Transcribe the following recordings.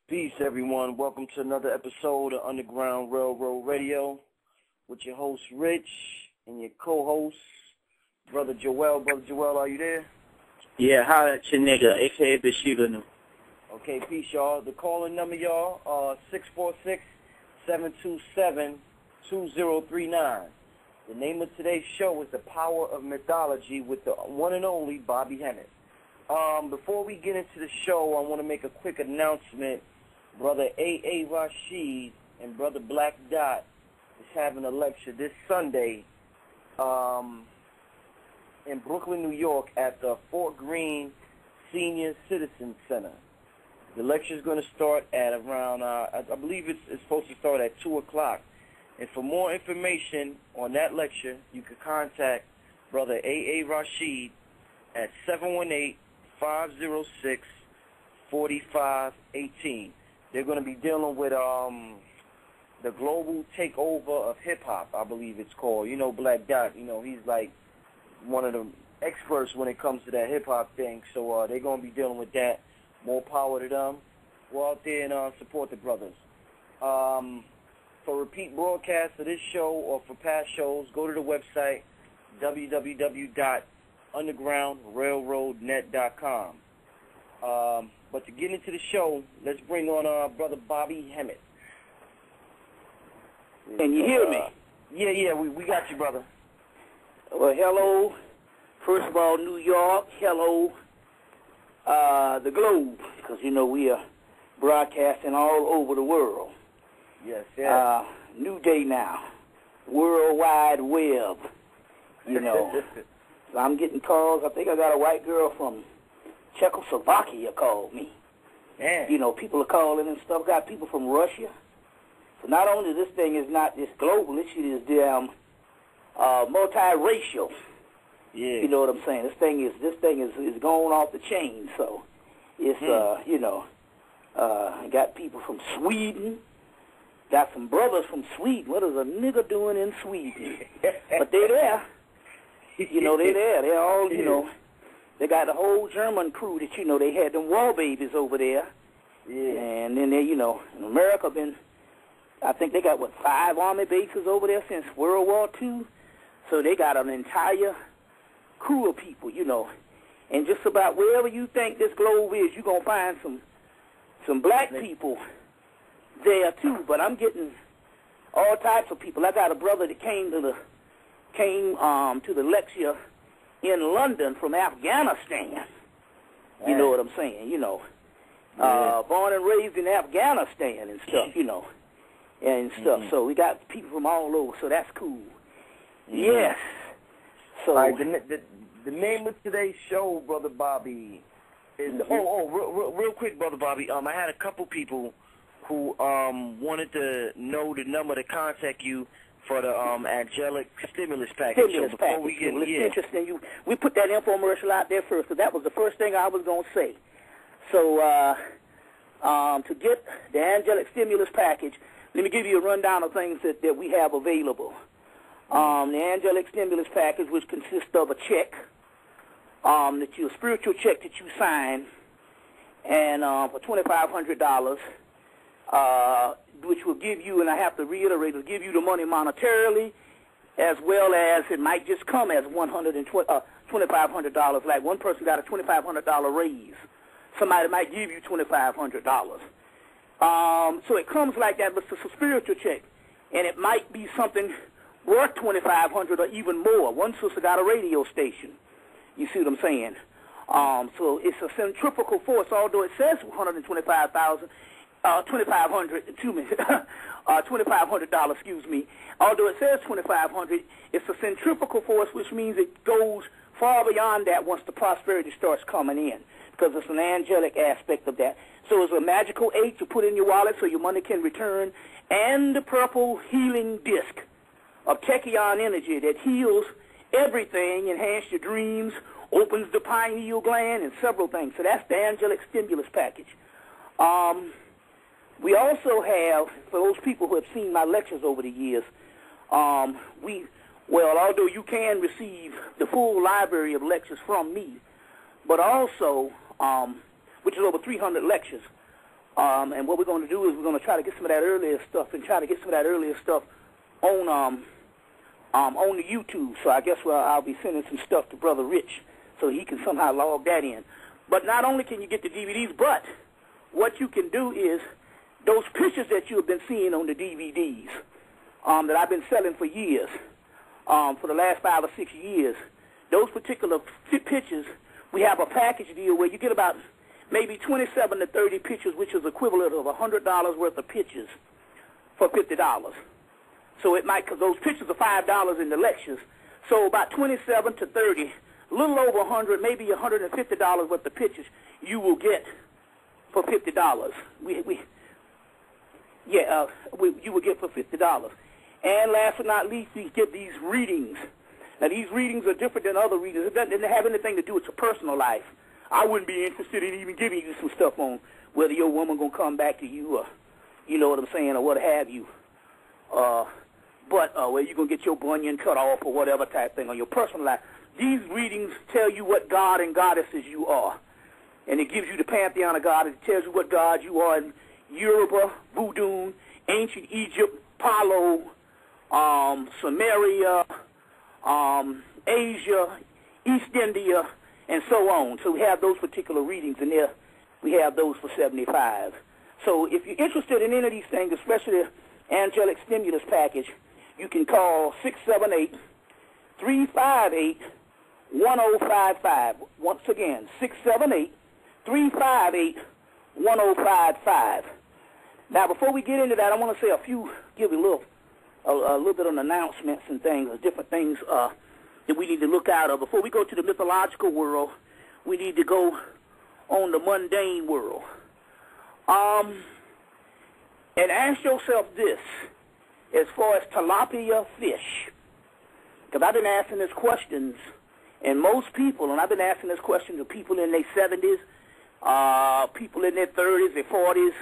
Peace, everyone. Welcome to another episode of Underground Railroad Radio with your host, Rich, and your co-host, Brother Joel. Brother Joel, are you there? Yeah, holla at your nigga, a.k.a. Bashiganu. Okay, peace, y'all. The calling number, y'all, 646-727-2039. The name of today's show is The Power of Mythology with the one and only Bobby Hemmett. Before we get into the show, I want to make a quick announcement. Brother A.A. Rashid and Brother Black Dot is having a lecture this Sunday in Brooklyn, New York at the Fort Greene Senior Citizen Center. The lecture is going to start at around, I believe it's supposed to start at 2 o'clock. And for more information on that lecture, you can contact Brother A.A. Rashid at 718-506-4518. They're going to be dealing with the global takeover of hip-hop, I believe it's called. You know, Black Dot, he's like one of the experts when it comes to that hip-hop thing. So they're going to be dealing with that. More power to them. Go out there and support the brothers. For repeat broadcasts of this show or for past shows, go to the website, www.undergroundrailroadnet.com. But to get into the show, let's bring on Brother Bobby Hemmett. Can you hear me? Yeah, we got you, brother. Well, hello. First of all, New York. Hello, the globe, because, we are broadcasting all over the world. Yes. New day now. World Wide Web, So I'm getting calls. I think I got a white girl from Czechoslovakia called me. Yeah. People are calling and stuff. Got people from Russia. So not only this thing is not this global, this shit is damn multiracial. Yeah. You know what I'm saying? This thing is going off the chain. So it's got people from Sweden. Got some brothers from Sweden. What is a nigga doing in Sweden? But they're there. They're there. They're all, they got the whole German crew that, they had them war babies over there. Yeah. And then they, in America I think they got, 5 army bases over there since World War II. So they got an entire crew of people, And just about wherever you think this globe is, you're going to find some black people there too. But I'm getting all types of people. I got a brother that came to the lecture in London from Afghanistan. You know what I'm saying? Born and raised in Afghanistan and stuff. And stuff. Mm-hmm. So we got people from all over. So that's cool. Mm-hmm. Yes. So all right, the name of today's show, Brother Bobby, is real quick, Brother Bobby. I had a couple people who wanted to know the number to contact you for the angelic stimulus package. It's interesting. We put that infomercial out there first, because that was the first thing I was going to say. So to get the angelic stimulus package, let me give you a rundown of things that we have available. The angelic stimulus package, which consists of a check, a spiritual check that you sign, and for $2,500, which will give you, and I have to reiterate, will give you the money monetarily, as well as it might just come as $2,500. Like one person got a $2,500 raise. Somebody might give you $2,500. So it comes like that, but it's a spiritual check, and it might be something worth $2,500 or even more. One sister got a radio station. You see what I'm saying? So it's a centrifugal force, although it says $2,500, excuse me. Although it says $2,500, it's a centrifugal force, which means it goes far beyond that once the prosperity starts coming in, because it's an angelic aspect of that. So it's a magical 8 to put in your wallet so your money can return, and the purple healing disc of Tachyon energy that heals everything, enhances your dreams, opens the pineal gland, and several things. So that's the angelic stimulus package. We also have, for those people who have seen my lectures over the years, although you can receive the full library of lectures from me, but also, which is over 300 lectures, And what we're going to do is we're going to try to get some of that earlier stuff on the YouTube. So I guess I'll be sending some stuff to Brother Rich so he can somehow log that in. But not only can you get the DVDs, but what you can do is those pictures that you have been seeing on the DVDs that I've been selling for years, for the last 5 or 6 years, those particular pictures, we have a package deal where you get about maybe 27 to 30 pictures, which is equivalent of $100 worth of pictures for $50. So it might, because those pictures are $5 in the lectures, so about 27 to 30, a little over 100, maybe $150 worth of pictures you will get for $50. You will get for $50. And last but not least, we get these readings. Now, these readings are different than other readings. It doesn't have anything to do with your personal life. I wouldn't be interested in even giving you some stuff on whether your woman going to come back to you or, you know what I'm saying, or what have you. But where you're going to get your bunion cut off or whatever type thing on your personal life. These readings tell you what God and goddesses you are. And it gives you the pantheon of God. It tells you what God you are in Yoruba, Voodoo, ancient Egypt, Palo, Samaria, Asia, East India, and so on. So we have those particular readings, and there we have those for $75. So if you're interested in any of these things, especially the Angelic Stimulus Package, you can call 678-358-1055. Once again, 678-358-1055. Now, before we get into that, I want to say give you a little bit of announcements and things, different things that we need to look out of. Before we go to the mythological world, we need to go on the mundane world. And ask yourself this, as far as tilapia fish, because I've been asking these questions, and most people, and I've been asking this question to people in their 70s, people in their 30s, their 40s,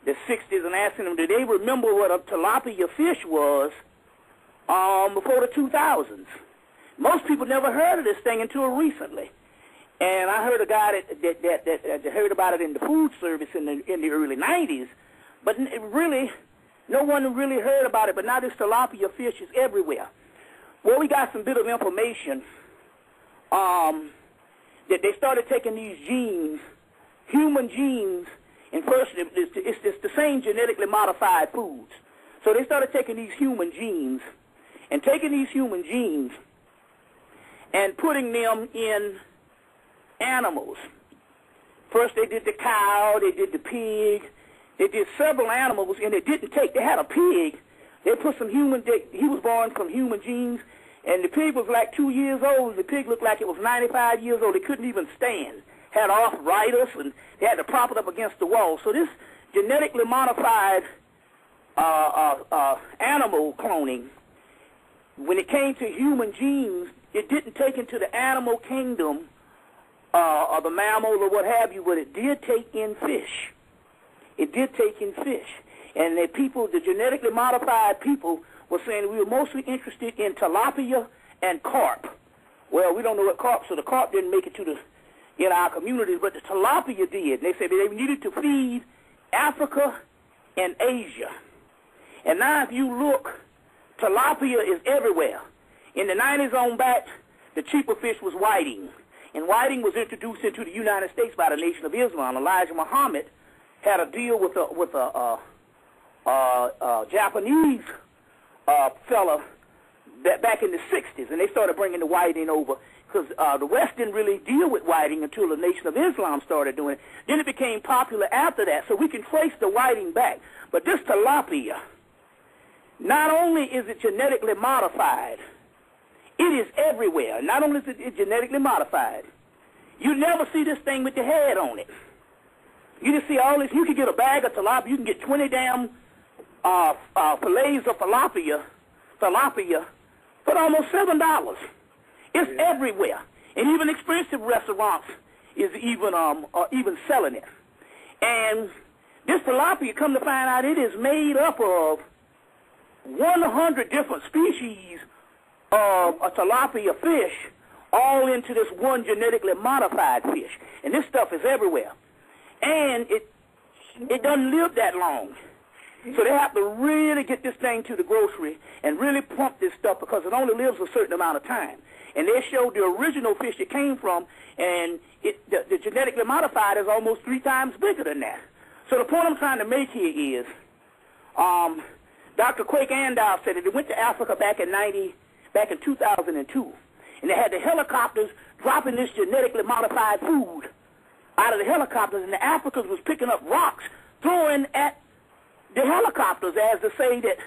their 60s, and asking them, do they remember what a tilapia fish was before the 2000s? Most people never heard of this thing until recently. And I heard a guy that heard about it in the food service in the early 90s, but really, no one really heard about it, but now this tilapia fish is everywhere. Well, we got some bit of information that they started taking these genes, human genes, and first it's the same genetically modified foods. So they started taking these human genes and putting them in animals. First they did the cow, they did the pig, they did several animals, and they had a pig. They put some he was born from human genes, and the pig was like 2 years old. The pig looked like it was 95 years old. It couldn't even stand. Had arthritis, and they had to prop it up against the wall. So this genetically modified animal cloning, when it came to human genes, it didn't take into the animal kingdom or the mammal or what have you, but it did take in fish. It did take in fish. And the genetically modified people were saying we were mostly interested in tilapia and carp. Well, we don't know what carp, so the carp didn't make it in our communities, but the tilapia did. And they said they needed to feed Africa and Asia. And now if you look, tilapia is everywhere. In the 90s on back, the cheaper fish was whiting. And whiting was introduced into the United States by the Nation of Islam. Elijah Muhammad had a deal with a Japanese fella back in the 60s, and they started bringing the whiting over because the West didn't really deal with whiting until the Nation of Islam started doing it. Then it became popular after that, so we can trace the whiting back. But this tilapia, not only is it genetically modified, it is everywhere. Not only is it genetically modified, you never see this thing with the head on it. You just see all this. You can get a bag of tilapia. You can get 20 damn fillets of tilapia for almost $7. It's everywhere, and even expensive restaurants is even selling it. And this tilapia, come to find out, it is made up of 100 different species of a tilapia fish, all into this one genetically modified fish. And this stuff is everywhere. And it doesn't live that long. So they have to really get this thing to the grocery and really pump this stuff because it only lives a certain amount of time. And they showed the original fish it came from, and the genetically modified is almost 3 times bigger than that. So the point I'm trying to make here is, Dr. Quake Andoff said that they went to Africa back in 2002, and they had the helicopters dropping this genetically modified food out of the helicopters, and the Africans was picking up rocks, throwing at the helicopters as to say that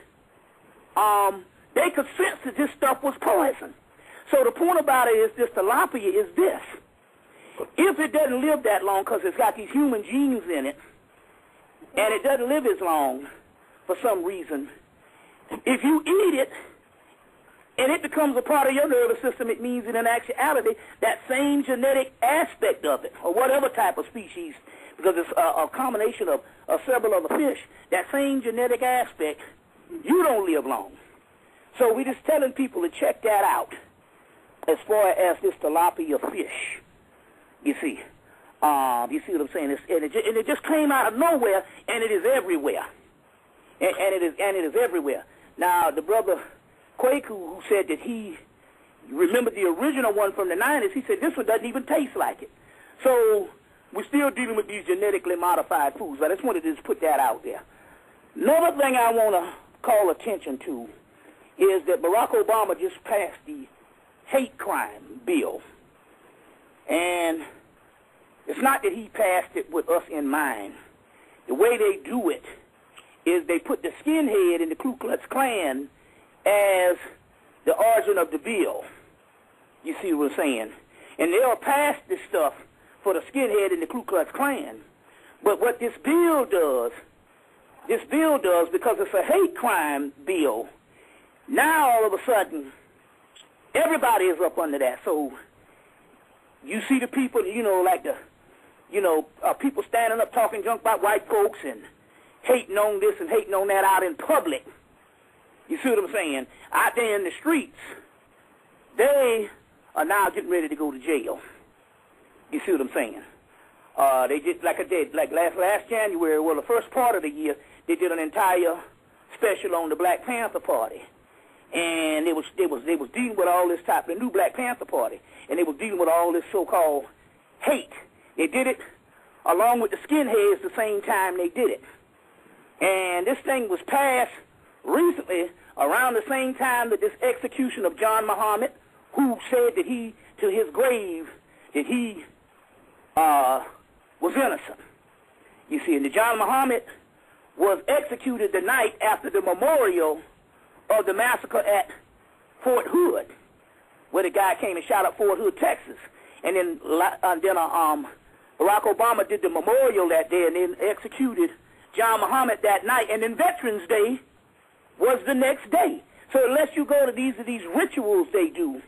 they could sense that this stuff was poison. So the point about it is this tilapia is this. If it doesn't live that long because it's got these human genes in it, and it doesn't live as long for some reason, if you eat it and it becomes a part of your nervous system, it means that in actuality that same genetic aspect of it, or whatever type of species, because it's a combination of several other fish, that same genetic aspect, you don't live long. So we're just telling people to check that out as far as this tilapia fish, you see. You see what I'm saying? And it just came out of nowhere, and it is everywhere. And it is everywhere. Now, the brother Quake, who said that he remembered the original one from the 90s, he said this one doesn't even taste like it. So we're still dealing with these genetically modified foods. I just wanted to just put that out there. Another thing I want to call attention to is that Barack Obama just passed the hate crime bill. And it's not that he passed it with us in mind. The way they do it is they put the skinhead in the Ku Klux Klan as the origin of the bill. You see what I'm saying? And they'll pass this stuff for the skinhead in the Ku Klux Klan. But what this bill does, because it's a hate crime bill, now all of a sudden, everybody is up under that. So you see the people, like people standing up talking junk about white folks and hating on this and hating on that out in public. You see what I'm saying? Out there in the streets, they are now getting ready to go to jail. You see what I'm saying? They did, like I did, like last January, well, the first part of the year, they did an entire special on the Black Panther Party. And they was dealing with all this type, the new Black Panther Party, and they was dealing with all this so-called hate. They did it along with the skinheads the same time they did it. And this thing was passed recently around the same time that this execution of John Muhammad, who said that he, to his grave, that he was innocent. You see, and the John Muhammad was executed the night after the memorial of the massacre at Fort Hood, where the guy came and shot up Fort Hood, Texas. And then Barack Obama did the memorial that day and then executed John Muhammad that night. And then Veterans Day was the next day. So unless you go to these rituals they do,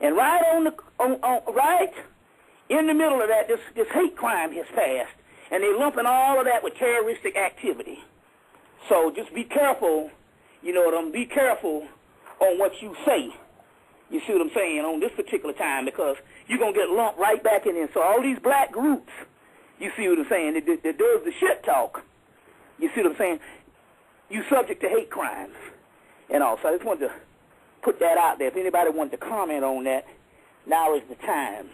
and right right in the middle of that, this hate crime has passed, and they're lumping all of that with terroristic activity. So just be careful, be careful on what you say. You see what I'm saying, on this particular time, because you're going to get lumped right back in. So all these black groups, you see what I'm saying, that does the shit talk, you see what I'm saying, you subject to hate crimes and all. So I just wanted to put that out there. If anybody wanted to comment on that, now is the time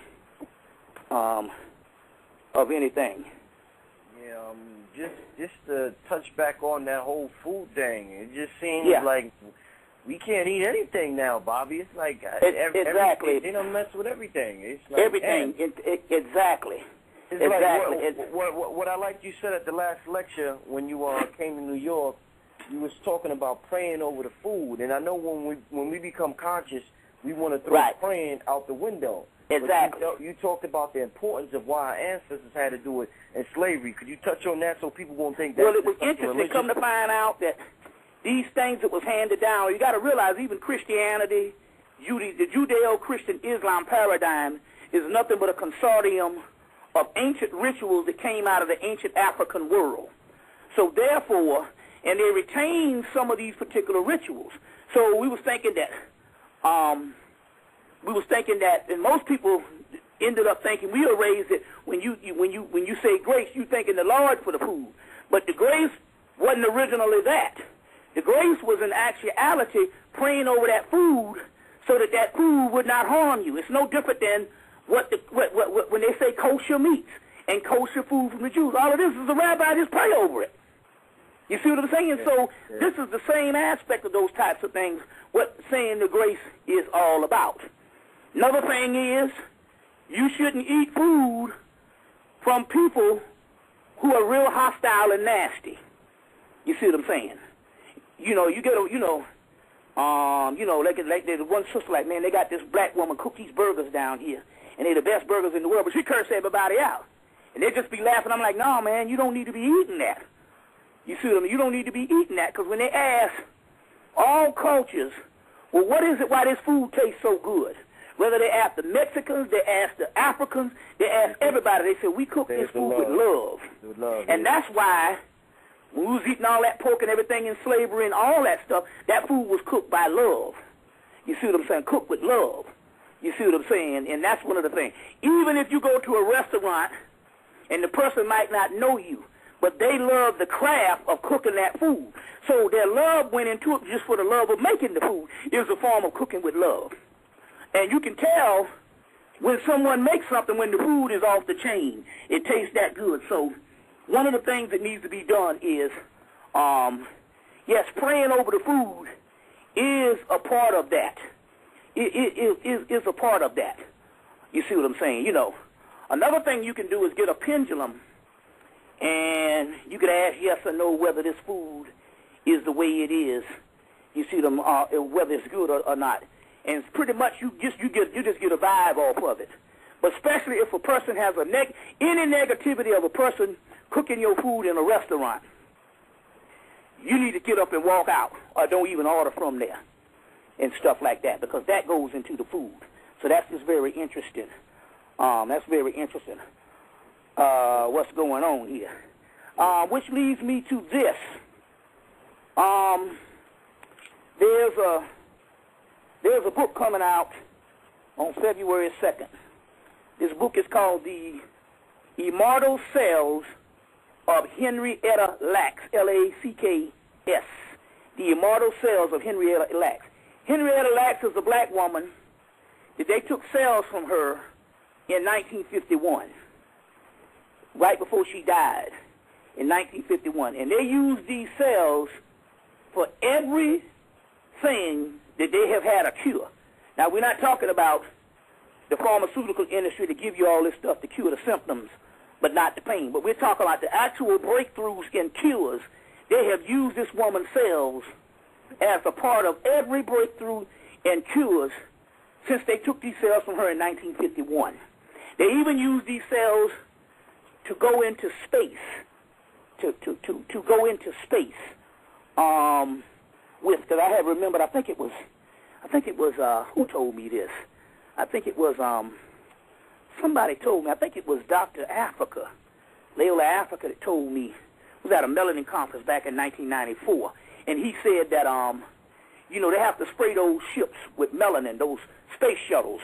of anything. Yeah, just to touch back on that whole food thing, it just seems like we can't eat anything now, Bobby. It's like exactly. They don't mess with everything. It's like everything. Exactly. It's exactly. Like what I liked you said at the last lecture when you came to New York, you was talking about praying over the food, and I know when we become conscious, we want to throw praying out the window. Exactly. But you talked about the importance of why our ancestors had to do it in slavery. Could you touch on that so people won't think that? Well, it was interesting. Come to find out that these things that was handed down, you got to realize even Christianity, the Judeo-Christian Islam paradigm is nothing but a consortium of ancient rituals that came out of the ancient African world. So therefore, and they retain some of these particular rituals. So we was thinking that, and most people ended up thinking we were raised that when you say grace, you thanking the Lord for the food. But the grace wasn't originally that. The grace was in actuality praying over that food so that that food would not harm you. It's no different than what when they say kosher meats and kosher food from the Jews. All of this is the rabbi just pray over it. You see what I'm saying? So this is the same aspect of those types of things, what saying the grace is all about. Another thing is, you shouldn't eat food from people who are real hostile and nasty. You see what I'm saying? You know, you get a, like there's one sister like, man, they got this black woman cook these burgers down here, and they're the best burgers in the world, but she cursed everybody out. And they just be laughing. I'm like, no, man, you don't need to be eating that. You see what I mean? You don't need to be eating that, because when they ask all cultures, well, what is it, why this food tastes so good? Whether they ask the Mexicans, they ask the Africans, they ask everybody, they say, we cook this food with love. And that's why when we was eating all that pork and everything in slavery and all that stuff, that food was cooked by love. You see what I'm saying? Cooked with love. You see what I'm saying? And that's one of the things. Even if you go to a restaurant and the person might not know you, but they love the craft of cooking that food. So their love went into it just for the love of making the food. It was a form of cooking with love. And you can tell when someone makes something, when the food is off the chain, it tastes that good. So one of the things that needs to be done is, yes, praying over the food is a part of that. It is a part of that. You see what I'm saying? You know, another thing you can do is get a pendulum, and you can ask yes or no whether this food is the way it is. You see them, whether it's good or not. And pretty much you just get a vibe off of it. But especially if a person has any negativity of a person cooking your food in a restaurant, you need to get up and walk out, or don't even order from there and stuff like that, because that goes into the food. So that's just very interesting. That's very interesting. What's going on here? Which leads me to this. There's a book coming out on February 2nd. This book is called The Immortal Cells of Henrietta Lacks, L-A-C-K-S. The Immortal Cells of Henrietta Lacks. Henrietta Lacks is a black woman that they took cells from her in 1951, right before she died in 1951. And they used these cells for everything that they have had a cure. Now, we're not talking about the pharmaceutical industry to give you all this stuff to cure the symptoms, but not the pain. But we're talking about the actual breakthroughs in cures. They have used this woman's cells as a part of every breakthrough in cures since they took these cells from her in 1951. They even used these cells to go into space, to go into space. Because I have remembered, I think it was who told me this? I think it was somebody told me. I think it was Dr. Africa, Layla Africa, that told me. It was at a melanin conference back in 1994, and he said that they have to spray those ships with melanin, those space shuttles.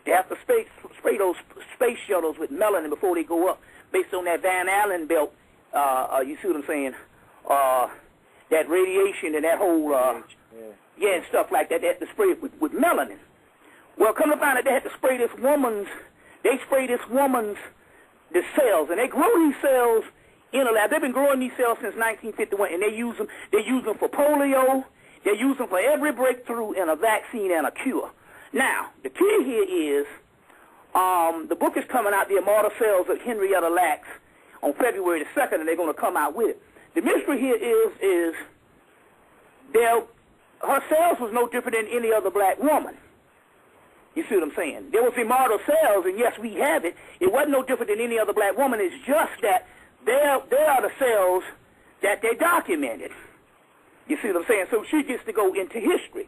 They have to spray those space shuttles with melanin before they go up, based on that Van Allen belt. You see what I'm saying? That radiation and that whole and stuff like that. They had to spray it with melanin. Well, come to find out, they had to spray the cells, and they grow these cells in a lab. They've been growing these cells since 1951, and they use them for polio. They use them for every breakthrough in a vaccine and a cure. Now, the key here is the book is coming out, The Immortal Cells of Henrietta Lacks, on February the 2nd, and they're going to come out with it. The mystery here is her cells was no different than any other black woman. You see what I'm saying? There was immortal cells, and yes, we have it. It wasn't no different than any other black woman. It's just that they are the cells that they documented. You see what I'm saying? So she gets to go into history.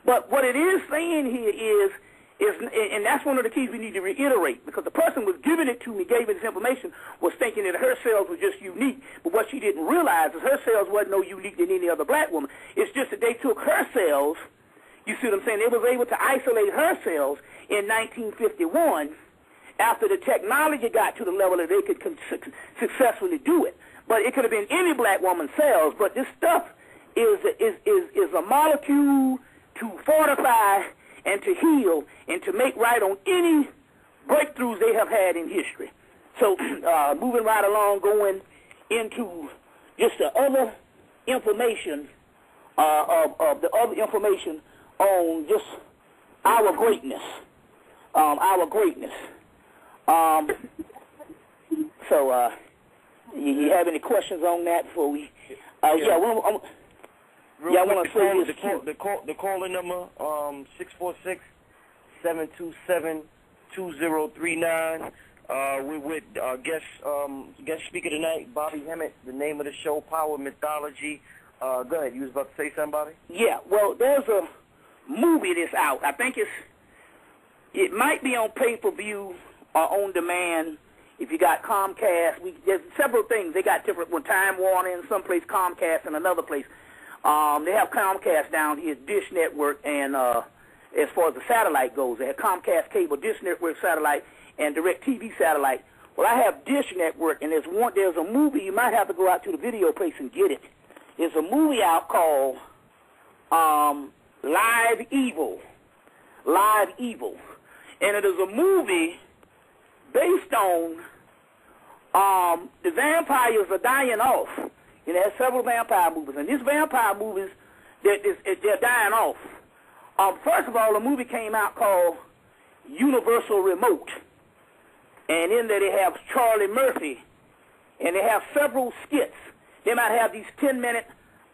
But what it is saying here is, and that's one of the keys we need to reiterate, because the person was giving it to me, gave me this information, was thinking that her cells were just unique. But what she didn't realize is her cells wasn't no unique than any other black woman. It's just that they took her cells. You see what I'm saying? They was able to isolate her cells in 1951 after the technology got to the level that they could successfully do it. but it could have been any black woman's cells. But this stuff is a molecule to fortify and to heal and to make right on any breakthroughs they have had in history. So moving right along, going into just the other information of the other information on just our greatness, So you have any questions on that before we? I want to say this. The calling number 646-727-2039. We're with guest speaker tonight, Bobby Hemmitt. The name of the show, Power Mythology. Go ahead. You was about to say something, Bobby? Yeah. Well, there's a movie that's out. I think it might be on pay-per-view or on demand. If you got Comcast, there's several things. They got different, Time Warner in some place, Comcast in another place. They have Comcast down here, Dish Network, and as far as the satellite goes, they have Comcast Cable, Dish Network Satellite, and DirecTV Satellite. Well, I have Dish Network, and there's a movie. You might have to go out to the video place and get it. There's a movie out called Live Evil. Live Evil. And it is a movie based on the vampires are dying off. And there's several vampire movies. And these vampire movies, they're dying off. First of all, a movie came out called Universal Remote. And in there they have Charlie Murphy. And they have several skits. They might have these 10-minute,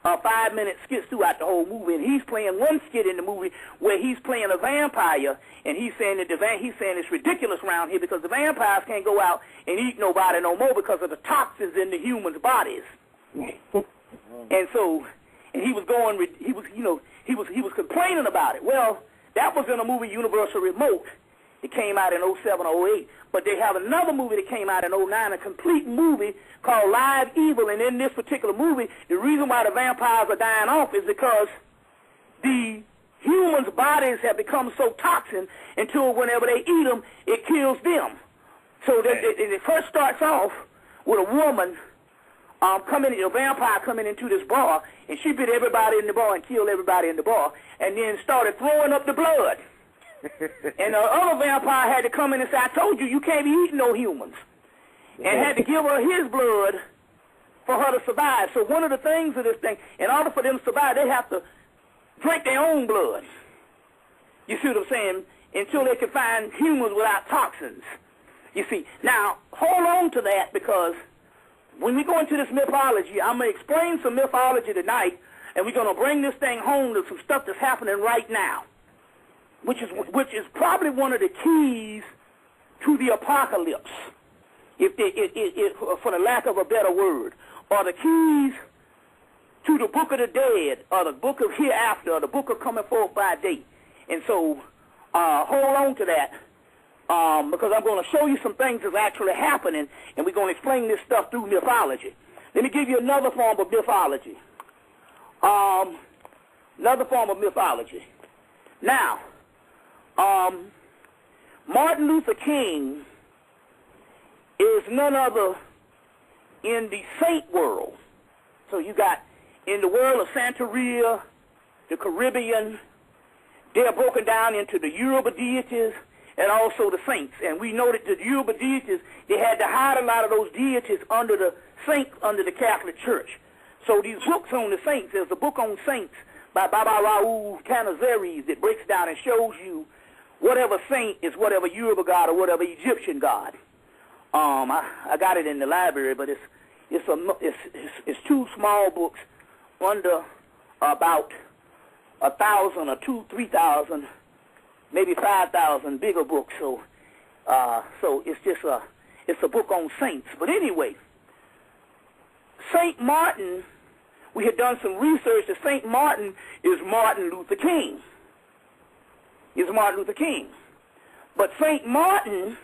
5-minute skits throughout the whole movie. And he's playing one skit in the movie where he's playing a vampire, and he's saying it's ridiculous around here because the vampires can't go out and eat nobody no more because of the toxins in the humans' bodies. And he was complaining about it. Well, that was in a movie, Universal Remote. It came out in 07, 08. But they have another movie that came out in 09, a complete movie called Live Evil. And in this particular movie, the reason why the vampires are dying off is because the humans' bodies have become so toxic until whenever they eat them, it kills them. So it first starts off with a woman a vampire coming into this bar, and she bit everybody in the bar and killed everybody in the bar, and then started throwing up the blood. And the other vampire had to come in and say, I told you can't be eating no humans. And had to give her his blood for her to survive. So one of the things of this thing, in order for them to survive, they have to drink their own blood. You see what I'm saying? Until they can find humans without toxins. You see. Now, hold on to that, because when we go into this mythology, I'm going to explain some mythology tonight, and we're going to bring this thing home to some stuff that's happening right now, which is probably one of the keys to the apocalypse, for the lack of a better word, or the keys to the book of the dead, or the book of hereafter, or the book of coming forth by day. And so hold on to that, because I'm going to show you some things that's actually happening, and we're going to explain this stuff through mythology. Let me give you another form of mythology. Now, Martin Luther King is none other in the saint world. So you got in the world of Santeria, the Caribbean, they're broken down into the Yoruba deities and also the saints. And we know that the Yoruba deities, they had to hide a lot of those deities under the saints, under the Catholic Church. So these books on the saints, there's a book on saints by Baba Raoul Canizares that breaks down and shows you whatever saint is whatever Yoruba god or whatever Egyptian god. I got it in the library, but it's two small books under about 1,000 or 3,000, maybe 5,000 bigger books. So it's just it's a book on saints. But anyway, Saint Martin, we had done some research that Saint Martin is Martin Luther King. But Saint Martin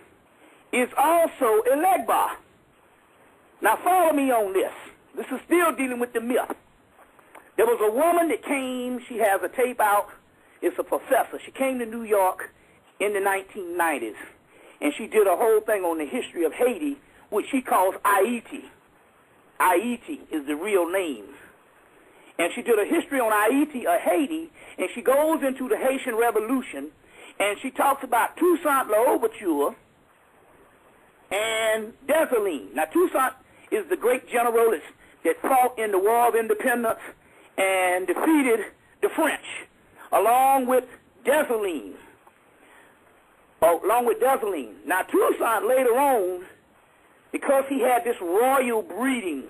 is also Elegba. Now follow me on this. This is still dealing with the myth. There was a woman that came, she has a tape out, it's a professor. She came to New York in the 1990s, and she did a whole thing on the history of Haiti, which she calls Haiti. Haiti is the real name. And she did a history on Haiti, and she goes into the Haitian Revolution, and she talks about Toussaint L'Ouverture and Dessalines. Now, Toussaint is the great general that fought in the War of Independence and defeated the French, along with Dessalines. Now, Toussaint later on, because he had this royal breeding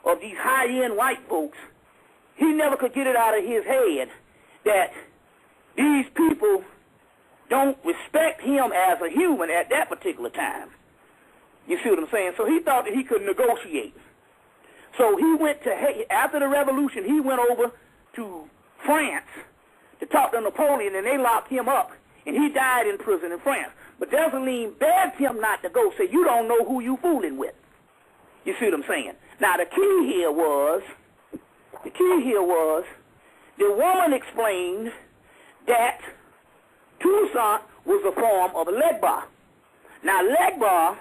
of these high-end white folks, he never could get it out of his head that these people don't respect him as a human at that particular time. You see what I'm saying? So he thought that he could negotiate. So he went to, after the revolution, he went over to France to talk to Napoleon, and they locked him up, and he died in prison in France. But Dessalines begged him not to go, say, you don't know who you fooling with. You see what I'm saying? Now, the key here was, the woman explained that Toussaint was a form of a Legba. Now, Legba,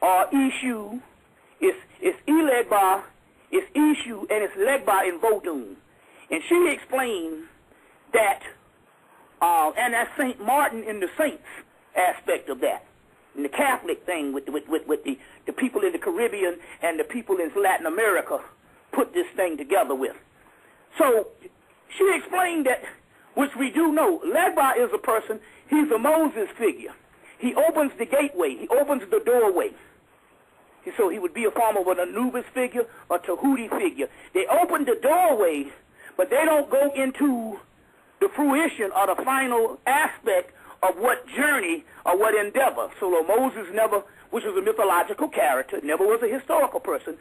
or Ishu, it's Ilegba, it's Ishu, and it's Legba in Vodun. And she explained that, and that's St. Martin in the saints aspect of that, and the Catholic thing with the people in the Caribbean and the people in Latin America put this thing together with. So she explained that, which we do know, Legba is a person, he's a Moses figure. He opens the gateway, he opens the doorway. So he would be a form of an Anubis figure or Tahuti figure. They open the doorway, but they don't go into the fruition or the final aspect of what journey or what endeavor. So Moses never, which was a mythological character, never was a historical person,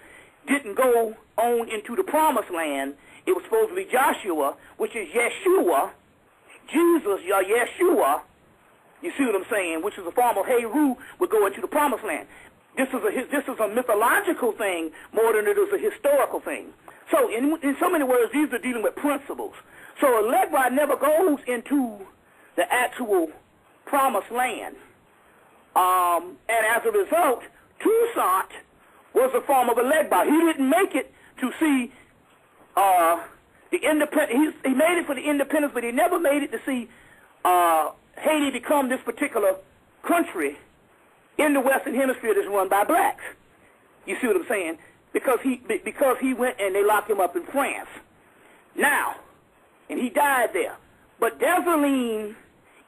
didn't go on into the promised land. It was supposed to be Joshua, which is Yeshua, Jesus, Yeshua, you see what I'm saying, which is a form of Heru, would go into the promised land. This is a mythological thing more than it is a historical thing. So in so many words, these are dealing with principles. So a Legba never goes into the actual promised land. And as a result, Toussaint was a form of a Legba. He didn't make it to see the independence. He made it for the independence, but he never made it to see Haiti become this particular country in the Western Hemisphere that's run by blacks. You see what I'm saying? Because he went and they locked him up in France. Now, and he died there. But Dessalines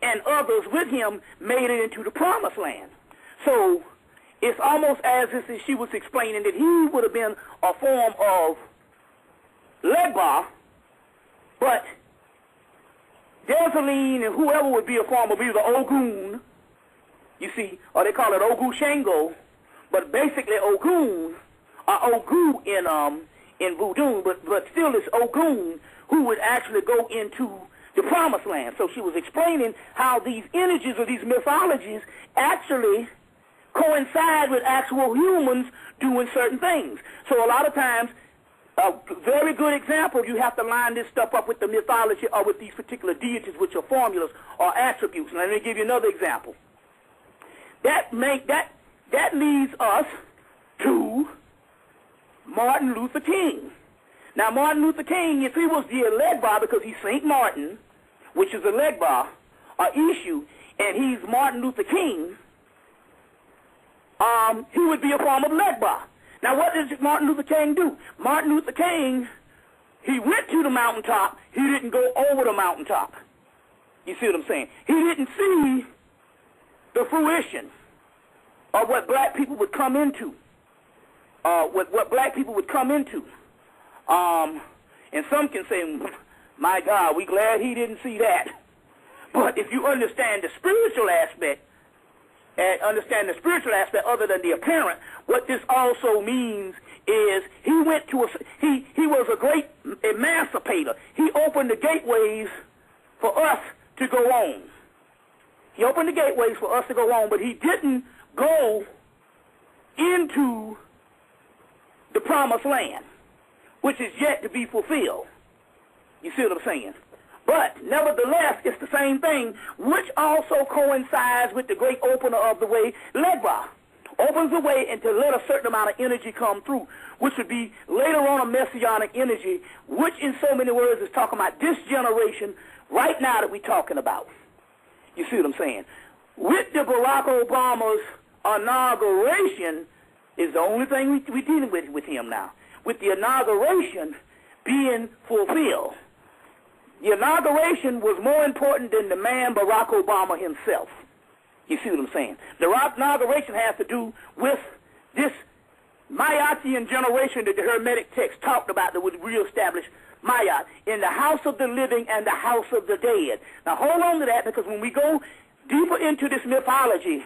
and others with him made it into the promised land. So it's almost as if she was explaining that he would have been a form of Legba, but Dessalines and whoever would be a form of either Ogun, you see, or they call it Ogu Shango, but basically Ogun, or Ogu in Voodoo, but still it's Ogun who would actually go into the promised land. So she was explaining how these images or these mythologies actually coincide with actual humans doing certain things. So a lot of times, a very good example, you have to line this stuff up with the mythology or with these particular deities, which are formulas or attributes. And let me give you another example. That leads us to Martin Luther King. Now, Martin Luther King, if he was the Legba, because he's St. Martin, which is a Legba, or Ishu, and he's Martin Luther King, he would be a form of Legba. Now, what did Martin Luther King do? Martin Luther King, he went to the mountaintop. He didn't go over the mountaintop. You see what I'm saying? He didn't see the fruition of what black people would come into, what black people would come into. And some can say, my God, we glad he didn't see that. But if you understand the spiritual aspect, other than the apparent, what this also means is he was a great emancipator. He opened the gateways for us to go on. He opened the gateways for us to go on, but he didn't go into the promised land, which is yet to be fulfilled. You see what I'm saying? But nevertheless, it's the same thing, which also coincides with the great opener of the way, Legba, opens the way and to let a certain amount of energy come through, which would be later on a messianic energy, which in so many words is talking about this generation right now that we're talking about. You see what I'm saying? With the Barack Obama's inauguration is the only thing we're dealing with him now. With the inauguration being fulfilled. The inauguration was more important than the man Barack Obama himself. You see what I'm saying? The inauguration has to do with this Mayachian generation that the Hermetic text talked about that would reestablish Maya in the house of the living and the house of the dead. Now hold on to that, because when we go deeper into this mythology,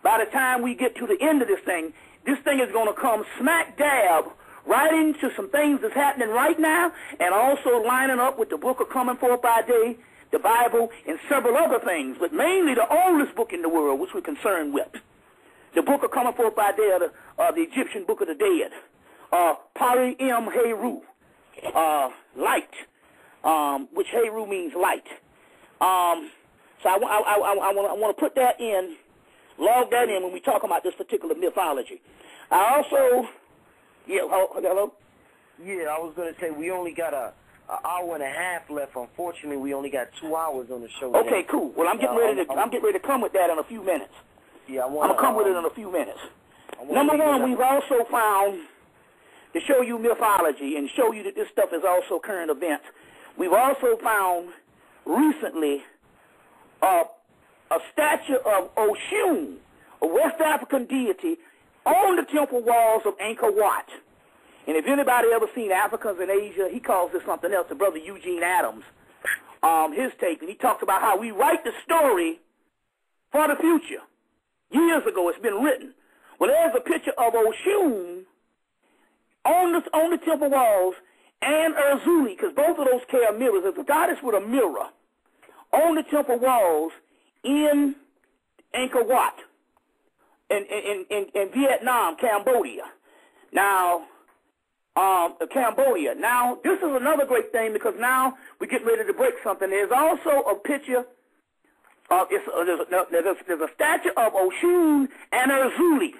by the time we get to the end of this thing is going to come smack dab right into some things that's happening right now, and also lining up with the book of Coming Forth by Day, the Bible, and several other things, but mainly the oldest book in the world, which we're concerned with. The book of Coming Forth by Day, the Egyptian Book of the Dead, Pari Em Heru, light, which Heru means light. So I want to put that in, log that in when we talk about this particular mythology. I also, hello? Yeah, I was going to say we only got an hour and a half left. Unfortunately, we only got 2 hours on the show. Okay, cool. Well, I'm getting ready to come with that in a few minutes. Yeah, I'm gonna come with it in a few minutes. Number one, we've also found, to show you mythology and show you that this stuff is also current events, we've also found recently a statue of Oshun, a West African deity, on the temple walls of Angkor Wat. And if anybody ever seen Africans in Asia, he calls this something else, the brother Eugene Adams, his take, and he talks about how we write the story for the future. Years ago, it's been written. Well, there's a picture of Oshun on the temple walls and Erzuli, because both of those carry mirrors. There's a goddess with a mirror on the temple walls in Angkor Wat, in Vietnam, Cambodia. Now, Cambodia. Now, this is another great thing, because now we're getting ready to break something. There's also a picture of, there's a statue of Oshun and Erzuli.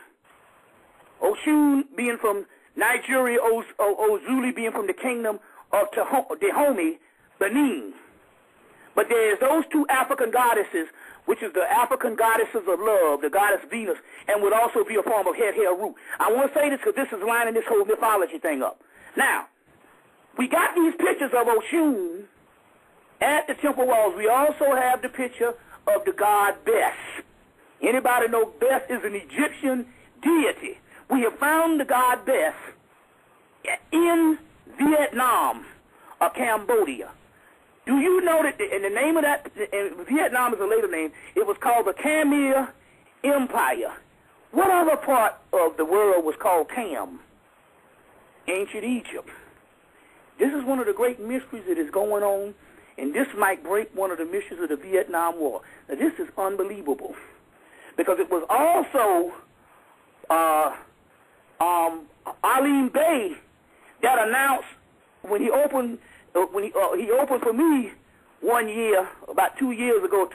Oshun being from Nigeria, Ozuli being from the kingdom of Dahomey, Benin. But there's those two African goddesses, which is the African goddesses of love, the goddess Venus, and would also be a form of Heru. I want to say this because this is lining this whole mythology thing up. Now, we got these pictures of Oshun at the temple walls. We also have the picture of the god Bes. Anybody know Bes is an Egyptian deity? We have found the god Bes in Vietnam or Cambodia. Do you know that the name of that, Vietnam is a later name, it was called the Khmer Empire. What other part of the world was called Kham? Ancient Egypt. This is one of the great mysteries that is going on, and this might break one of the mysteries of the Vietnam War. Now, this is unbelievable, because it was also Alim Bey that announced when he opened he opened for me one year, about 2 years ago,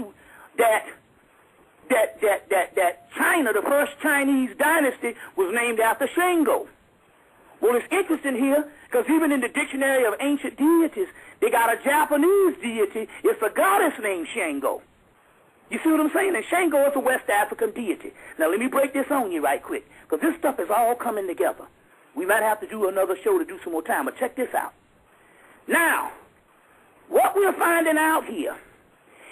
that China, the first Chinese dynasty, was named after Shango. Well, it's interesting here, because even in the Dictionary of Ancient Deities, they got a Japanese deity. It's a goddess named Shango. You see what I'm saying? And Shango is a West African deity. Now, let me break this on you right quick, because this stuff is all coming together. We might have to do another show to do some more time, but check this out. Now, what we're finding out here,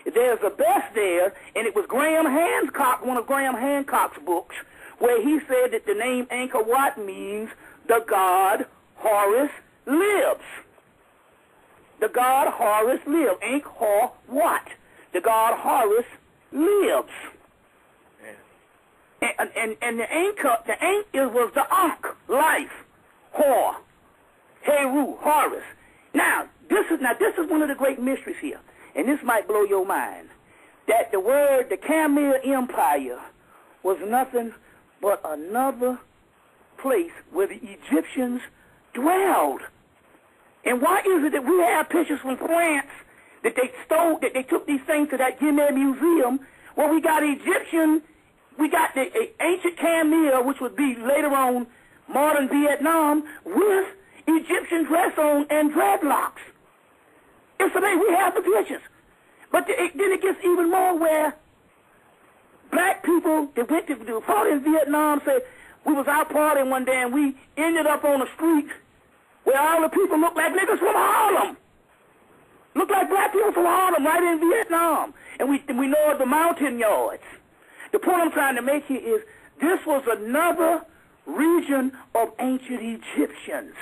there's a Bes there, and it was Graham Hancock, one of Graham Hancock's books, where he said that the name Angkor Wat means the god Horus lives. The god Horus lives. Angkor Wat. The god Horus lives. Yeah. And the Ankh was the Ankh, life. Hor. Heru, Horus. Now, this is one of the great mysteries here, and this might blow your mind, that the Khmer Empire was nothing but another place where the Egyptians dwelled. And why is it that we have pictures from France that they took these things to that Guimet Museum, where we got Egyptian we got the ancient Khmer, which would be later on modern Vietnam, with Egyptian dress on and dreadlocks. It's amazing. We have the pictures. But then it gets even more where black people that went to fought in Vietnam said, we was out partying one day and we ended up on a street where all the people looked like niggas from Harlem. Looked like black people from Harlem right in Vietnam. And we know the mountain yards. The point I'm trying to make here is this was another region of ancient Egyptians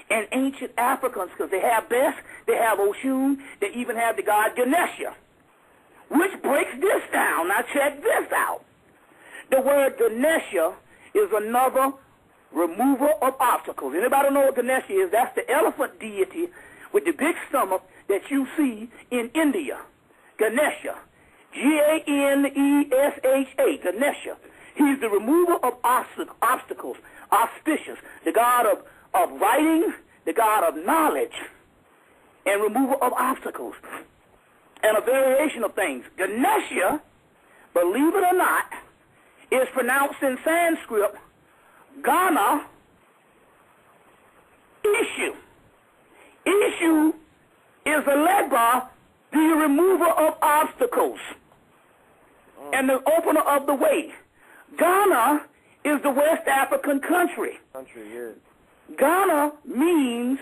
and ancient Africans, because they have Bes, they have Oshun, they even have the god Ganesha, which breaks this down. Now check this out. The word Ganesha is another remover of obstacles. Anybody know what Ganesha is? That's the elephant deity with the big stomach that you see in India. Ganesha. Ganesha. Ganesha. He's the remover of obstacles, auspicious, the god of writing, the god of knowledge, and remover of obstacles, and a variation of things. Ganesha, believe it or not, is pronounced in Sanskrit, Gana, Ishu. Ishu is the legba, the remover of obstacles, and the opener of the way. Ghana is the West African country. Ghana means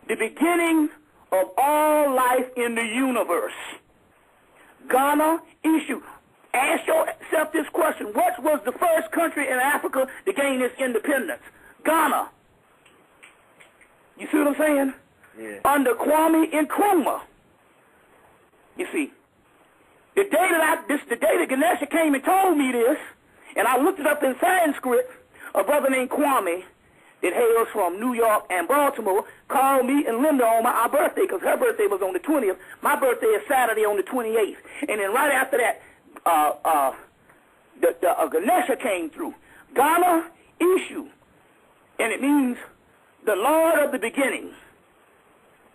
the beginning of all life in the universe. Ghana, Ishu. Ask yourself this question. What was the first country in Africa to gain its independence? Ghana. You see what I'm saying? Yeah. Under Kwame Nkrumah. You see. The day that Ganesha came and told me this, and I looked it up in Sanskrit, a brother named Kwame that hails from New York and Baltimore called me and Linda on our birthday, because her birthday was on the 20th. My birthday is Saturday on the 28th. And then right after that, Ganesha came through. Ghana Ishu. And it means the Lord of the beginning.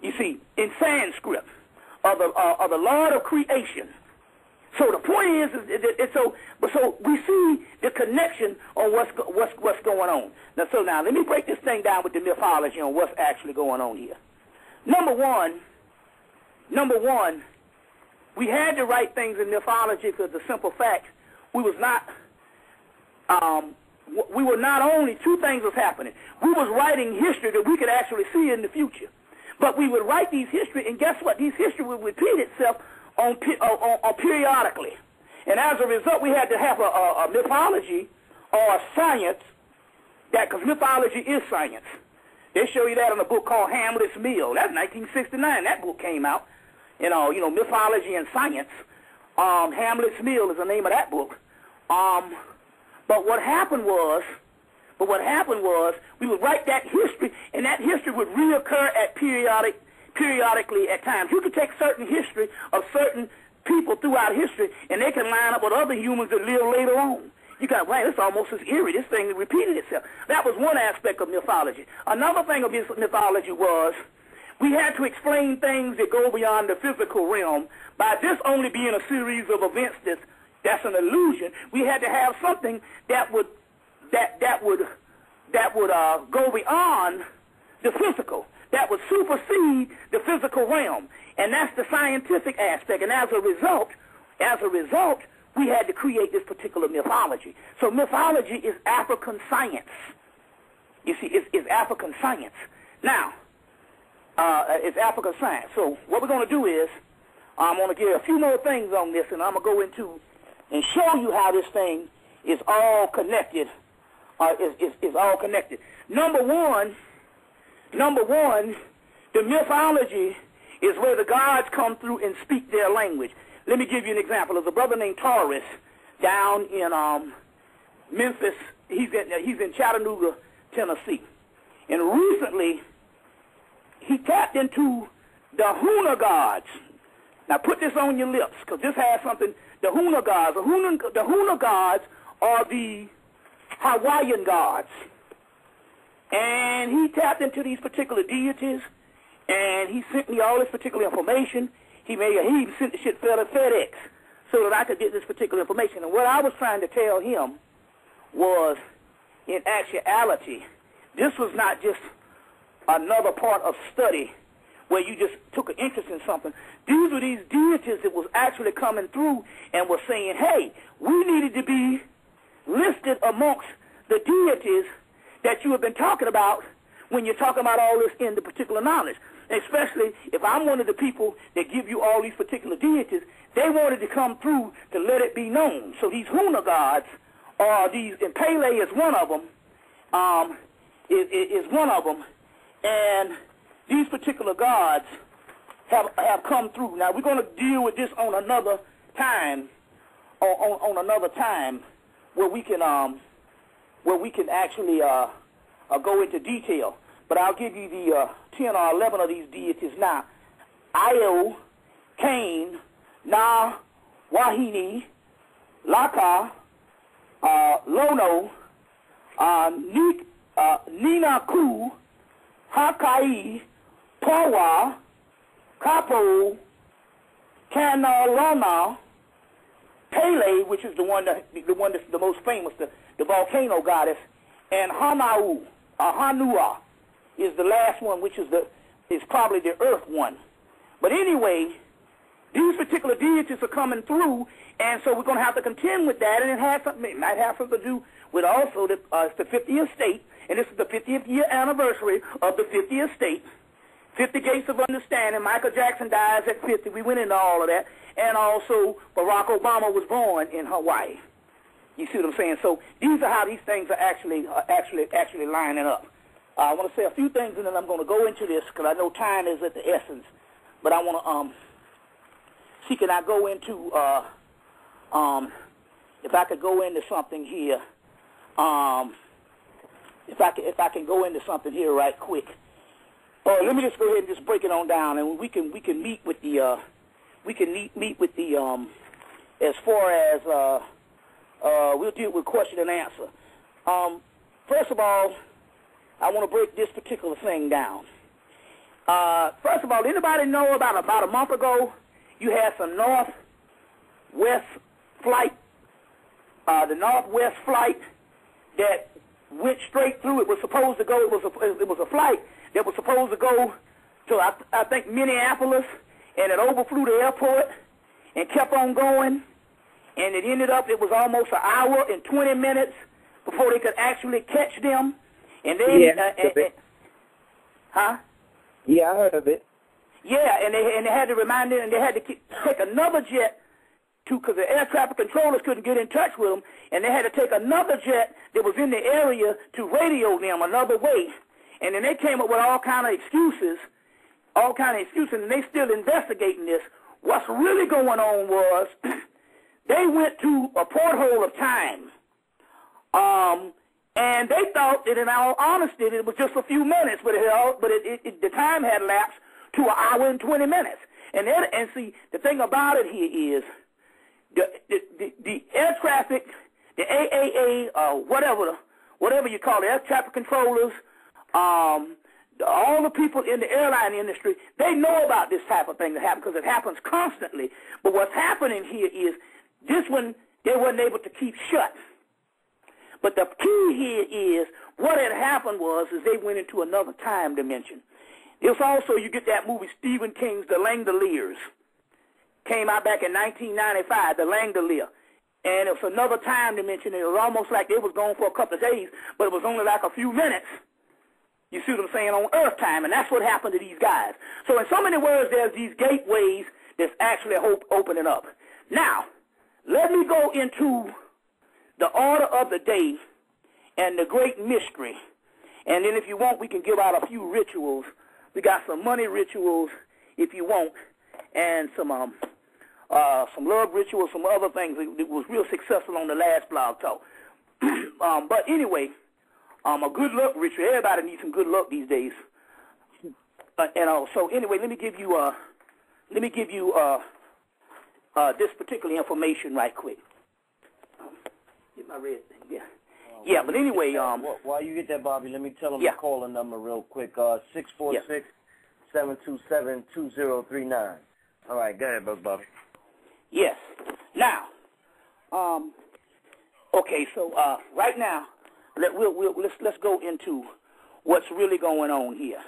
You see, in Sanskrit, of the Lord of creation. So the point is so we see the connection on what's going on. Now let me break this thing down with the mythology on what's actually going on here. Number one, we had to write things in mythology because the simple fact we were not only two things was happening. We was writing history that we could actually see in the future. But we would write these history, and guess what? These history would repeat itself on periodically. And as a result, we had to have a mythology or a science, because mythology is science. They show you that in a book called Hamlet's Mill. That's 1969. That book came out. You know, mythology and science. Hamlet's Mill is the name of that book. But what happened was we would write that history, and that history would reoccur periodically at times. You could take certain history of certain people throughout history, and they can line up with other humans that live later on. You got, right, it's almost as eerie. This thing repeated itself. That was one aspect of mythology. Another thing of mythology was we had to explain things that go beyond the physical realm. By this only being a series of events that's an illusion, we had to have something that would go beyond the physical, that would supersede the physical realm, and that's the scientific aspect. And as a result, we had to create this particular mythology. So mythology is African science. You see, it's African science. Now, it's African science. So what we're going to do is I'm going to give a few more things on this, and I'm going to go into and show you how this thing is all connected. Is all connected. Number one, the mythology is where the gods come through and speak their language. Let me give you an example. There's a brother named Taurus down in Memphis. He's in Chattanooga, Tennessee. And recently, he tapped into the Huna gods. Now put this on your lips, because this has something. The Huna gods. The Huna gods are the Hawaiian gods. And he tapped into these particular deities, and he sent me all this particular information. He even sent the shit FedEx. so that I could get this particular information. And what I was trying to tell him was, in actuality, this was not just another part of study where you just took an interest in something. These were these deities that was actually coming through and were saying, hey, we needed to be listed amongst the deities that you have been talking about when you're talking about all this in the particular knowledge. Especially if I'm one of the people that give you all these particular deities, they wanted to come through to let it be known. So these Huna gods, or these, and Pele is one of them, is one of them, and these particular gods have come through. Now we're going to deal with this on another time, on another time, where we can actually go into detail. But I'll give you the 10 or 11 of these deities now. Io, Cain, Na, Wahini, Laka, Lono, Ninaku, Hakai, Pawa, Kapo, Kanalona, Pele, which is the one that's the most famous, the volcano goddess, and Hanau, Hanua is the last one, which is probably the earth one. But anyway, these particular deities are coming through, and so we're going to have to contend with that, and it might have something to do with also the 50th state, and this is the 50th year anniversary of the 50th state. 50 Gates of Understanding. Michael Jackson dies at 50. We went into all of that. And also, Barack Obama was born in Hawaii. You see what I'm saying? So these are how these things are actually lining up. I want to say a few things, and then I'm going to go into this because I know time is at the essence. But I want to see, can I go into if I could go into something here. If I can go into something here right quick. Oh, let me just go ahead and just break it on down, and we can meet with the as far as we'll deal with question and answer. First of all, I want to break this particular thing down. First of all, anybody know about a month ago you had some northwest flight, the northwest flight that went straight through. It was supposed to go. It was a flight that was supposed to go to I think Minneapolis, and it overflew the airport and kept on going, and it ended up it was almost an hour and 20 minutes before they could actually catch them. And then huh? Yeah, I heard of it. Yeah, and they had to remind them, and they had to take another jet because the air traffic controllers couldn't get in touch with them, and they had to take another jet that was in the area to radio them another way. And then they came up with all kind of excuses, and they still investigating this. What's really going on was they went to a porthole of time, and they thought that, in all honesty, it was just a few minutes, but the time had lapsed to an hour and 20 minutes. And see, the thing about it here is the air traffic, the AAA, whatever you call it, air traffic controllers, all the people in the airline industry, they know about this type of thing that happens because it happens constantly. But what's happening here is this one they weren't able to keep shut. But the key here is what had happened is they went into another time dimension. It's also, you get that movie Stephen King's The Langoliers. Came out back in 1995, The Langolier. And it was another time dimension. It was almost like they was gone for a couple of days, but it was only like a few minutes. You see what I'm saying, on Earth time, and that's what happened to these guys. So in so many words, there's these gateways that's actually opening up. Now, let me go into the order of the day and the great mystery. And then if you want, we can give out a few rituals. We got some money rituals, if you want, and some love rituals, some other things. It was real successful on the last blog talk. But anyway, a good luck ritual. Everybody needs some good luck these days. So anyway, let me give you this particular information right quick. Get my red thing. Yeah. Yeah, but anyway, while you get that, Bobby, let me tell them the caller number real quick. 646-727-2039. All right, go ahead, Bobby. Yes. Now, okay, so right now, let's go into what's really going on here.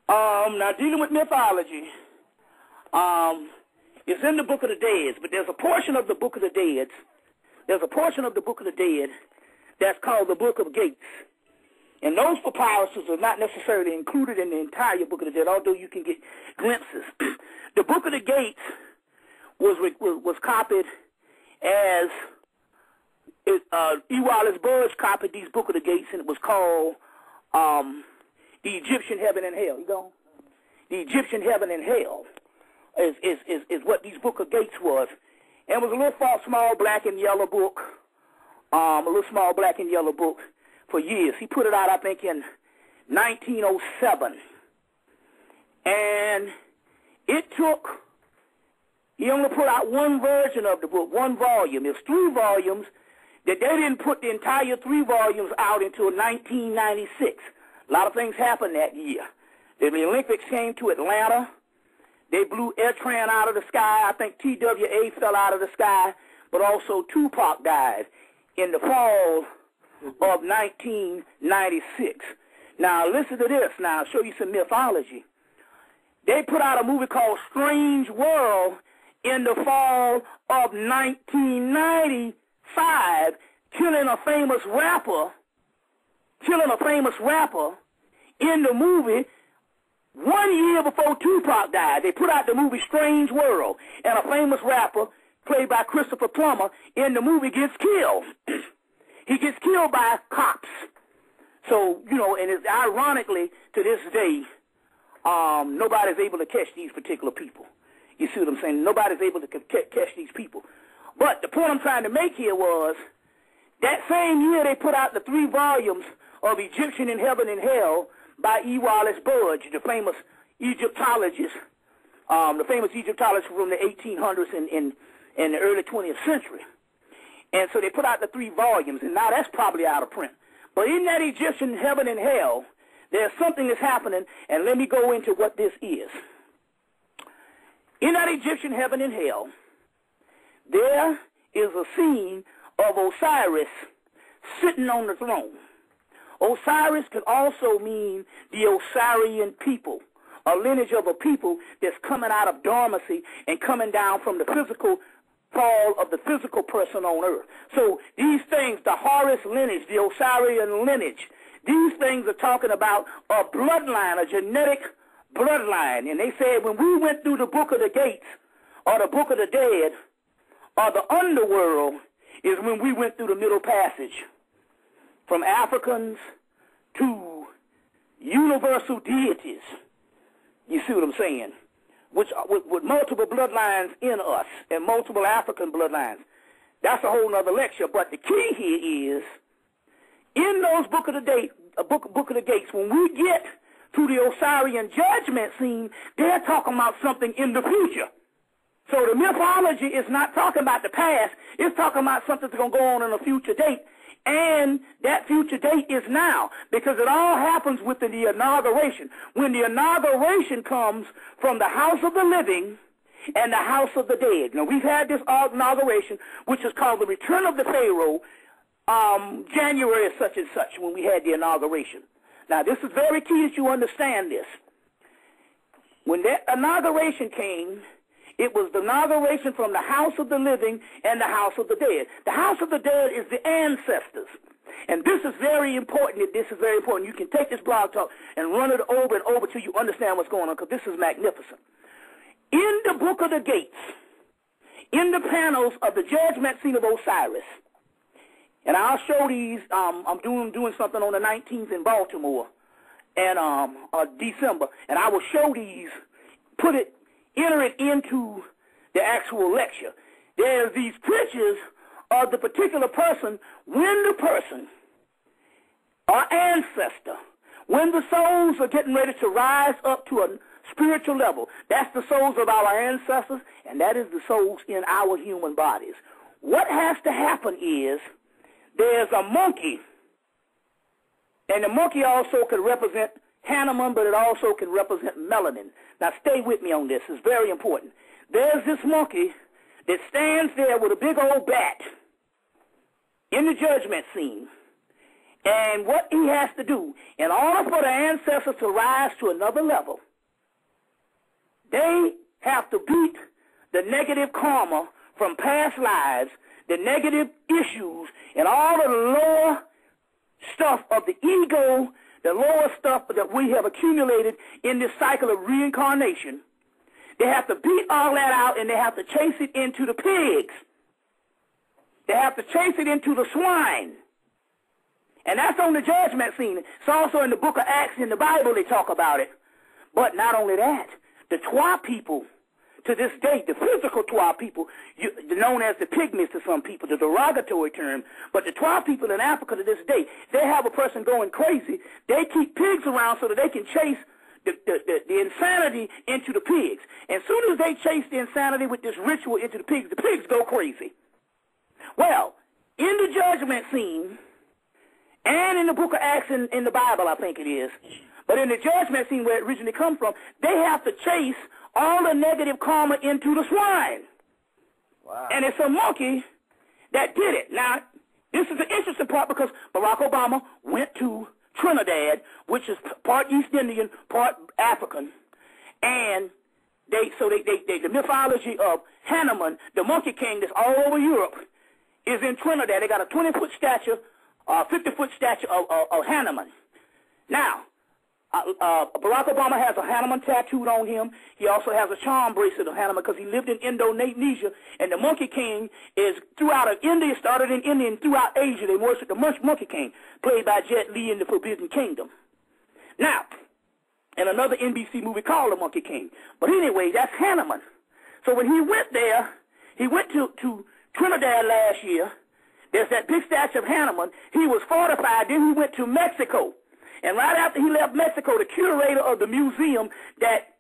Now, dealing with mythology, it's in the Book of the Dead, but there's a portion of the Book of the Dead. There's a portion of the Book of the Dead that's called the Book of Gates. And those papyruses are not necessarily included in the entire Book of the Dead, although you can get glimpses. The Book of the Gates was copied as E. Wallace Budge copied these Book of the Gates, and it was called the Egyptian Heaven and Hell. You know, the Egyptian Heaven and Hell is what these Book of Gates was, and it was a little small black and yellow book, for years. He put it out, I think, in 1907, and it took. He only put out one version of the book, one volume. It's 3 volumes. That they didn't put the entire 3 volumes out until 1996. A lot of things happened that year. The Olympics came to Atlanta. They blew Airtran out of the sky. I think TWA fell out of the sky. But also Tupac died in the fall of 1996. Now, listen to this. Now, I'll show you some mythology. They put out a movie called Strange World in the fall of 1995, killing a famous rapper in the movie 1 year before Tupac died. They put out the movie Strange World, and a famous rapper played by Christopher Plummer in the movie gets killed. He gets killed by cops. So, you know, and it's ironically, to this day, nobody's able to catch these particular people. You see what I'm saying? Nobody's able to catch these people. But the point I'm trying to make here was that same year they put out the 3 volumes of Egyptian in Heaven and Hell by E. Wallace Budge, the famous Egyptologist from the 1800s and the early 20th century. And so they put out the 3 volumes, and now that's probably out of print. But in that Egyptian Heaven and Hell, there's something that's happening, and let me go into what this is. In that Egyptian Heaven and Hell, there is a scene of Osiris sitting on the throne. Osiris could also mean the Osirian people, a lineage of a people that's coming out of dormancy and coming down from the physical fall of the physical person on earth. So these things, the Horus lineage, the Osirian lineage, these things are talking about a bloodline, a genetic bloodline. And they said when we went through the Book of the Gates, or the Book of the Dead, or the underworld, is when we went through the Middle Passage, from Africans to universal deities. You see what I'm saying? With multiple bloodlines in us and multiple African bloodlines. That's a whole nother lecture. But the key here is, in those Book of the Gates, when we get to the Osirian judgment scene, they're talking about something in the future. So the mythology is not talking about the past. It's talking about something that's going to go on in a future date. And that future date is now, because it all happens within the inauguration. When the inauguration comes from the house of the living and the house of the dead. Now, we've had this inauguration, which is called the Return of the Pharaoh, January such and such, when we had the inauguration. Now, this is very key that you understand this. When that inauguration came, it was the inauguration from the house of the living and the house of the dead. The house of the dead is the ancestors. And this is very important. This is very important. You can take this blog talk and run it over and over till you understand what's going on, because this is magnificent. In the Book of the Gates, in the panels of the judgment scene of Osiris, and I'll show these, I'm doing something on the 19th in Baltimore, and December, and I will show these, enter it into the actual lecture. There's these pictures of the particular person, when the person, our ancestor, when the souls are getting ready to rise up to a spiritual level. That's the souls of our ancestors, and that is the souls in our human bodies. What has to happen is, there's a monkey, and the monkey also can represent Hanuman, but it also can represent melanin. Now, stay with me on this. It's very important. There's this monkey that stands there with a big old bat in the judgment scene. And what he has to do, in order for the ancestors to rise to another level, they have to beat the negative karma from past lives, the negative issues, and all of the lower stuff of the ego, the lower stuff that we have accumulated in this cycle of reincarnation. They have to beat all that out, and they have to chase it into the pigs. They have to chase it into the swine. And that's on the judgment scene. It's also in the book of Acts in the Bible they talk about it. But not only that, the Twa people, to this day, the physical Twa people, known as the pygmies to some people, the derogatory term, but the Twa people in Africa to this day, they have a person going crazy. They keep pigs around so that they can chase the insanity into the pigs. And as soon as they chase the insanity with this ritual into the pigs go crazy. Well, in the judgment scene, and in the book of Acts in the Bible, I think it is, but in the judgment scene where it originally comes from, they have to chase all the negative karma into the swine. Wow. And it's a monkey that did it. Now, this is the interesting part because Barack Obama went to Trinidad, which is part East Indian, part African, and the mythology of Hanuman, the Monkey King that's all over Europe, is in Trinidad. They got a 20-foot statue, 50-foot statue of Hanuman. Now, Barack Obama has a Hanuman tattooed on him. He also has a charm bracelet of Hanuman because he lived in Indonesia, and the Monkey King is throughout India, started in India, and throughout Asia. They worship the Monkey King, played by Jet Li in The Forbidden Kingdom. Now, in another NBC movie called The Monkey King. But anyway, that's Hanuman. So when he went there, he went to Trinidad last year. There's that big statue of Hanuman. He was fortified. Then he went to Mexico. And right after he left Mexico, the curator of the museum that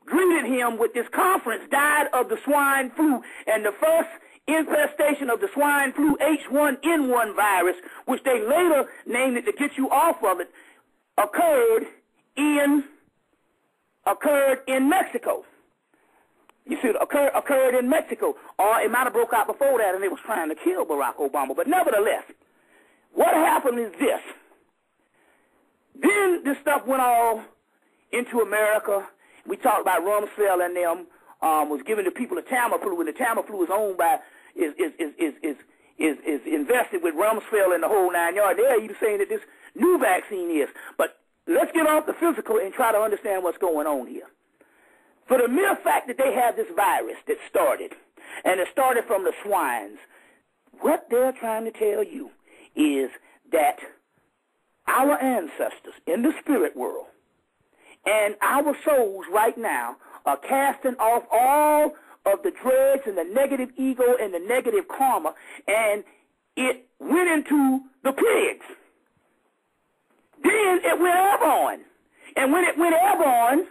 greeted him with this conference died of the swine flu. And the first infestation of the swine flu, H1N1 virus, which they later named it to get you off of it, occurred in Mexico. You see, it occurred in Mexico. Or it might have broke out before that and they was trying to kill Barack Obama. But nevertheless, what happened is this. Then this stuff went all into America. We talked about Rumsfeld and them was giving the people the Tamiflu, and the Tamiflu is owned by is invested with Rumsfeld and the whole 9 yards. They're even saying that this new vaccine is. But let's get off the physical and try to understand what's going on here. For the mere fact that they have this virus that started, and it started from the swines, what they're trying to tell you is that our ancestors in the spirit world and our souls right now are casting off all of the dregs and the negative ego and the negative karma, and it went into the pigs. Then it went airborne. And when it went airborne,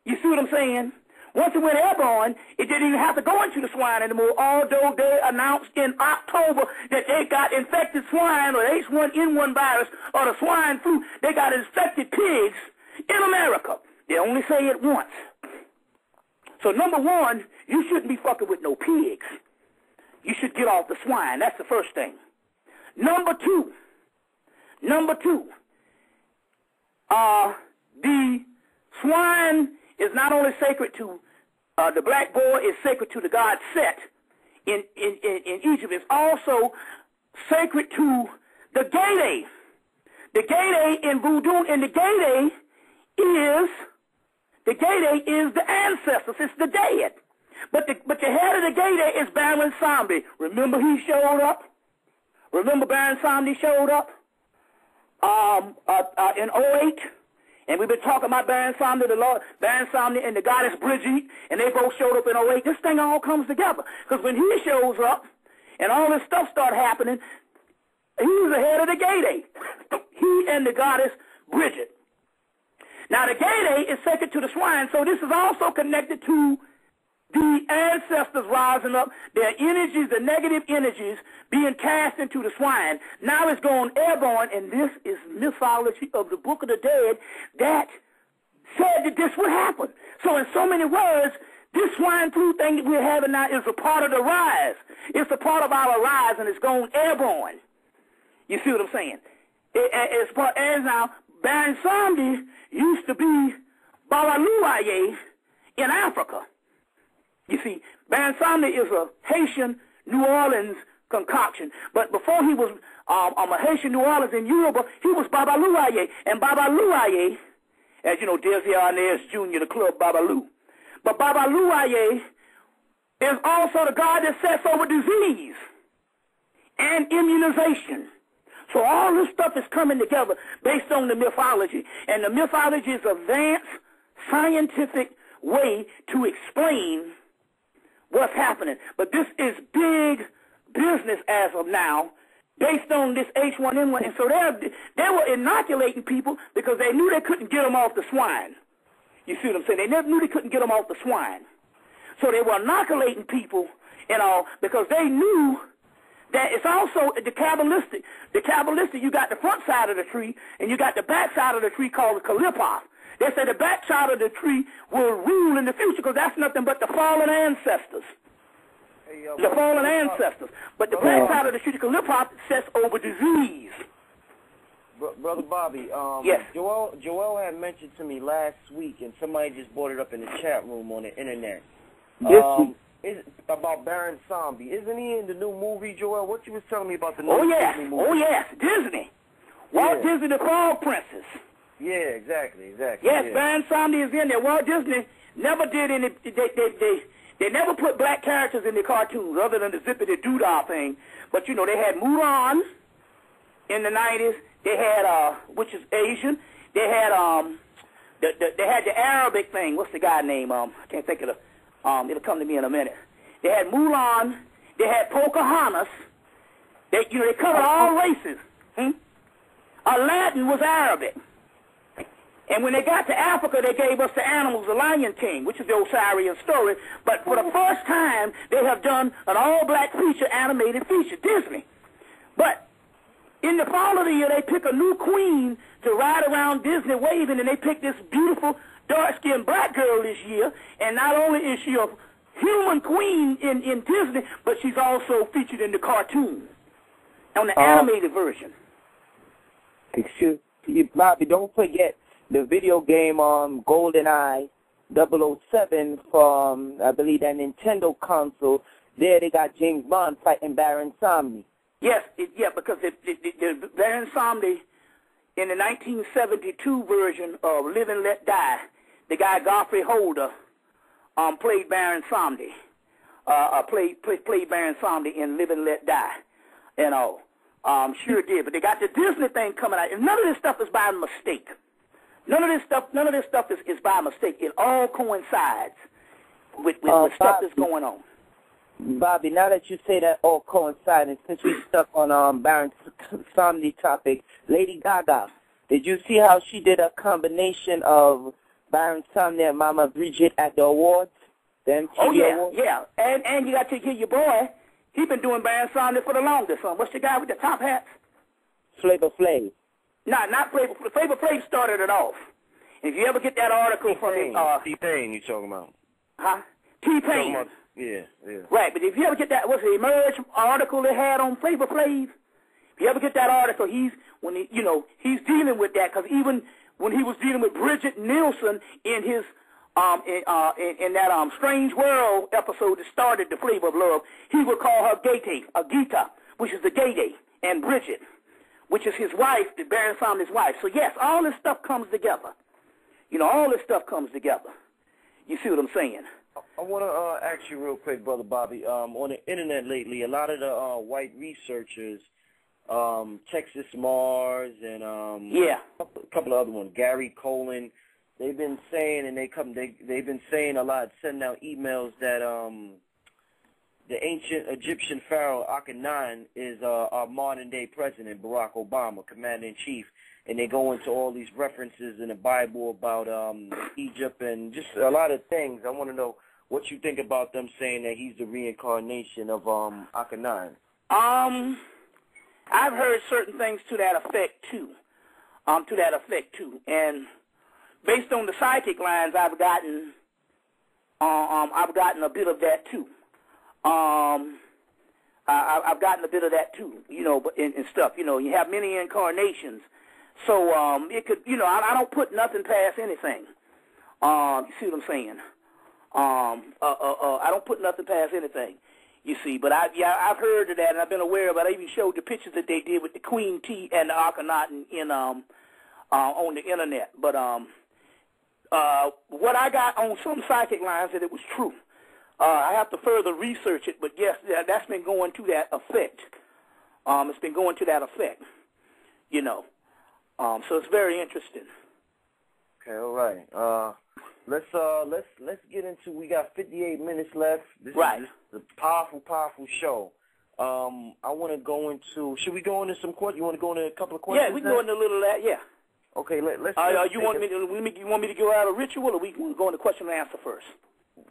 you see what I'm saying? Once it went airborne, it didn't even have to go into the swine anymore, although they announced in October that they got infected swine or H1N1 virus or the swine flu. They got infected pigs in America. They only say it once. So number one, you shouldn't be fucking with no pigs. You should get off the swine. That's the first thing. Number two, the swine is not only sacred to the black boy, is sacred to the god Set in Egypt. It's also sacred to the Gede. The Gede in Voodoo, and the Gede is the ancestors. It's the dead. But the head of the Gede is Baron Samedi. Remember he showed up? Remember Baron Samedi showed up in 08? And we've been talking about Baron Samedi, the Lord, Baron Samedi and the goddess Brigitte, and they both showed up in 08. This thing all comes together. Because when he shows up and all this stuff start happening, he's the head of the Gede. He and the goddess Bridget. Now, the Gede is sacred to the swine, so this is also connected to the ancestors rising up, their energies, the negative energies being cast into the swine. Now it's going airborne, and this is mythology of the Book of the Dead that said that this would happen. So in so many words, This swine flu thing that we're having now is a part of the rise. It's a part of our rise, and it's going airborne. You see what I'm saying? It's part, as now, Baron Samdi used to be Babaluaye in Africa. You see, Baron Samdi is a Haitian New Orleans concoction. But before he was a Haitian New Orleans in Yoruba, he was Babaluaye. And Babaluaye, as you know, Desi Arnaz Jr., the club Babalu. But Babaluaye is also the God that sets over disease and immunization. So all this stuff is coming together based on the mythology. And the mythology is an advanced scientific way to explain what's happening. But this is big business as of now based on this H1N1. And so they were inoculating people because they knew they couldn't get them off the swine. You see what I'm saying? They never knew they couldn't get them off the swine. So they were inoculating people and all because they knew that it's also the Kabbalistic. The Kabbalistic, you got the front side of the tree and you got the back side of the tree called the Kalipoth. They say the back side of the tree will rule in the future because that's nothing but the fallen ancestors. The fallen ancestors. But the back side of the tree, the Kalipoth, sets over disease. Brother Bobby, yes. Joel had mentioned to me last week, and somebody just brought it up in the chat room on the internet. About Baron Samdi. Isn't he in the new movie, Joel? What you was telling me about the new Disney movie? Oh, yes, Disney. Walt Disney, the Frog Princess. Yeah, exactly. Yes, Baron Samdi is in there. Walt Disney never did any, they never put black characters in the cartoons other than the Zippity Doodah thing. But, you know, they had Mulan in the 90s. They had, which is Asian. They had, they had the Arabic thing. What's the guy name? I can't think of the, it'll come to me in a minute. They had Mulan. They had Pocahontas. They covered all races. Aladdin was Arabic. And when they got to Africa, they gave us the animals, the Lion King, which is the Osirian story. But for the first time, they have done an all-black feature, animated feature, Disney. But in the fall of the year, they pick a new queen to ride around Disney waving, and they pick this beautiful, dark-skinned black girl this year. And not only is she a human queen in Disney, but she's also featured in the cartoon, on the animated version. Excuse me, Bobby, don't forget the video game GoldenEye 007 from, I believe, that Nintendo console. There they got James Bond fighting Baron Samdi. Yes, because the Baron Samdi in the 1972 version of Live and Let Die, the guy Godfrey Holder played Baron Samdi. Played Baron Samdi in Live and Let Die, and all. Sure did. But they got the Disney thing coming out, and none of this stuff is by mistake. None of this stuff is by mistake. It all coincides with stuff that's going on. Bobby, now that you say that all coincides, and since we stuck on Baron Samdi topic, Lady Gaga, did you see how she did a combination of Baron Samdi and Mama Bridget at the awards? The MTV awards? Yeah. And you got to hear your boy. He been doing Baron Samdi for the longest. What's the guy with the top hats? Flavor Flav. No, not Flavor Flav. Flavor Flav started it off. If you ever get that article from T-Pain you talking about? Huh? T-Pain. Yeah. Right, but if you ever get that, what's the Emerge article they had on Flavor Flav? If you ever get that article, he's dealing with that, because even when he was dealing with Bridget Nielsen in his in that Strange World episode that started the Flavor of Love, he would call her Gita, which is the Gay, and Bridget, which is his wife, the Baron Samdi's wife. So yes, all this stuff comes together. All this stuff comes together. You see what I'm saying? I want to ask you real quick, Brother Bobby. On the internet lately, a lot of the white researchers, Texas Mars and a couple of other ones, Gary Colan, they've been saying, and they've been saying a lot, sending out emails that the ancient Egyptian pharaoh Akhenaten is our modern-day president, Barack Obama, commander-in-chief. And they go into all these references in the Bible about Egypt and just a lot of things. I want to know what you think about them saying that he's the reincarnation of Akhenaten. I've heard certain things to that effect too. And based on the psychic lines I've gotten I've gotten a bit of that too. I've gotten a bit of that too, but and stuff. You have many incarnations, so it could, I don't put nothing past anything. You see what I'm saying? I don't put nothing past anything. You see, but I've heard of that, and I've been aware of it. I even showed the pictures that they did with the Queen Tea and the Akhenaten on the internet. But what I got on some psychic lines that it was true. I have to further research it, but yes, that's been going to that effect. It's been going to that effect, so it's very interesting. Okay, all right. Let's get into. We got 58 minutes left. This is a powerful show. I want to go into. Should we go into some questions? You want to go into a couple of questions? Yeah, we can go into a little of that. Yeah. Okay, let's. You want me to go out a ritual, or we want to go into question and answer first?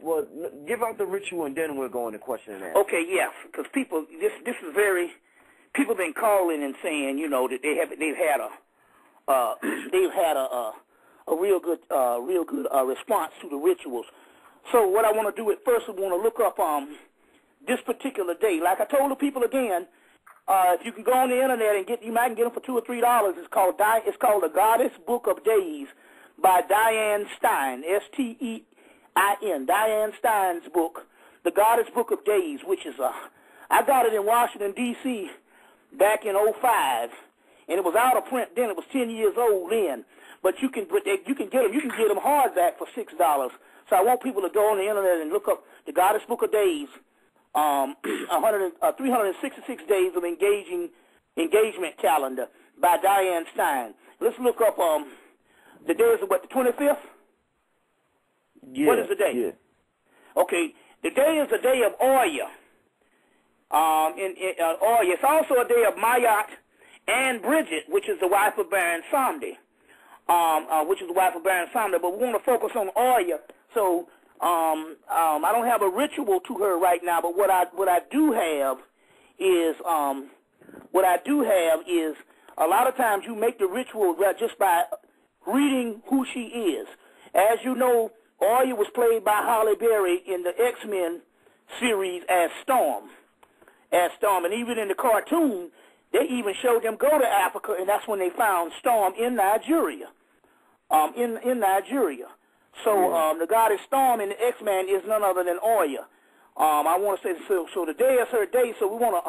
Well, give out the ritual, and then we'll go into question and answer. Okay, yeah, because people, this is very. People been calling and saying, that they've had a real good response to the rituals. So what I want to do at first is want to look up this particular day. Like I told the people again, if you can go on the internet and you might get them for $2 or $3. It's called The Goddess Book of Days by Diane Stein, Stein. Diane Stein's book, The Goddess Book of Days, which is I got it in Washington D.C. back in '05, and it was out of print then. It was 10 years old then. But you can get them. You can get them hardback for $6. So I want people to go on the internet and look up The Goddess Book of Days, 366 days of engagement calendar by Diane Stein. Let's look up the days of the 25th. Yeah, what is the day? Yeah. Okay, the day is a day of Oya. Oya. It's also a day of Mayat and Bridget, which is the wife of Baron Samedi. But we want to focus on Oya. So I don't have a ritual to her right now, but what I do have is a lot of times you make the ritual just by reading who she is. As you know, Oya was played by Halle Berry in the X-Men series as Storm. And even in the cartoon, they even showed them go to Africa, and that's when they found Storm in Nigeria. In Nigeria. So the goddess Storm in the X-Men is none other than Oya. I want to say so. Today is her day, so we want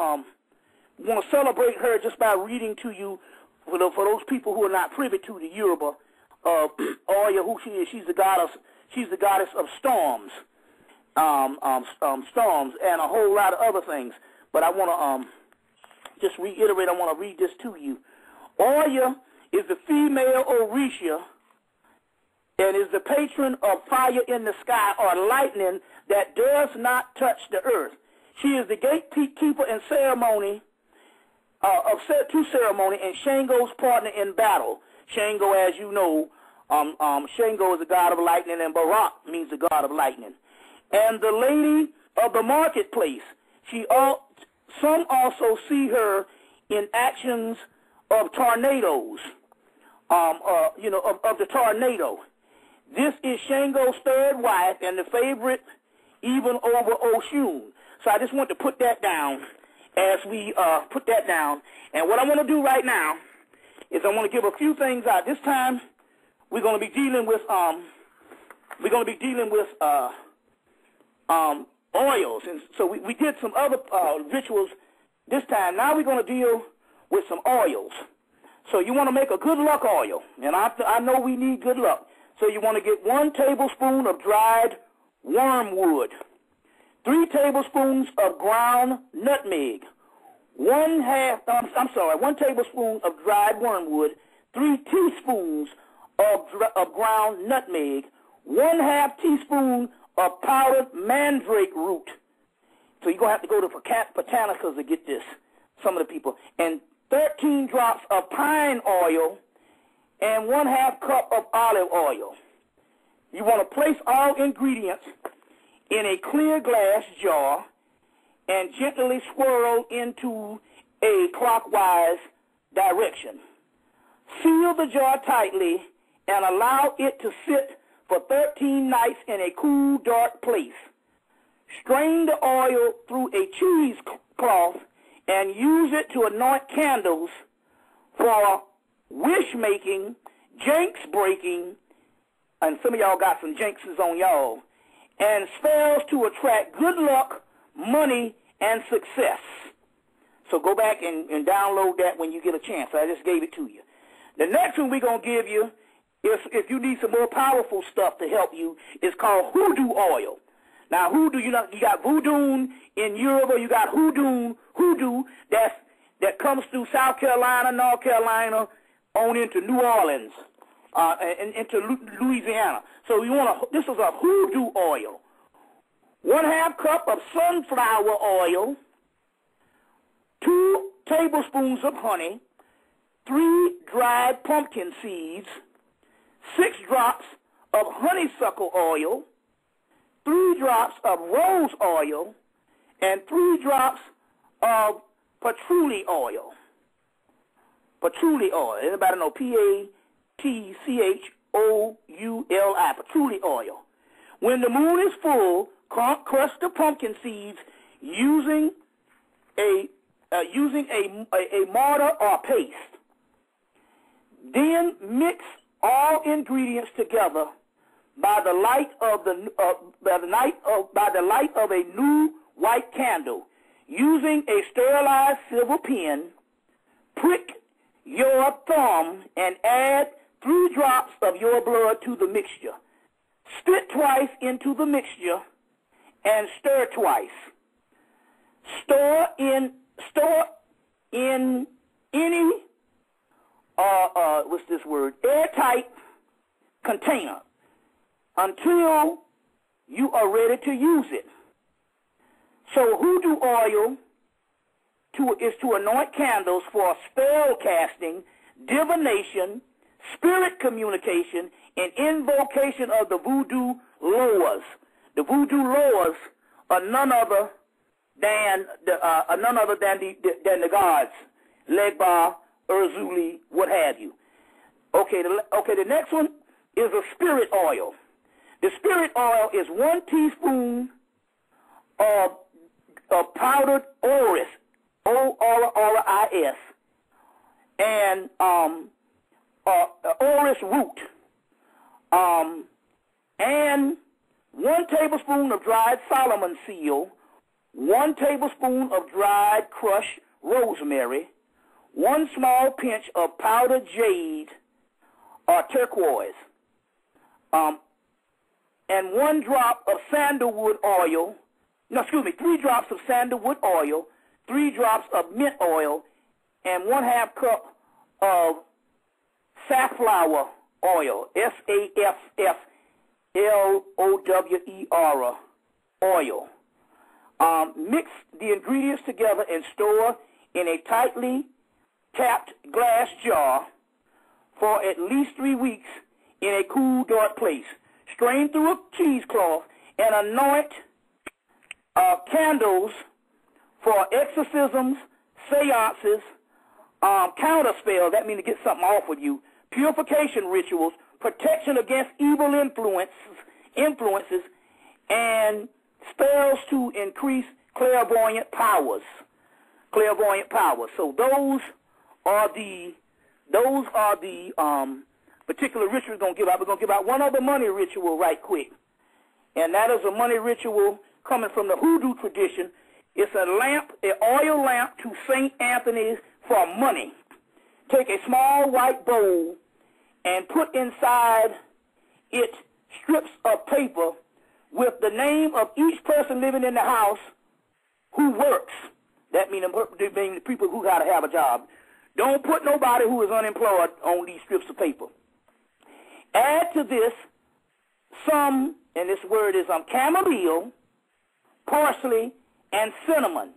to celebrate her just by reading to you for those people who are not privy to the Yoruba Oya, who she is. She's the goddess of storms, storms, and a whole lot of other things. But I want to just reiterate. I want to read this to you. Oya is the female Orisha and is the patron of fire in the sky or lightning that does not touch the earth. She is the gatekeeper in ceremony, to ceremony, and Shango's partner in battle. Shango, as you know, Shango is the god of lightning, and Barak means the god of lightning. And the lady of the marketplace. Some also see her in actions of tornadoes, of the tornado. This is Shango's third wife and the favorite even over Oshun. So I just want to put that down as we put that down. And what I want to do right now is I want to give a few things out. This time we're going to be dealing with oils, and so we did some other rituals this time. Now we're going to deal with some oils. So you want to make a good luck oil, and I know we need good luck. So you want to get 1 tablespoon of dried wormwood, 3 tablespoons of ground nutmeg, 1 tablespoon of dried wormwood, 3 teaspoons of ground nutmeg, 1/2 teaspoon of powdered mandrake root. So you're going to have to go to Botanicals to get this, some of the people. And 13 drops of pine oil and 1/2 cup of olive oil. You want to place all ingredients in a clear glass jar and gently swirl into a clockwise direction. Seal the jar tightly and allow it to sit for 13 nights in a cool, dark place. Strain the oil through a cheesecloth and use it to anoint candles for wish-making, jinx-breaking, and some of y'all got some jinxes on y'all, and spells to attract good luck, money, and success. So go back and download that when you get a chance. I just gave it to you. The next one we're going to give you, if you need some more powerful stuff to help you, is called hoodoo oil. Now, hoodoo, you got voodoo in Europe, or you got hoodoo that comes through South Carolina, North Carolina, on into New Orleans, and into Louisiana. So this is a hoodoo oil. 1/2 cup of sunflower oil, 2 tablespoons of honey, 3 dried pumpkin seeds, 6 drops of honeysuckle oil, 3 drops of rose oil, and 3 drops of patchouli oil. Patchouli oil. Anybody know Patchouli? Patchouli oil. When the moon is full, crush the pumpkin seeds using a mortar or paste. Then mix all ingredients together by the light of a new white candle. Using a sterilized silver pen, prick your thumb and add 3 drops of your blood to the mixture. Spit twice into the mixture and stir twice. Store in any airtight container until you are ready to use it. So hoodoo oil is to anoint candles for spell casting, divination, spirit communication, and invocation of the voodoo lores. The voodoo lores are none other than the gods, Legba, Urzuli, what have you. Okay, the next one is a spirit oil. The spirit oil is 1 teaspoon of powdered orris, O-R-R-I-S, and orris root, and 1 tablespoon of dried Solomon seal, 1 tablespoon of dried crushed rosemary, 1 small pinch of powdered jade or turquoise, and 1 drop of sandalwood oil. 3 drops of sandalwood oil, 3 drops of mint oil, and 1/2 cup of safflower oil, SAFFLOWER oil. Mix the ingredients together and store in a tightly capped glass jar for at least 3 weeks in a cool, dark place. Strain through a cheesecloth and anoint candles for exorcisms, seances, counterspells, that means to get something off of you, purification rituals, protection against evil influences, and spells to increase clairvoyant powers. So those are the particular rituals we're going to give out. We're going to give out one other money ritual right quick, and that is a money ritual coming from the hoodoo tradition. It's an oil lamp to St. Anthony for money. Take a small white bowl and put inside it strips of paper with the name of each person living in the house who works. That means the people who got to have a job. Don't put nobody who is unemployed on these strips of paper. Add to this some, and this word is chamomile, parsley, and cinnamon.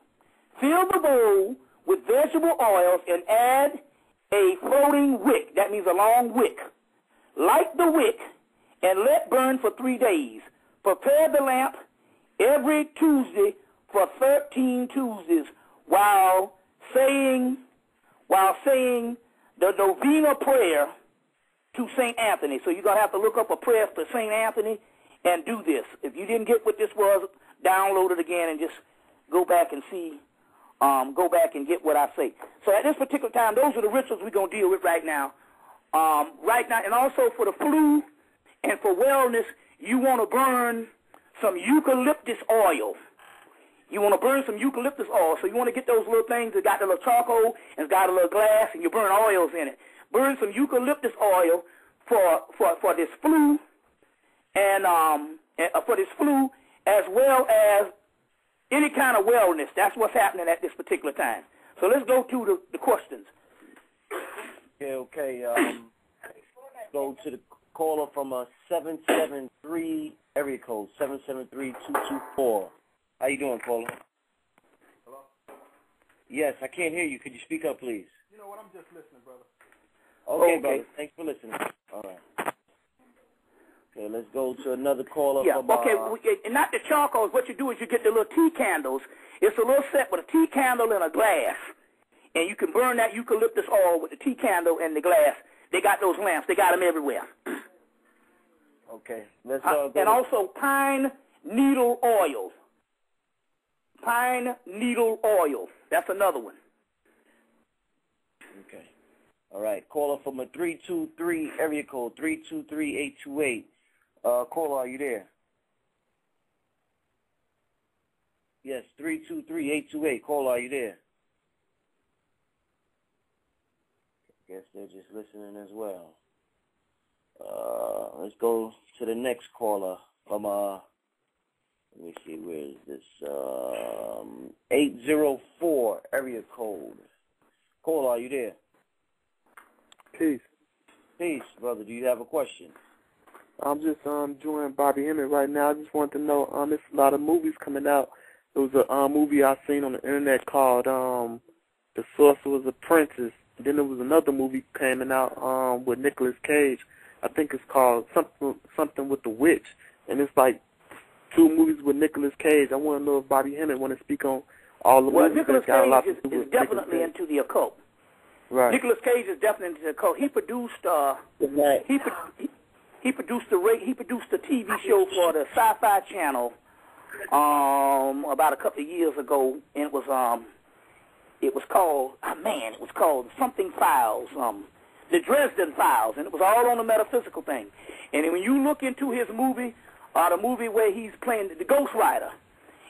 Fill the bowl with vegetable oils and add a floating wick. That means a long wick. Light the wick and let burn for 3 days. Prepare the lamp every Tuesday for 13 Tuesdays while saying the novena prayer to St. Anthony. So you're going to have to look up a prayer for St. Anthony and do this. If you didn't get what this was, download it again and just go back and see, go back and get what I say. So at this particular time, those are the rituals we're going to deal with right now. And also for the flu and for wellness, you want to burn some eucalyptus oil. You want to burn some eucalyptus oil. So you want to get those little things that got the little charcoal and it's got a little glass, and you burn oils in it. Burn some eucalyptus oil for this flu and for this flu, as well as any kind of wellness. That's what's happening at this particular time. So let's go to the questions. Okay. Go to the caller from a 773 area code, 773-224. How you doing, caller? Hello? Yes, I can't hear you. Could you speak up, please? You know what? I'm just listening, brother. Okay, brother. Thanks for listening. All right. Okay, let's go to another caller. Yeah, from, okay, and not the charcoals. What you do is you get the little tea candles. It's a little set with a tea candle and a glass. And you can burn that eucalyptus oil with the tea candle and the glass. They got those lamps. They got them everywhere. Okay. Let's and also pine needle oil. Pine needle oil. That's another one. Okay. All right. Caller from a 323 area code, 323-828. Caller, are you there? Yes, 323-828. Caller, are you there? I guess they're just listening as well. Let's go to the next caller from, let me see, where is this? 804 area code. Caller, are you there? Peace. Peace, brother. Do you have a question? I'm just joining Bobby Hemmett right now. I just wanted to know, there's a lot of movies coming out. There was a movie I seen on the internet called The Sorcerer's Apprentice. Then there was another movie coming out with Nicolas Cage. I think it's called something with the witch. And it's like 2 movies with Nicolas Cage. I want to know if Bobby Hemmett want to speak on all the movies Nicolas that got a lot Cage to do with is definitely into the occult. Right. Nicolas Cage is definitely into the occult. He produced he produced the TV show for the Sci-Fi Channel about a couple of years ago, and it was called something Files, the Dresden Files, and it was all on the metaphysical thing. And when you look into his movie, the movie where he's playing the Ghost Rider,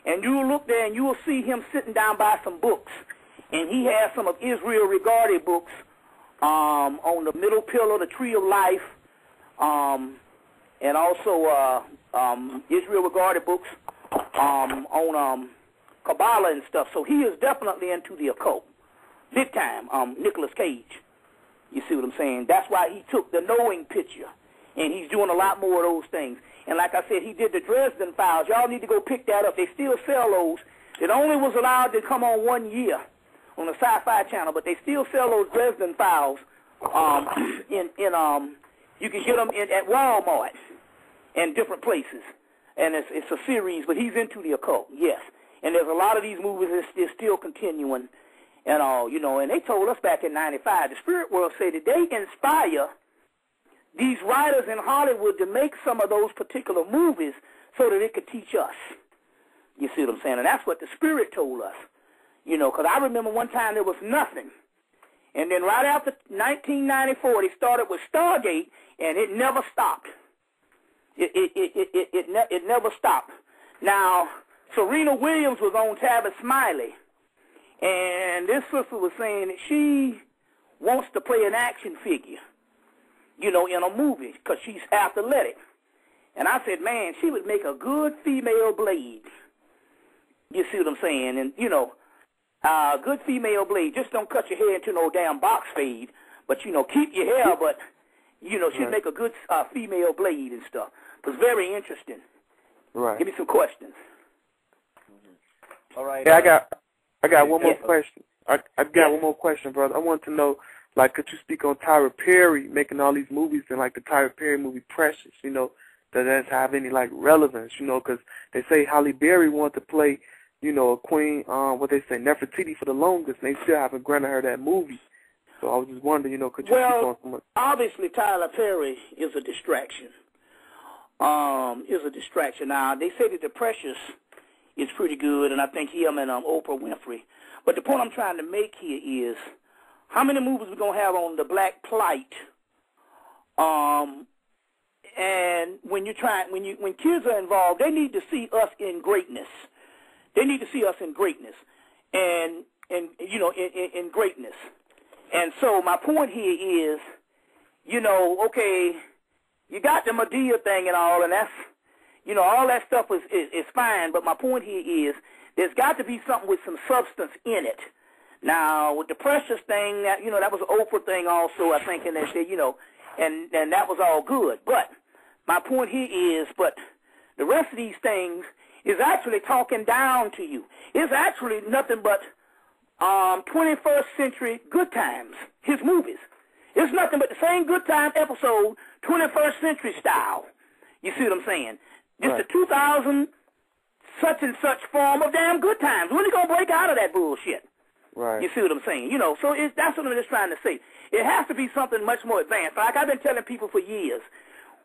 and you look there and you will see him sitting down by some books, and he has some of Israel Regardie books on the middle pillar, the Tree of Life, and also Israel Regardie books on Kabbalah and stuff. So he is definitely into the occult, big time. Nicolas Cage, you see what I'm saying? That's why he took the Knowing picture, and he's doing a lot more of those things. And like I said, he did the Dresden Files. Y'all need to go pick that up. They still sell those. It only was allowed to come on 1 year on the Sci-Fi Channel, but they still sell those Dresden Files. You can get them at Walmart and different places. And it's a series, but he's into the occult, yes. And there's a lot of these movies that's still continuing and all, you know. And they told us back in '95, the Spirit World said that they inspire these writers in Hollywood to make some of those particular movies so that it could teach us. You see what I'm saying? And that's what the Spirit told us, you know, because I remember one time there was nothing. And then right after 1994, they started with Stargate, and it never stopped. It never stopped. Now, Serena Williams was on Tavis Smiley, and this sister was saying that she wants to play an action figure, you know, in a movie because she's athletic. And I said, man, she would make a good female Blade. You see what I'm saying? And, you know, good female Blade. Just don't cut your hair into no damn box fade, but, you know, keep your hair, but, you know, she'd make a good female Blade and stuff. It was very interesting. Right. Give me some questions. All right. Yeah, I got one more question. I got one more question, brother. I want to know, like, could you speak on Tyler Perry making all these movies and, like, the Tyler Perry movie Precious, you know, does that have any, like, relevance, you know, because they say Halle Berry wanted to play, you know, a queen, what they say, Nefertiti for the longest, and they still haven't granted her that movie. So I was just wondering, could you speak on so much? Obviously Tyler Perry is a distraction. Now, they say that the Precious is pretty good, and I think him and Oprah Winfrey. But the point I'm trying to make here is, how many movies we going to have on the black plight? And when kids are involved, they need to see us in greatness. They need to see us in greatness, in greatness. And so my point here is, okay, you got the Medea thing and all, and that's, all that stuff is fine. But my point here is, there's got to be something with some substance in it. Now, with the Precious thing, that was an Oprah thing also, I think, and they said, and that was all good. But my point here is, but the rest of these things is actually talking down to you. It's actually nothing but 21st century Good Times, his movies. It's nothing but the same Good Time episode, 21st century style. You see what I'm saying? It's the 2000 such and such form of damn Good Times. When are you going to break out of that bullshit? Right. You see what I'm saying? So that's what I'm just trying to say. It has to be something much more advanced. Like I've been telling people for years,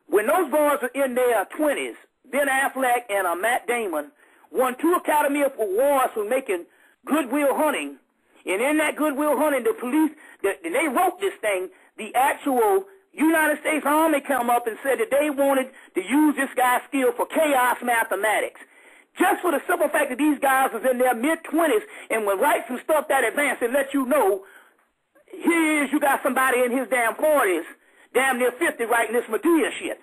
when those boys are in their 20s, Ben Affleck and Matt Damon won 2 Academy Awards for making Good Will Hunting. And in that Good Will Hunting, the police, and they wrote this thing, the actual United States Army come up and said that they wanted to use this guy's skill for chaos mathematics. Just for the simple fact that these guys was in their mid-20s and would write some stuff that advanced and let you know, here is, you got somebody in his damn 40s, damn near 50, writing this Medea shit.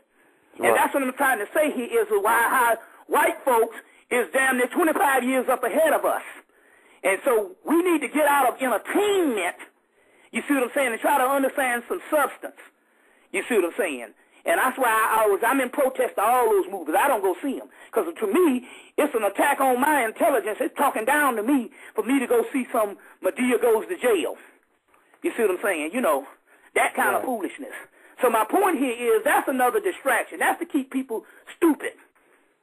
Right. And that's what I'm trying to say here is how white folks is damn near 25 years up ahead of us. And so we need to get out of entertainment, you see what I'm saying, and try to understand some substance. You see what I'm saying? And that's why I'm in protest to all those movies. I don't go see them. Because to me, it's an attack on my intelligence. It's talking down to me for me to go see some Medea Goes to Jail. You see what I'm saying? That kind of foolishness. So my point here is that's another distraction. That's to keep people stupid.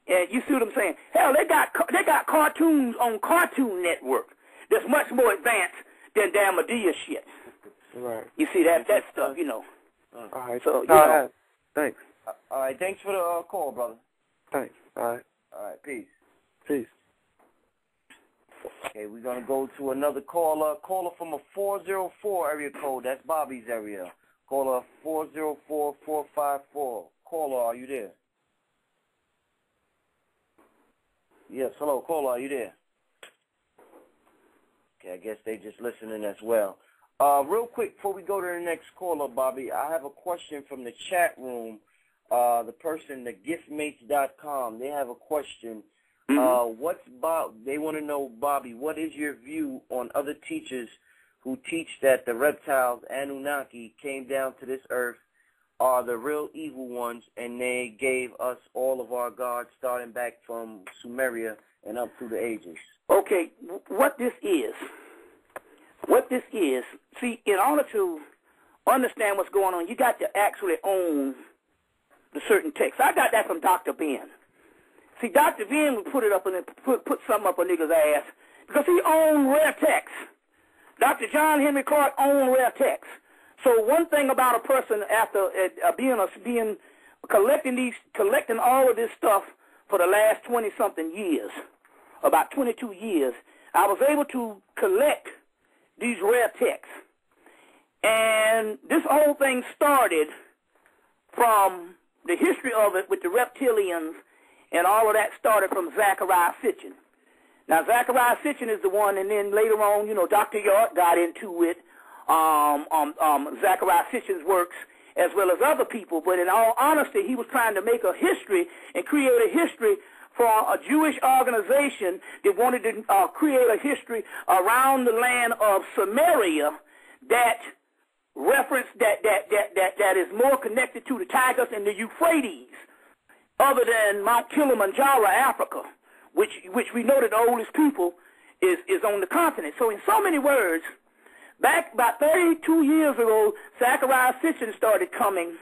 And you see what I'm saying? Hell, they got cartoons on Cartoon Network that's much more advanced than damn Medea shit. Right. You see that stuff, All right. So, thanks. All right, thanks for the call, brother. Thanks. All right. All right, peace. Peace. Okay, we're going to go to another caller. Caller from a 404 area code. That's Bobby's area. Caller 404-454. Caller, are you there? Yes, hello, caller, are you there? Okay, I guess they just listening as well. Real quick, before we go to the next caller, Bobby, I have a question from the chat room. The person, the giftmates.com, they have a question. They want to know, Bobby, what is your view on other teachers who teach that the reptiles, Anunnaki, came down to this earth, are the real evil ones, and they gave us all of our gods starting back from Sumeria and up through the ages? Okay, what this is, see, in order to understand what's going on, you got to actually own the certain text. I got that from Dr. Ben. See, Dr. Ben would put it up and put something up a nigga's ass because he owned rare text. Dr. John Henry Clark owned rare text. So one thing about a person after collecting all of this stuff for the last 20-something years, about 22 years, I was able to collect these rare texts. And this whole thing started from the history of it with the reptilians, and all of that started from Zecharia Sitchin. Now, Zecharia Sitchin is the one, and then later on, Dr. York got into it, Zecharia Sitchin's works, as well as other people. But in all honesty, he was trying to make a history and create a history for a Jewish organization that wanted to create a history around the land of Samaria that reference that is more connected to the Tigris and the Euphrates, other than Mount Kilimanjaro, Africa, which we know that the oldest people is on the continent. So in so many words, back about 32 years ago, Zecharia Sitchin started coming,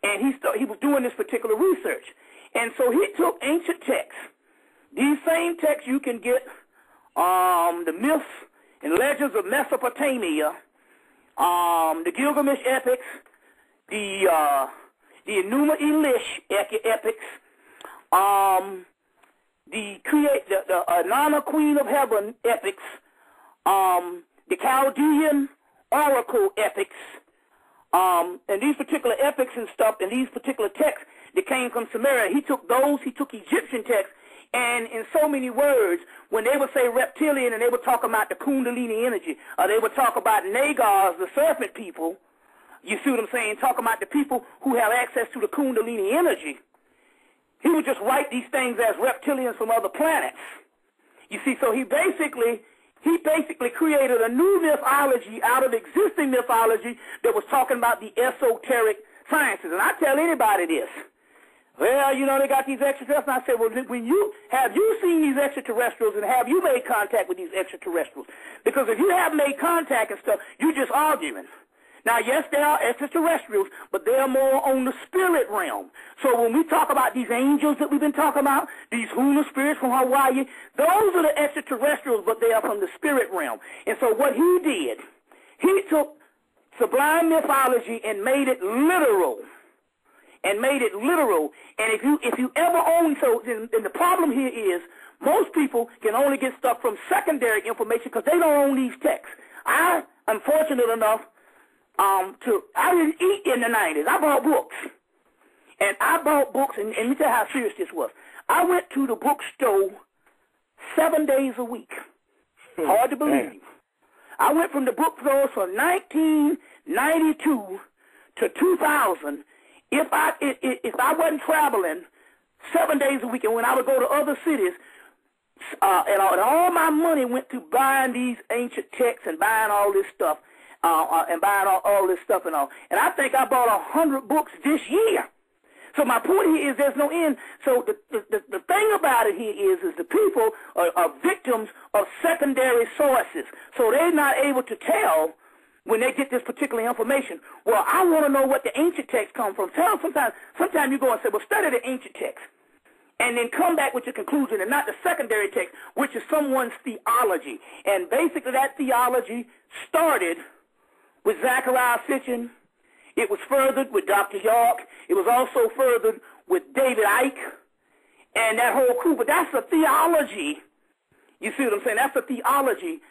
and he was doing this particular research. And so he took ancient texts. These same texts you can get the myths and legends of Mesopotamia, the Gilgamesh epics, the Enuma Elish epics, the Nana Queen of Heaven epics, the Chaldean Oracle epics, and these particular epics and stuff, and these particular texts that came from Sumeria. He took Egyptian texts, and in so many words, when they would say reptilian and they would talk about the Kundalini energy, or they would talk about Nagars, the serpent people, you see what I'm saying, talk about the people who have access to the Kundalini energy, he would just write these things as reptilians from other planets. You see, so he basically created a new mythology out of existing mythology that was talking about the esoteric sciences. And I tell anybody this. Well, you know, they got these extraterrestrials. And I say, well, have you seen these extraterrestrials, and have you made contact with these extraterrestrials? Because if you have made contact and stuff, you're just arguing. Now, yes, there are extraterrestrials, but they're more on the spirit realm. So when we talk about these angels that we've been talking about, these Huna spirits from Hawaii, those are the extraterrestrials, but they are from the spirit realm. And so what he did, he took sublime mythology and made it literal. And if you ever own, so then the problem here is most people can only get stuff from secondary information because they don't own these texts. I am fortunate enough I didn't eat in the 90s. I bought books. And let me tell you how serious this was. I went to the bookstore 7 days a week. Hard to believe. I went from the bookstore from 1992 to 2000. If I wasn't traveling 7 days a week, and when I would go to other cities, and all my money went to buying these ancient texts and buying all this stuff. And buying all this stuff and all. And I think I bought 100 books this year. So my point here is there's no end. So the thing about it here is the people are victims of secondary sources. So they're not able to tell when they get this particular information. Well, I want to know what the ancient texts come from. Sometimes you go and say, well, study the ancient text. And then come back with your conclusion and not the secondary text, which is someone's theology. And basically that theology started with Zachariah Sitchin. It was furthered with Dr. York. It was also furthered with David Icke and that whole crew. But that's a theology. You see what I'm saying? That's a theology.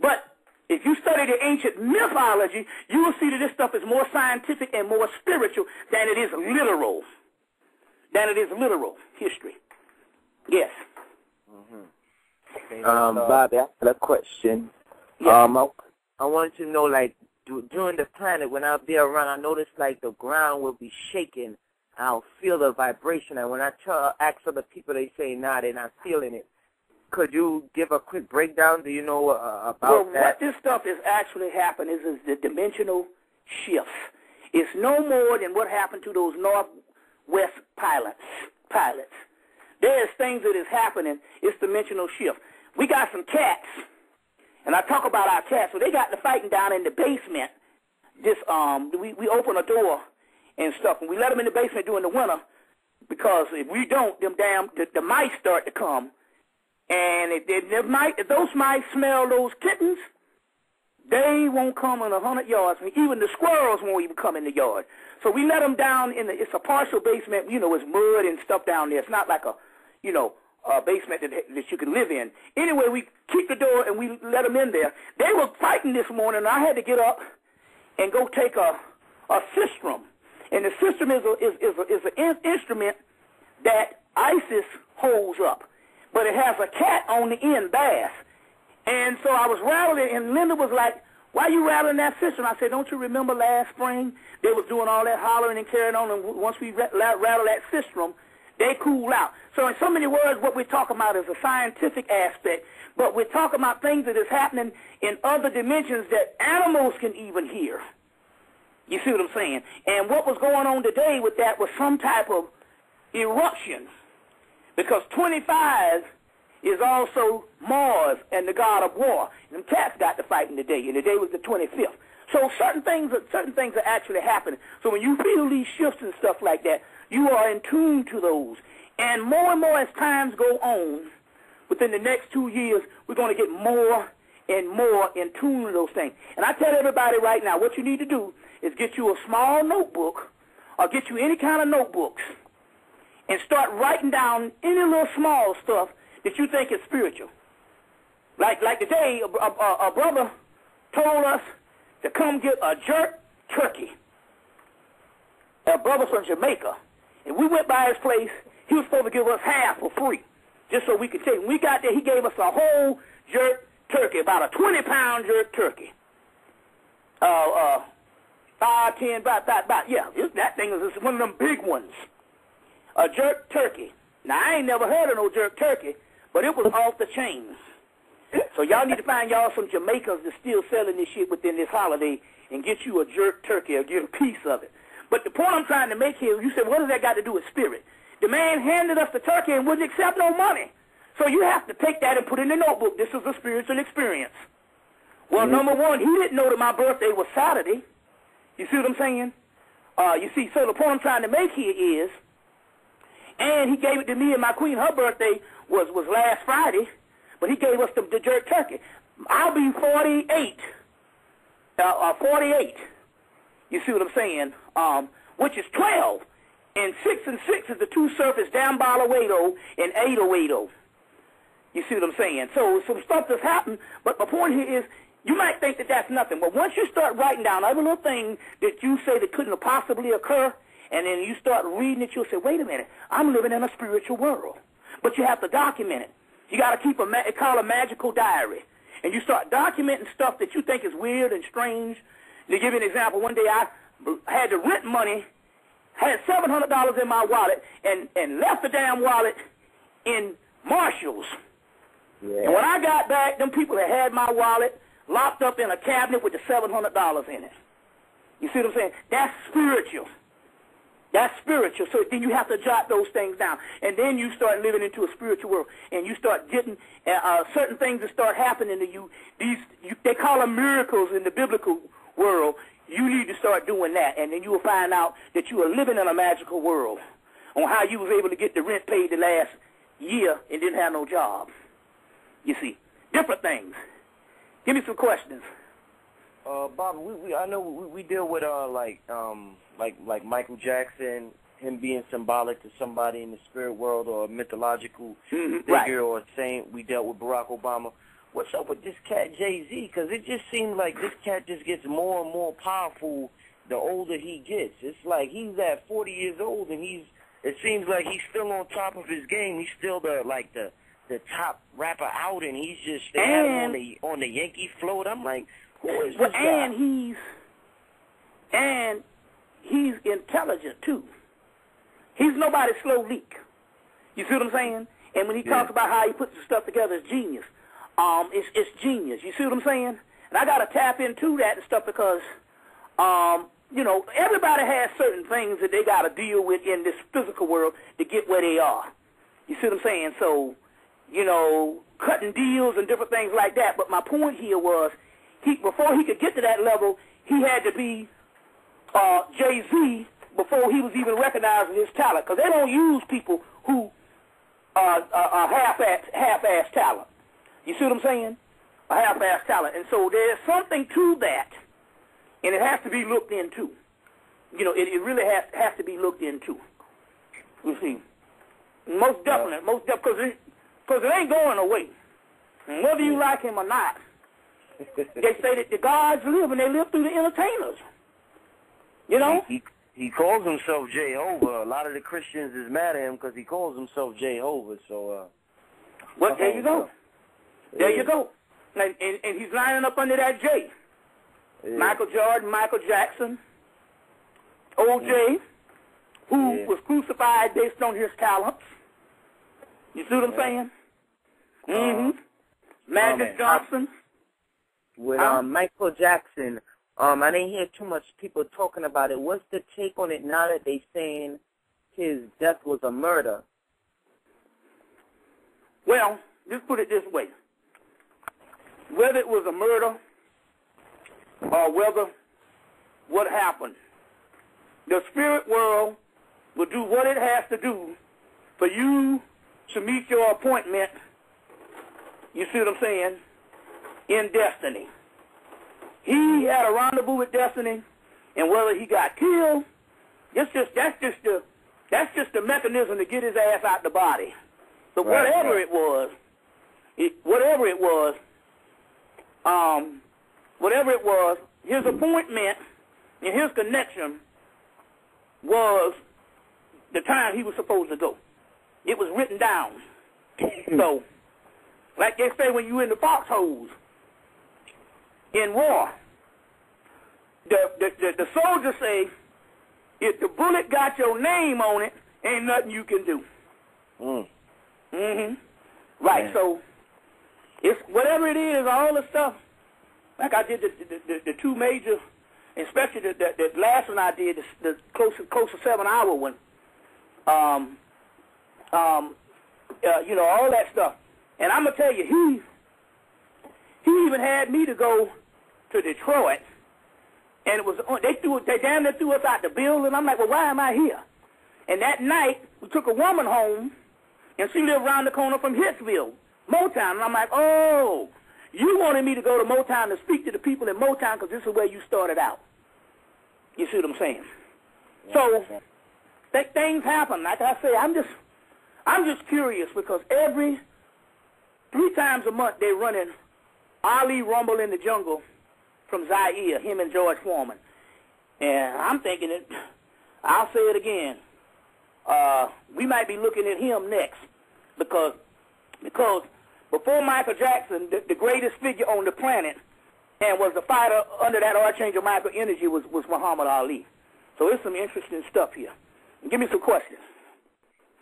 But if you study the ancient mythology, you will see that this stuff is more scientific and more spiritual than it is literal. History. Yes. Mm-hmm. Bobby, I have a question. Yes. I wanted to know, like, during the planet, when I'll be around, I notice like the ground will be shaking. I'll feel the vibration, and when I ask other people, they say, nah, they're not feeling it. Could you give a quick breakdown? Do you know about that? What this stuff is actually happening is the dimensional shifts. It's no more than what happened to those Northwest pilots. There's things that is happening. It's dimensional shift. We got some cats. And I talk about our cats. So they got to fighting down in the basement. We open a door and stuff, and we let them in the basement during the winter because if we don't, the mice start to come. And if those mice smell those kittens, they won't come in 100 yards. I mean, even the squirrels won't even come in the yard. So we let them down it's a partial basement. You know, it's mud and stuff down there. It's not like a basement that you can live in. Anyway, we keep the door and we let them in there. They were fighting this morning, and I had to get up and go take a sistrum. And the sistrum is an instrument that ISIS holds up, but it has a cat on the end, bass. And so I was rattling, and Linda was like, why are you rattling that sistrum? I said, don't you remember last spring? They was doing all that hollering and carrying on, and once we rattle that sistrum, they cool out. So in so many words, what we're talking about is a scientific aspect, but we're talking about things that is happening in other dimensions that animals can even hear. You see what I'm saying? And what was going on today with that was some type of eruption, because 25 is also Mars and the god of war. And them cats got to fighting today, and today was the 25th. So certain things are actually happening. So when you feel these shifts and stuff like that, you are in tune to those. And more as times go on, within the next 2 years, we're going to get more and more in tune to those things. And I tell everybody right now, what you need to do is get you a small notebook or get you any kind of notebooks and start writing down any little small stuff that you think is spiritual. Like today, a brother told us to come get a jerk turkey. A brother from Jamaica. And we went by his place. He was supposed to give us half for free, just so we could take. When we got there, he gave us a whole jerk turkey, about a 20-pound jerk turkey. 5, 10, about, yeah, that thing is one of them big ones. A jerk turkey. Now, I ain't never heard of no jerk turkey, but it was off the chain. So y'all need to find y'all some Jamaicans that's still selling this shit within this holiday and get you a jerk turkey or get a piece of it. But the point I'm trying to make here, you said, what does that got to do with spirit? The man handed us the turkey and wouldn't accept no money. So you have to take that and put it in the notebook. This is a spiritual experience. Well, number one, he didn't know that my birthday was Saturday. You see what I'm saying? You see, so the point I'm trying to make here is, and he gave it to me and my queen. Her birthday was last Friday, but he gave us the jerk turkey. I'll be 48. 48. You see what I'm saying? Which is 12. And 6 and 6 is the two surface down by Laredo and 808. You see what I'm saying? So some stuff that's happened, but my point here is you might think that that's nothing. But once you start writing down every little thing that you say that couldn't possibly occur, and then you start reading it, you'll say, wait a minute, I'm living in a spiritual world. But you have to document it. You got to keep it's called a magical diary. And you start documenting stuff that you think is weird and strange. To give you an example, one day I had the rent money, had $700 in my wallet, and left the damn wallet in Marshall's. Yeah. And when I got back, them people had my wallet locked up in a cabinet with the $700 in it. You see what I'm saying? That's spiritual. That's spiritual. So then you have to jot those things down. And then you start living into a spiritual world. And you start getting certain things that start happening to you. They call them miracles in the biblical world. You need to start doing that. And then you will find out that you are living in a magical world on how you was able to get the rent paid the last year and didn't have no job. You see, different things. Give me some questions. Bob, I know we deal with like Michael Jackson, him being symbolic to somebody in the spirit world or a mythological figure or a saint. We dealt with Barack Obama. What's up with this cat Jay-Z? Because it just seems like this cat just gets more and more powerful the older he gets. It's like he's at 40 years old and it seems like he's still on top of his game. He's still the top rapper out, and he's just on the Yankee float. I'm like, who is this guy? And he's intelligent too. He's nobody's slow leak. You see what I'm saying? And when he talks about how he puts the stuff together, it's genius. It's genius. You see what I'm saying? And I got to tap into that and stuff because, you know, everybody has certain things that they got to deal with in this physical world to get where they are. You see what I'm saying? So, you know, cutting deals and different things like that. But my point here was, before he could get to that level, he had to be Jay-Z before he was even recognized with his talent. Because they don't use people who are half-ass talent. You see what I'm saying? A half-ass talent. And so there's something to that, and it has to be looked into. You know, it really has to be looked into. You see. Most definitely. Because it ain't going away. And whether you like him or not, they say that the gods live, and they live through the entertainers. You know? He calls himself Jehovah. A lot of the Christians is mad at him because he calls himself Jehovah. So, well, there you go. There you go. And he's lining up under that J. Yeah. Michael Jordan, Michael Jackson, O.J., who was crucified based on his talents. You see what I'm saying? Mm-hmm. Magic Johnson. With Michael Jackson, I didn't hear too much people talking about it. What's the take on it now that they're saying his death was a murder? Well, just put it this way. Whether it was a murder or whether what happened, the spirit world will do what it has to do for you to meet your appointment. You see what I'm saying? in Destiny. He had a rendezvous with Destiny, and whether he got killed, that's just the mechanism to get his ass out the body. But whatever it was, his appointment and his connection was the time he was supposed to go. It was written down. So, like they say when you in the foxholes in war, the soldiers say, if the bullet got your name on it, ain't nothing you can do. Right, so it's whatever it is, all the stuff. Like I did the two major, especially the last one I did, the close to 7-hour one. You know, all that stuff. And I'm gonna tell you, he even had me to go to Detroit, and it was they damn near threw us out the building. I'm like, well, why am I here? And that night we took a woman home, and she lived around the corner from Hitsville, Motown. And I'm like, oh, you wanted me to go to Motown to speak to the people in Motown because this is where you started out. You see what I'm saying? Yeah, so things happen. Like I say, I'm just curious because every 3 times a month they're running Ali Rumble in the Jungle from Zaire, him and George Foreman. And I'm thinking it, I'll say it again, we might be looking at him next because before Michael Jackson, the greatest figure on the planet and was the fighter under that Archangel Michael energy was Muhammad Ali. So there's some interesting stuff here. Give me some questions.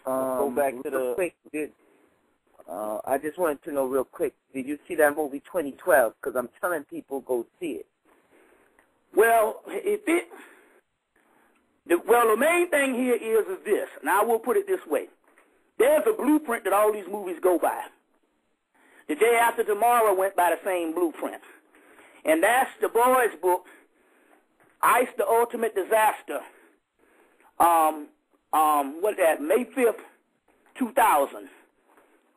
Go back to the quick. I just wanted to know real quick, did you see that movie 2012? Because I'm telling people go see it. Well, the main thing here is this, and I will put it this way. There's a blueprint that all these movies go by. The Day After Tomorrow went by the same blueprint. And that's the boys' book, Ice the Ultimate Disaster. What is that? May 5th, 2000.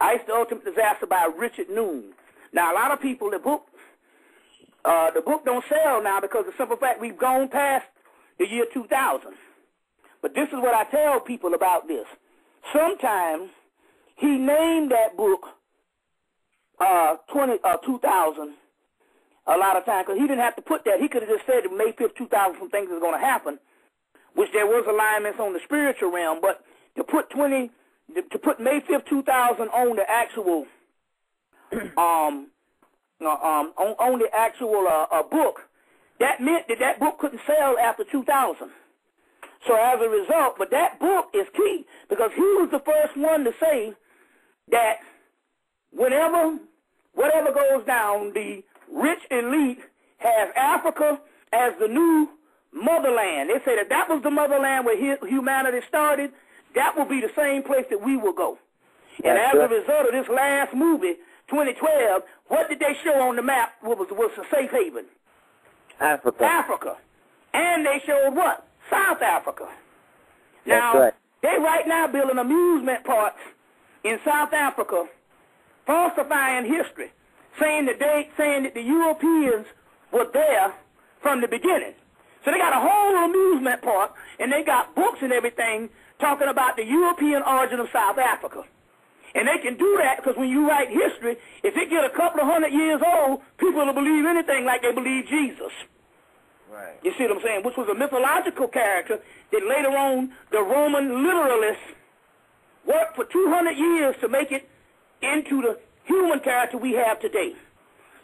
Ice the Ultimate Disaster by Richard Noon. Now, a lot of people, the book don't sell now because of the simple fact we've gone past the year 2000. But this is what I tell people about this. Sometimes he named that book 2000 a lot of times because he didn't have to put that. He could have just said that May 5th, 2000 some things is going to happen, which there was alignments on the spiritual realm. But to put May 5th, 2000 on the actual on the actual book, that meant that book couldn't sell after 2000. So as a result, but that book is key because he was the first one to say that whatever goes down, the rich elite has Africa as the new motherland. They say that was the motherland where humanity started. That will be the same place that we will go. And as a result of this last movie, 2012, what did they show on the map was a safe haven? Africa. And they showed what? South Africa. Now, they right now building amusement parks in South Africa, falsifying history, saying that the Europeans were there from the beginning. So they got a whole amusement park, and they got books and everything talking about the European origin of South Africa. And they can do that because when you write history, if it get a couple of 100 years old, people will believe anything like they believe Jesus. Right. You see what I'm saying? Which was a mythological character that later on the Roman literalists worked for 200 years to make it into the human character we have today.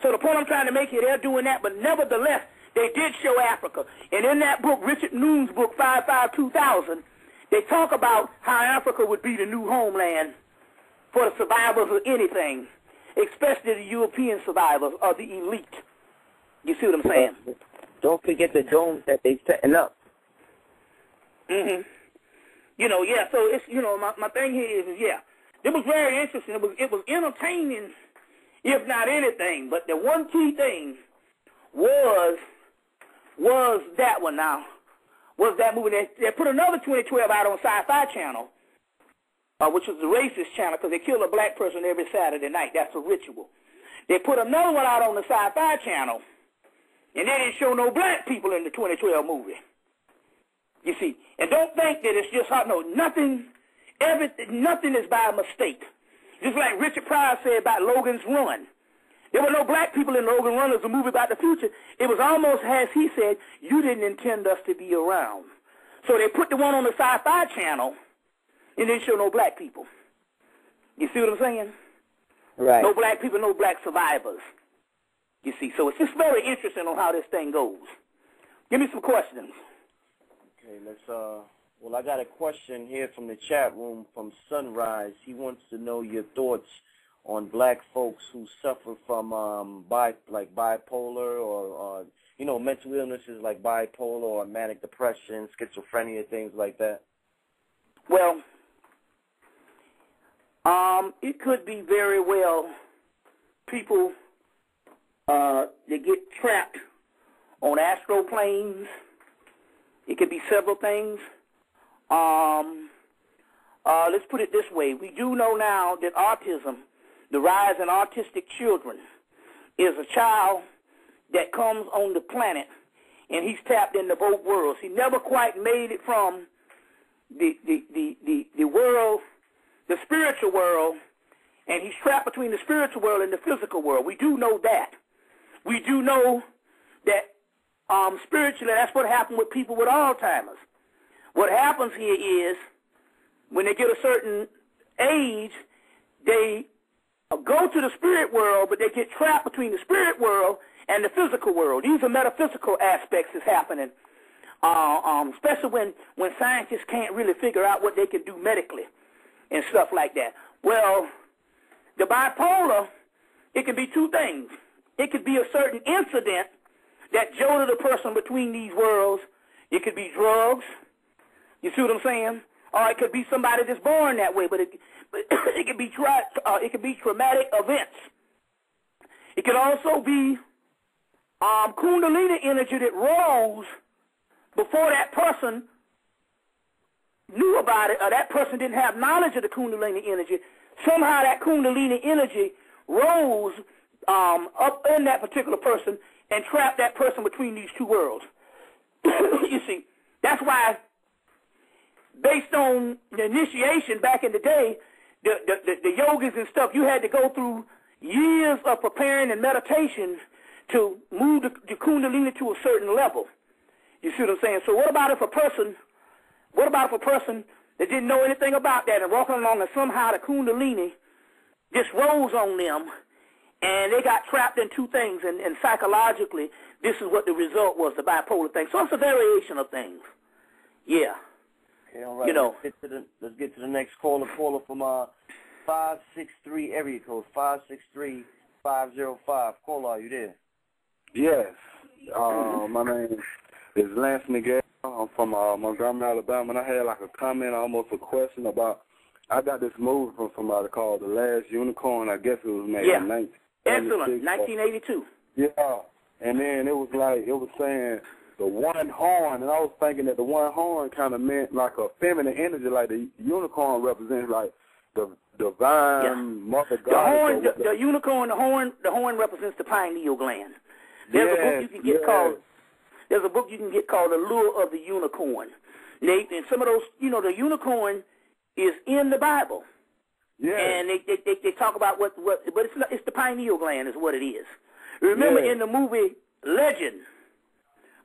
So the point I'm trying to make here, they're doing that, but nevertheless, they did show Africa. And in that book, Richard Noon's book, 55-2000, they talk about how Africa would be the new homeland for the survivors of anything, especially the European survivors or the elite. You see what I'm saying? Don't forget the domes that they setting up. Mm-hmm. You know, yeah, so it's, you know, my thing here is, yeah, it was very interesting. It was entertaining, if not anything, but the one key thing was that one now, was that movie. They put another 2012 out on Sci-Fi Channel, which was the racist channel because they kill a black person every Saturday night. That's a ritual. They put another one out on the Sci-Fi Channel, and they didn't show no black people in the 2012 movie. You see, and don't think that it's just hot. No, nothing is by mistake. Just like Richard Pryor said about Logan's Run. There were no black people in Logan's Run as a movie about the future. It was almost as he said, you didn't intend us to be around. So they put the one on the Sci-Fi Channel and didn't show no black people. You see what I'm saying? Right. No black people, no black survivors. You see, so it's just very interesting on how this thing goes. Give me some questions. Okay, let's, well, I got a question here from the chat room from Sunrise. He wants to know your thoughts on black folks who suffer from, like bipolar or, you know, mental illnesses like bipolar or manic depression, schizophrenia, things like that. Well, it could be very well people that get trapped on astral planes. It could be several things. Let's put it this way. We do know now that autism, the rise in autistic children, is a child that comes on the planet, and he's tapped into both worlds. He never quite made it from the world, the spiritual world, and he's trapped between the spiritual world and the physical world. We do know that. We do know that spiritually, that's what happened with people with Alzheimer's. What happens here is when they get a certain age, they go to the spirit world, but they get trapped between the spirit world and the physical world. These are metaphysical aspects that's happening, especially when scientists can't really figure out what they can do medically and stuff like that. Well, the bipolar, it can be two things. It could be a certain incident that jolted a person between these worlds. It could be drugs. You see what I'm saying? Or it could be somebody that's born that way, but it could be traumatic events. It could also be Kundalini energy that rose before that person knew about it, or that person didn't have knowledge of the Kundalini energy. Somehow that Kundalini energy rose up in that particular person and trapped that person between these two worlds. You see, that's why, based on the initiation back in the day, the yogis and stuff, you had to go through years of preparing and meditation to move the Kundalini to a certain level. You see what I'm saying? So what about if a person that didn't know anything about that and walking along and somehow the Kundalini just rose on them and they got trapped in two things, and psychologically this is what the result was, the bipolar thing. So it's a variation of things. Yeah. Okay, all right. You know. Let's get to the next caller. Caller from 563 area code 563-505. Caller, are you there? Yes. My name is Lance Miguel. I'm from Montgomery, Alabama, and I had like a comment, almost a question about. I got this movie from somebody called The Last Unicorn. I guess it was made in 1986. Excellent, 1982. Yeah, and then it was saying the one horn, and I was thinking that the one horn kind of meant like a feminine energy, like the unicorn represents like the divine mother God. The unicorn, the horn represents the pineal gland. There's a book you can get called. There's a book you can get called The Lure of the Unicorn. And some of those, the unicorn is in the Bible. Yeah. And they talk about but it's the pineal gland is what it is. Remember in the movie Legend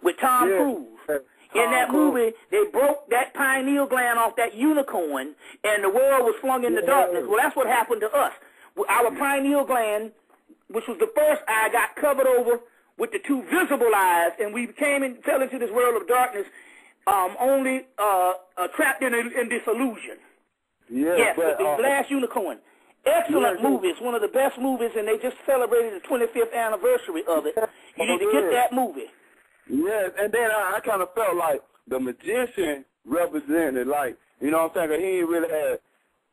with Tom Cruise, in that movie they broke that pineal gland off that unicorn and the world was flung into darkness. Well, that's what happened to us. Our pineal gland, which was the first eye, got covered over with the two visible eyes, and we fell into this world of darkness, only trapped in this illusion. Yes, The Last Unicorn. Excellent movie. It's one of the best movies, and they just celebrated the 25th anniversary of it. You need to get that movie. Yes, and then I kind of felt like the magician represented, like, you know what I'm saying?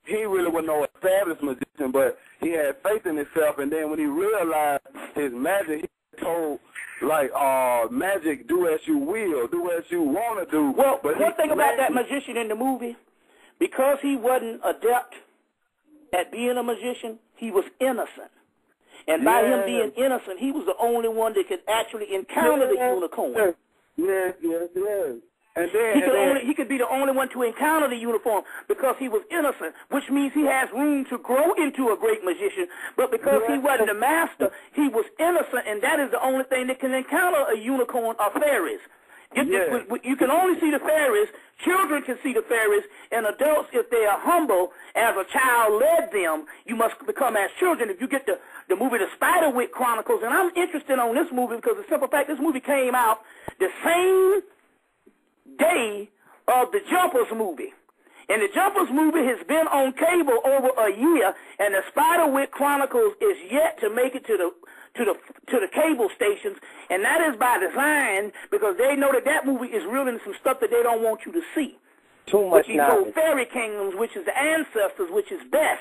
He really was no established magician, but he had faith in himself, and then when he realized his magic, he told, like, magic, do as you will, do as you want to do. Well, one thing about that magician in the movie, because he wasn't adept at being a magician, he was innocent. And by him being innocent, he was the only one that could actually encounter the unicorn. Yes. And he could be the only one to encounter the unicorn because he was innocent, which means he has room to grow into a great magician. But because he wasn't the master, he was innocent, and that is the only thing that can encounter a unicorn or fairies. You can only see the fairies. Children can see the fairies, and adults, if they are humble, as a child led them, you must become as children. If you get the movie The Spiderwick Chronicles, and I'm interested on this movie because the simple fact this movie came out the same day of the Jumpers movie. And the Jumpers movie has been on cable over a year, and the Spiderwick Chronicles is yet to make it to the cable stations, and that is by design because they know that movie is revealing some stuff that they don't want you to see. Too much knowledge. So Fairy Kingdoms, which is the Ancestors, which is Bess,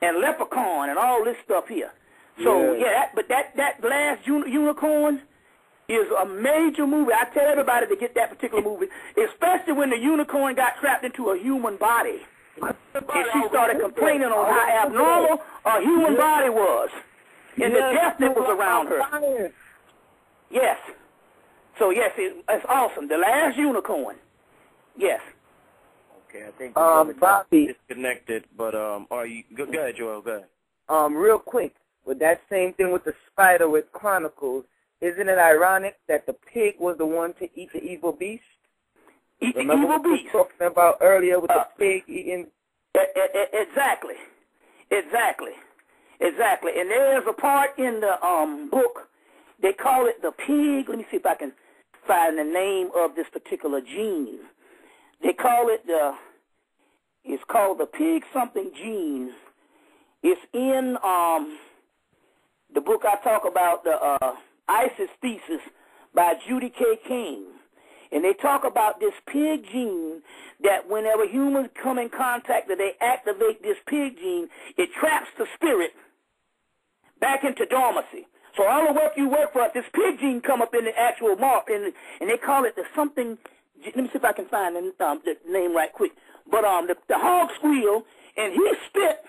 and Leprechaun, and all this stuff here. So but that last unicorn is a major movie. I tell everybody to get that particular movie, especially when the unicorn got trapped into a human body. And she started complaining on how abnormal a human body was and the death that was around her. Yes. So, yes, it's awesome. The last unicorn. Yes. Okay, I think Bobby disconnected, but are you go ahead, Joel, go ahead. Real quick, with that same thing with the Spiderwick Chronicles, isn't it ironic that the pig was the one to eat the evil beast? Remember what we were talking about earlier with the pig eating? Exactly. And there's a part in the book, they call it the pig. Let me see if I can find the name of this particular gene. They call it it's called the pig something gene. It's in the book I talk about, the ISIS Thesis by Judy K. King. And they talk about this pig gene that whenever humans come in contact, that they activate this pig gene, it traps the spirit back into dormancy. So all the work you work for, this pig gene come up in the actual mark, and they call it the something. Let me see if I can find the name right quick. But the hog squeal, and he spit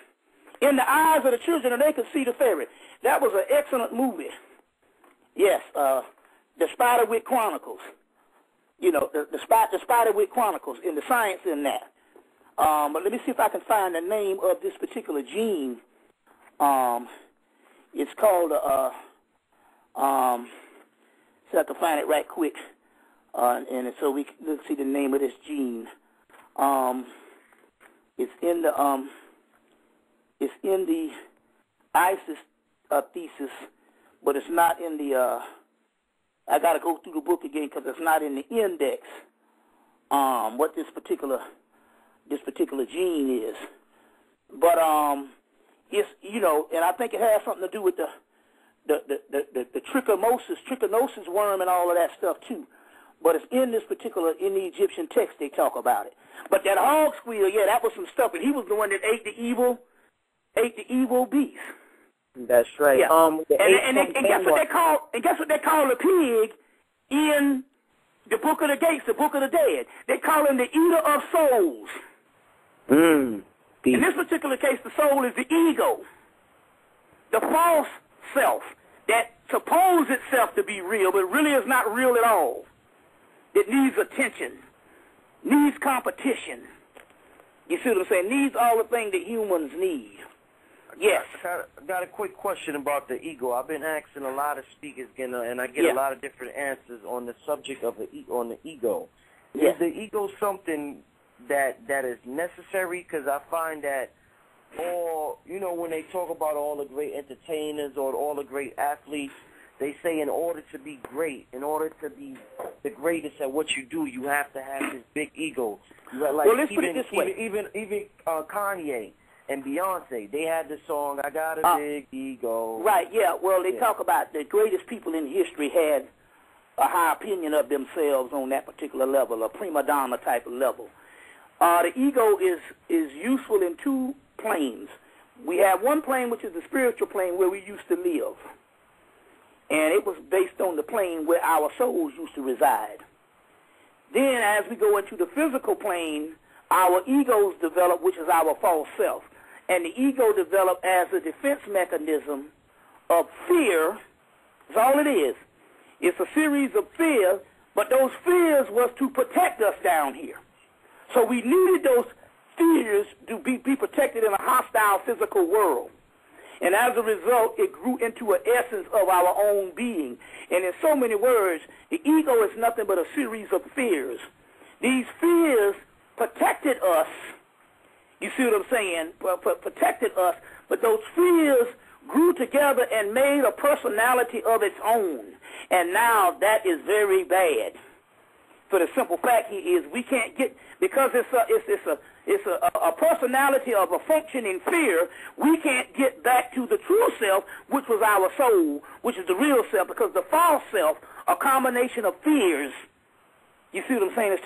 in the eyes of the children, and they could see the fairy. That was an excellent movie. Yes, the Spiderwick Chronicles. You know, the Spiderwick Chronicles and the science in that. But let me see if I can find the name of this particular gene. It's called, so I can find it right quick. And so let's see the name of this gene. It's in the ISIS thesis, but it's not in the, I got to go through the book again because it's not in the index, what this particular gene is. But it's, you know, and I think it has something to do with the trichinosis worm and all of that stuff too. But it's in this particular, in the Egyptian text they talk about it. But that hog squeal, yeah, that was some stuff, and he was the one that ate the evil beast. That's right. Yeah. And guess what they call the pig in the Book of the Gates, the Book of the Dead? They call him the eater of souls. In this particular case, the soul is the ego, the false self that supposes itself to be real, but really is not real at all. It needs attention, needs competition. You see what I'm saying? Needs all the things that humans need. Yes. I got a quick question about the ego. I've been asking a lot of speakers, and I get a lot of different answers on the subject of the ego. Yes. Is the ego something that is necessary? Because I find that when they talk about all the great entertainers or all the great athletes, they say in order to be great, in order to be the greatest at what you do, you have to have this big ego. Like, well, let's put it this way. Even Kanye and Beyonce, they had the song, I Got a Big Ego. Right, yeah. Well, they talk about the greatest people in history had a high opinion of themselves on that particular level, a prima donna type of level. The ego is useful in two planes. We have one plane, which is the spiritual plane, where we used to live. And it was based on the plane where our souls used to reside. Then as we go into the physical plane, our egos develop, which is our false self. And the ego developed as a defense mechanism of fear. That's all it is. It's a series of fears, but those fears was to protect us down here. So we needed those fears to be protected in a hostile physical world. And as a result, it grew into an essence of our own being. And in so many words, the ego is nothing but a series of fears. These fears protected us. You see what I'm saying? Protected us, but those fears grew together and made a personality of its own. And now that is very bad. For the simple fact is we can't get, because it's a personality of a functioning fear, we can't get back to the true self, which was our soul, which is the real self, because the false self, a combination of fears, you see what I'm saying,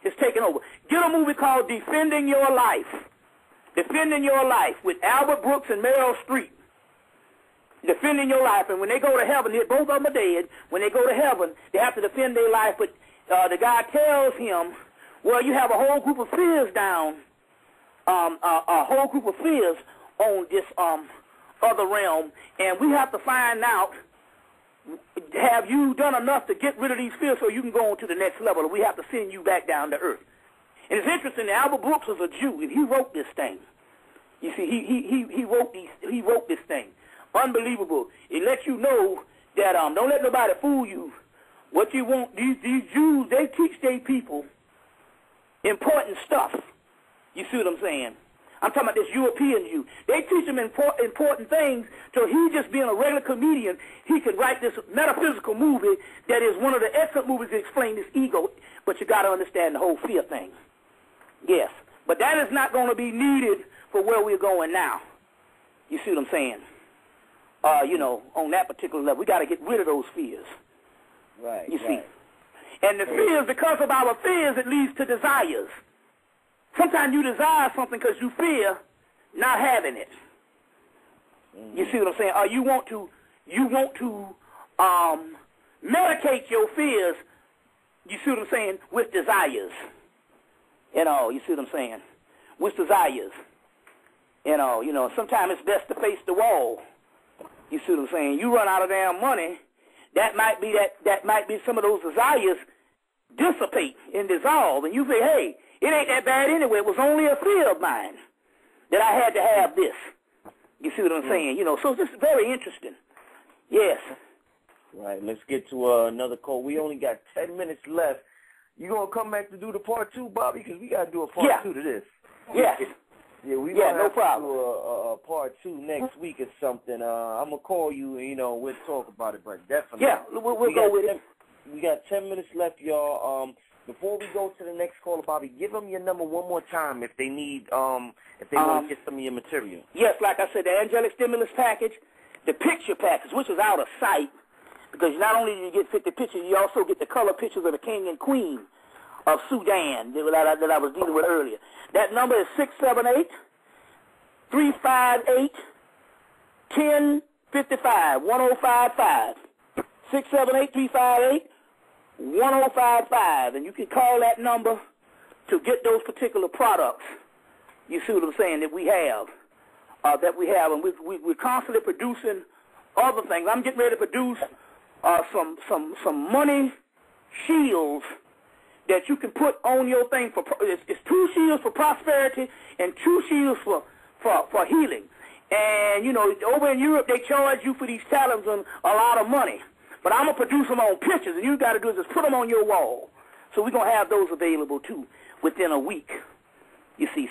it's taken over. Get a movie called Defending Your Life. Defending Your Life with Albert Brooks and Meryl Streep. Defending your life. And when they go to heaven, both of them are dead. When they go to heaven, they have to defend their life. But the guy tells him, well, you have a whole group of fears down, a whole group of fears on this other realm, and we have to find out, have you done enough to get rid of these fears so you can go on to the next level, or we have to send you back down to earth. And it's interesting, Albert Brooks was a Jew, and he wrote this thing. You see, he wrote this thing. Unbelievable. It lets you know that don't let nobody fool you. What you want, these Jews, they teach their people important stuff. You see what I'm saying? I'm talking about this European Jew. They teach them important things, so he just being a regular comedian, he can write this metaphysical movie that is one of the excellent movies to explain this ego, but you got to understand the whole fear thing. Yes. But that is not going to be needed for where we're going now. You see what I'm saying? On that particular level, we got to get rid of those fears. Right. You see? And the fears, because of our fears, it leads to desires. Sometimes you desire something because you fear not having it. Mm-hmm. You see what I'm saying? You want to medicate your fears, you see what I'm saying, with desires. You see what I'm saying? With desires. Sometimes it's best to face the wall. You see what I'm saying? You run out of damn money, that might be some of those desires dissipate and dissolve, and you say, hey, it ain't that bad anyway. It was only a fear of mine that I had to have this. You see what I'm saying? So it's just very interesting. Yes. Right. Let's get to another call. We only got 10 minutes left. You gonna come back to do the part 2, Bobby? Because we gotta do a part 2 to this. Yes. Yeah, we gonna no problem. Do a part 2 next week or something. I'm gonna call you, and we'll talk about it, but definitely. Yeah, we'll go with it. We got 10 minutes left, y'all. Before we go to the next caller, Bobby, give them your number one more time if they need, if they want to get some of your material. Yes, like I said, the angelic stimulus package, the picture package, which is out of sight, because not only do you get 50 pictures, you also get the color pictures of the king and queen of Sudan that I was dealing with earlier. That number is 678-358-1055, 1055. 678-358-1055, and you can call that number to get those particular products. You see what I'm saying, that we have, and we're constantly producing other things. I'm getting ready to produce some money shields that you can put on your thing. It's 2 shields for prosperity and 2 shields for healing. And over in Europe they charge you for these talismans a lot of money. But I'm going to produce them on pictures, and you got to do is just put them on your wall. So we're going to have those available, too, within a week. You see,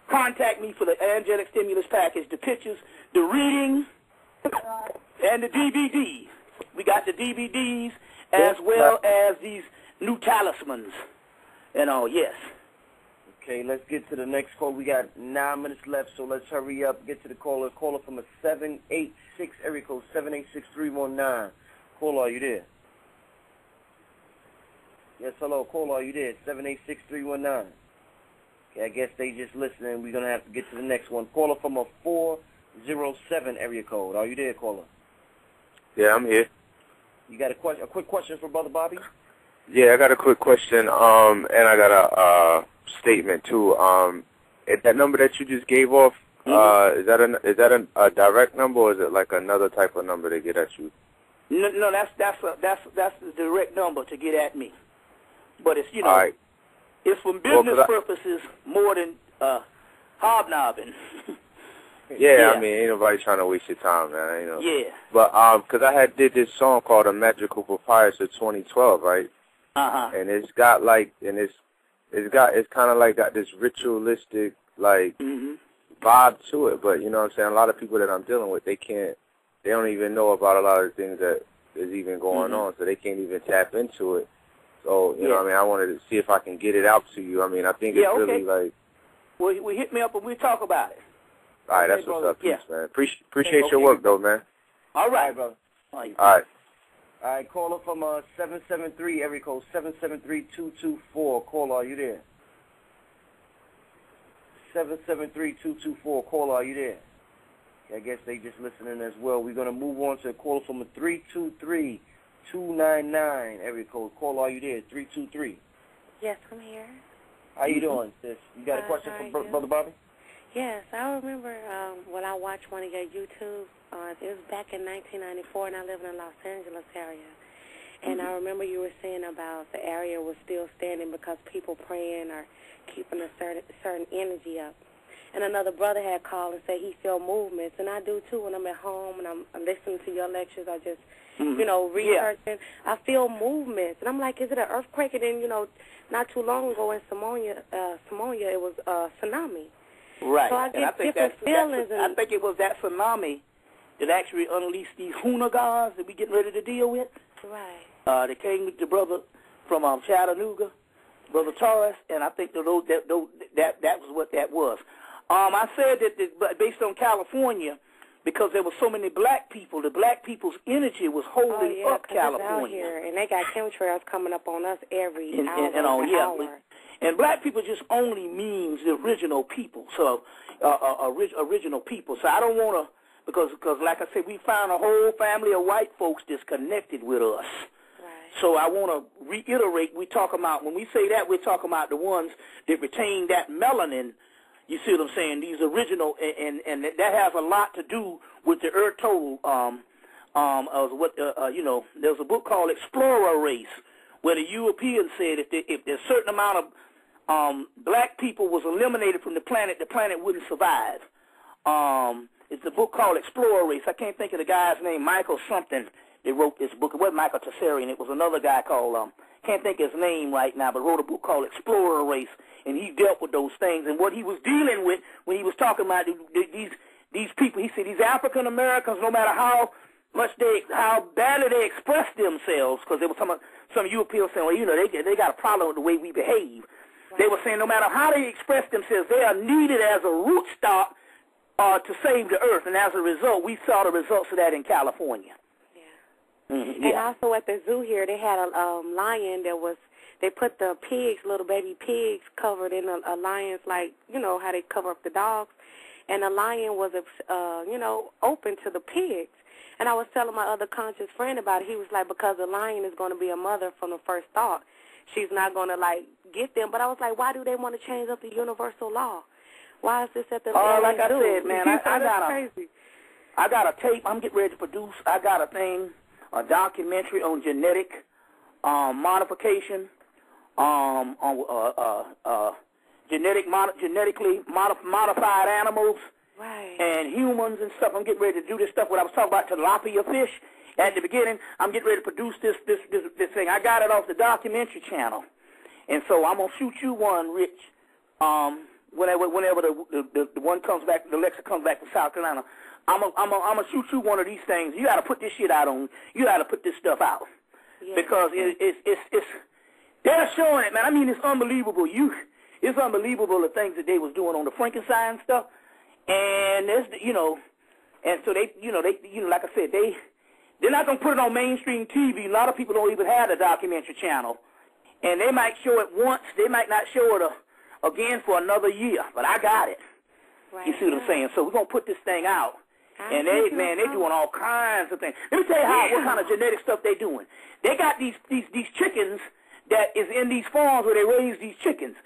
contact me for the angelic stimulus package, the pictures, the reading, and the DVDs. We got the DVDs as well as these new talismans. Yes. Okay, let's get to the next call. We got 9 minutes left, so let's hurry up, get to the caller. Caller from a 786 area code 786-319. Caller, are you there? Yes, hello, caller, are you there? 786-319. Okay, I guess they just listening. We're going to have to get to the next one. Caller from a 407 area code. Are you there, caller? Yeah, I'm here. You got a quick question for Brother Bobby? Yeah, I got a quick question, and I got a statement too. That number that you just gave off, Is that a direct number, or is it like another type of number to get at you? No, that's the direct number to get at me. But it's All right. it's for business purposes more than hobnobbing. Yeah, I mean, ain't nobody trying to waste your time, man. You know. Yeah. But because I did this song called "A Magical Papyrus" of 2012, right? And it's got like, it's kind of like got this ritualistic like vibe to it. But you know what I'm saying? A lot of people that I'm dealing with, they don't even know about a lot of the things that is even going on, so they can't even tap into it. So you know what I mean? I wanted to see if I can get it out to you. I mean, I think it's really like. Well, hit me up and we'll talk about it. All right, that's what's up, peace, man. Appreciate your work, though, man. All right, brother. All right. All right, caller from 773, area code 773-224. Caller, are you there? 773-224. Caller, are you there? I guess they just listening as well. We're going to move on to a caller from 323-299, area code. Caller, are you there? 323. Yes, I'm here. How you doing, sis? You got a question for Brother Bobby? Yes, I remember when I watched one of your YouTubes. It was back in 1994, and I live in the Los Angeles area. And I remember you were saying about the area was still standing because people praying or keeping a certain energy up. And another brother had called and said he feel movements, and I do too when I'm at home and I'm listening to your lectures. I just, researching. I feel movements, and I'm like, is it an earthquake? And then, not too long ago in Samonia, it was a tsunami. Right. So I get different feelings. I think it was that tsunami that actually unleashed these Hoonagans that we getting ready to deal with. Right. They came with the brother from Chattanooga, Brother Torres, and I think that was what that was. I said that based on California, because there were so many black people, the black people's energy was holding up California. Out here, and they got chemtrails coming up on us every hour. And black people just only means the original people, so original people. So I don't want to, because like I said, we found a whole family of white folks disconnected with us. Right. So I want to reiterate, when we say that, we're talking about the ones that retain that melanin. You see what I'm saying? These original, and that has a lot to do with the Earth Total. There's a book called Explorer Race, where the Europeans said if there's a certain amount of black people was eliminated from the planet wouldn't survive. It's a book called Explorer Race. I can't think of the guy's name, Michael something. They wrote this book. It wasn't Michael Tessarian. It was another guy called, can't think of his name right now, but wrote a book called Explorer Race, and he dealt with those things. And what he was dealing with when he was talking about these people, he said these African Americans, no matter how badly they express themselves, because there was some Europeans saying, well, they got a problem with the way we behave. Right. They were saying no matter how they express themselves, they are needed as a root stock to save the earth. And as a result, we saw the results of that in California. And also at the zoo here, they had a lion they put the pigs, little baby pigs, covered in a lion's, like, how they cover up the dogs. And the lion was, open to the pigs. And I was telling my other conscious friend about it. He was like, because the lion is going to be a mother from the first thought. She's not going to, get them. But I was like, why do they want to change up the universal law? Why is this at the like I said, man, I got a tape I'm getting ready to produce. I got a documentary on genetic modification, genetically modified animals, right, and humans and stuff. I'm getting ready to do this stuff. What I was talking about, tilapia fish at the beginning. I'm getting ready to produce this thing. I got it off the documentary channel, and so I'm gonna shoot you one, Rich. Whenever the one comes back, the Alexa comes back to South Carolina. I'm gonna shoot you one of these things. You gotta put this shit out on. You gotta put this stuff out, because it's they're showing it, man. I mean, it's unbelievable. It's unbelievable the things that they was doing on the Frankenstein stuff, and there's and so they like I said, they're not gonna put it on mainstream TV. A lot of people don't even have the documentary channel, and they might show it once. They might not show it again for another year, but I got it. Right. You see what I'm saying? So we're gonna put this thing out. And they're doing all kinds of things. Let me tell you what kind of genetic stuff they're doing. They got these chickens that is in these farms where they raise these chickens.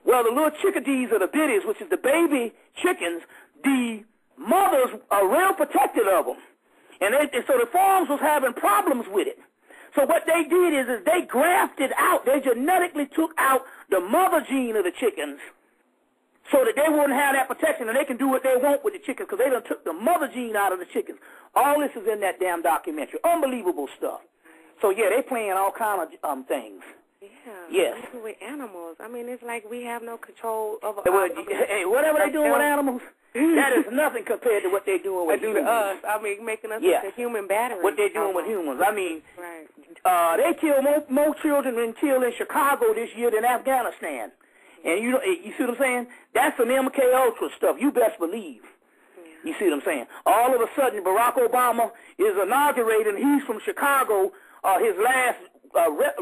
Well, the little chickadees or the biddies, which is the baby chickens, the mothers are real protective of them. And so the farms was having problems with it. So what they did is they grafted out, they genetically took out the mother gene of the chickens so that they wouldn't have that protection and they can do what they want with the chickens because they done took the mother gene out of the chickens. All this is in that damn documentary. Unbelievable stuff. So, yeah, they playing all kind of things. Yeah. Yes. Even with animals. I mean, it's like we have no control over hey, whatever they doing with animals, that is nothing compared to what they're doing with humans. Us. I mean, making us into human battery. What they're doing with humans. I mean, right. They killed more children than killed in Chicago this year than Afghanistan. And you see what I'm saying? That's some MK Ultra stuff. You best believe. Yeah. You see what I'm saying? All of a sudden, Barack Obama is inaugurating. He's from Chicago, his last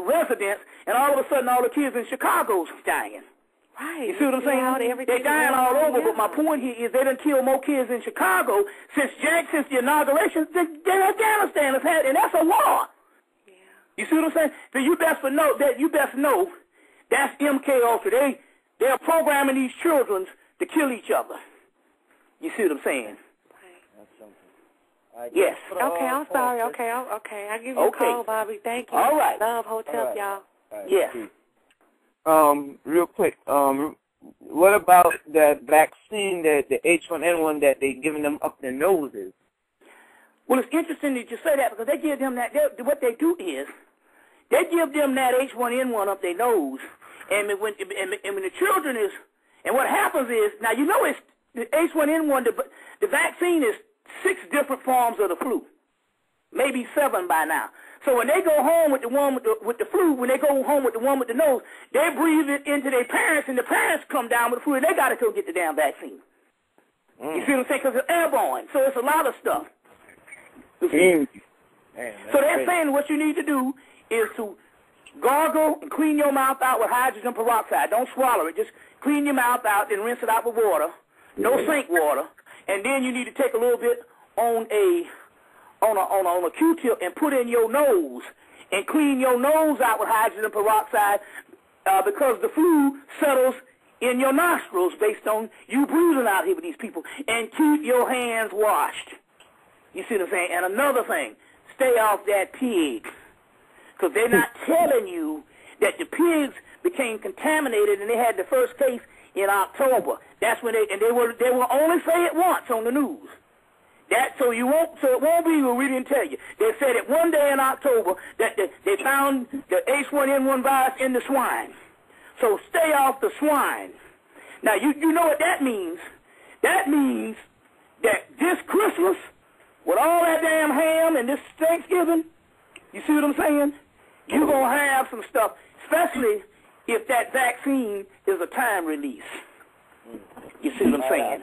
residence, and all of a sudden, all the kids in Chicago's dying. Right. You see what I'm saying? They're dying all over, but my point here is they done killed more kids in Chicago since the inauguration than Afghanistan has had, and that's a war. Yeah. You see what I'm saying? So you best know that's MK Ultra. They're programming these children to kill each other. You see what I'm saying? That's something. Yes. Okay, I'm sorry. Okay. I'll give you a call, Bobby. Thank you. All right. Love Hotel, y'all. Right. Yes. Real quick, what about that vaccine, the H1N1 that they giving them up their noses? Well, it's interesting that you say that because they give them that. What they do is they give them that H1N1 up their nose, and when the children is, and what happens is, now you know it's the H1N1. The vaccine is 6 different forms of the flu, maybe 7 by now. So when they go home with the one with the flu, when they go home with the one with the nose, they breathe it into their parents, and the parents come down with the flu, and they got to go get the damn vaccine. You see what I'm saying? Because it's airborne, so it's a lot of stuff. So they're saying what you need to do is to gargle and clean your mouth out with hydrogen peroxide. Don't swallow it. Just clean your mouth out and rinse it out with water. No sink water. And then you need to take a little bit on a Q-tip and put in your nose and clean your nose out with hydrogen peroxide because the flu settles in your nostrils based on you breathing out here with these people. And keep your hands washed. You see what I'm saying? And another thing, stay off that pig. Because they're not telling you that the pigs became contaminated and they had the first case in October. That's when they will only say it once on the news. So it won't be what we didn't tell you. They said it one day in October that they found the H1N1 virus in the swine. So stay off the swine. Now you know what that means. That means that this Christmas, with all that damn ham and this Thanksgiving, you see what I'm saying? You're going to have some stuff, especially if that vaccine is a time release. You see what I'm saying?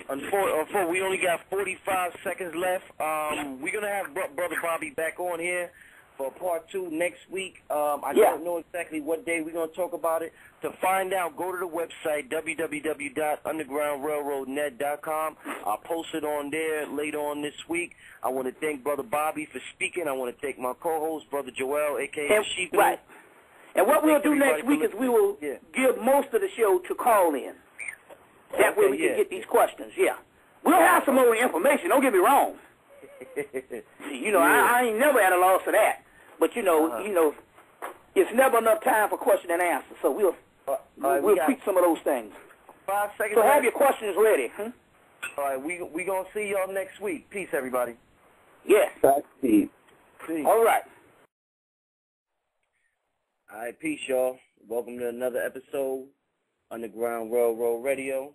Unfortunately, we only got 45 seconds left. We're going to have Brother Bobby back on here for part 2 next week. I don't know exactly what day we're going to talk about it. To find out, go to the website, www.undergroundrailroadnet.com. I'll post it on there later on this week. I want to thank Brother Bobby for speaking. I want to thank my co-host, Brother Joel, a.k.a. Sheep. Right. And what we'll do next week is we will give most of the show to call in. That way we can get these questions, We'll have some more information, don't get me wrong. I ain't never at a loss for that. But, it's never enough time for question and answer. So we'll tweak some of those things. 5 seconds. So have your questions ready. All right, we going to see y'all next week. Peace, everybody. Yes. Peace. All right. All right, peace, y'all. Welcome to another episode, Underground Railroad Radio.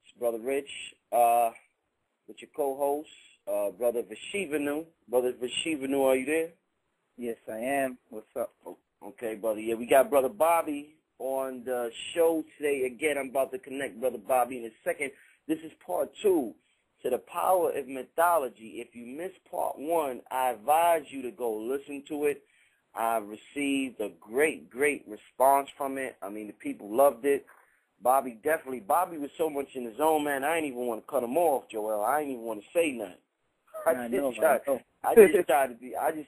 It's Brother Rich with your co-host, Brother Vashivanu. Brother Vashivanu, are you there? Yes, I am. What's up? Okay, brother. Yeah, we got Brother Bobby on the show today. Again, I'm about to connect Brother Bobby in a second. This is part 2 to the power of mythology. If you missed part 1, I advise you to go listen to it. I received a great response from it. I mean, the people loved it. Bobby was so much in the zone, man. I ain't even want to cut him off, Joel. I ain't even want to say nothing. I just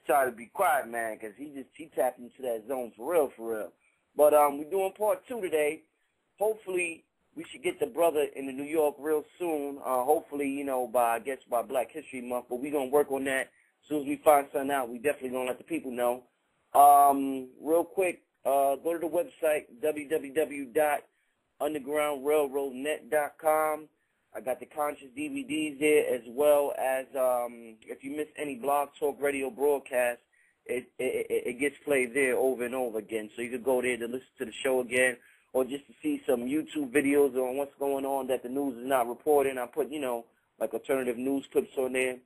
try to be quiet, man, because he tapped into that zone for real. But we're doing part 2 today. Hopefully we should get the brother in New York real soon. Hopefully, you know, by Black History Month. But we're gonna work on that. As soon as we find something out, we definitely gonna let the people know. Real quick, go to the website www.undergroundrailroadnet.com. I got the Conscious DVDs there, as well as if you miss any Blog Talk Radio broadcast, it gets played there over and over again. So you could go there to listen to the show again, or just to see some YouTube videos on what's going on that the news is not reporting. I put, you know, like alternative news clips on there,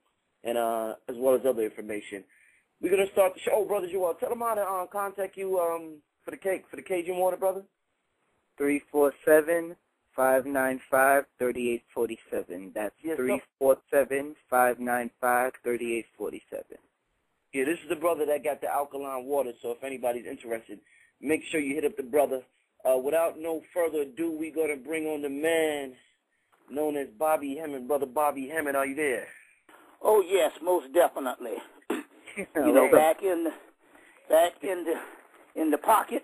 and as well as other information. We're gonna start the show. Oh, Brother Joel, tell them how to contact you for the Cajun Water, brother. 347-595-3847. That's 347-595-3847. Yeah, this is the brother that got the alkaline water, so if anybody's interested, make sure you hit up the brother. Without no further ado, we're going to bring on the man known as Bobby Hemmett. Brother Bobby Hemmett, are you there? Oh, yes, most definitely. You know, back in the pocket,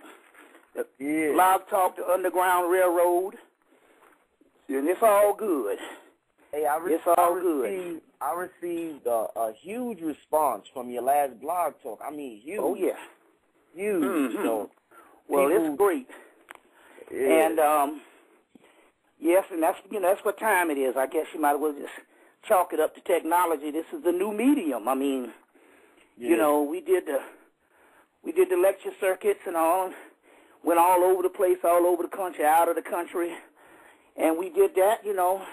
the Blog Talk, the Underground Railroad, and it's all good. Hey, I received a huge response from your last Blog Talk. I mean, huge. Oh, yeah. Huge. Mm-hmm. So, well, it's great. Yeah. And, yes, and that's what time it is. I guess you might as well just chalk it up to technology. This is the new medium. I mean, you know, we did the lecture circuits and all, went all over the place, all over the country, out of the country, and we did that, you know.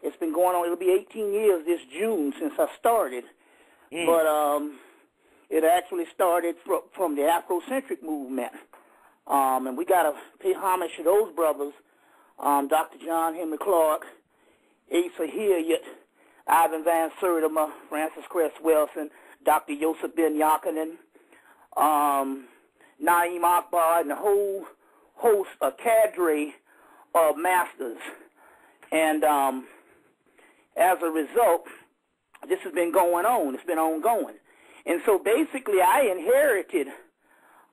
It's been going on. It'll be 18 years this June since I started, but it actually started from the Afrocentric movement, and we got to pay homage to those brothers, Dr. John Henry Clark, Asa Hilliard, Ivan Van Sertima, Francis Cress Wilson, Dr. Yosef Ben Yakinen, Naeem Akbar, and the whole host, a cadre of masters. And as a result, this has been going on. It's been ongoing. And so basically I inherited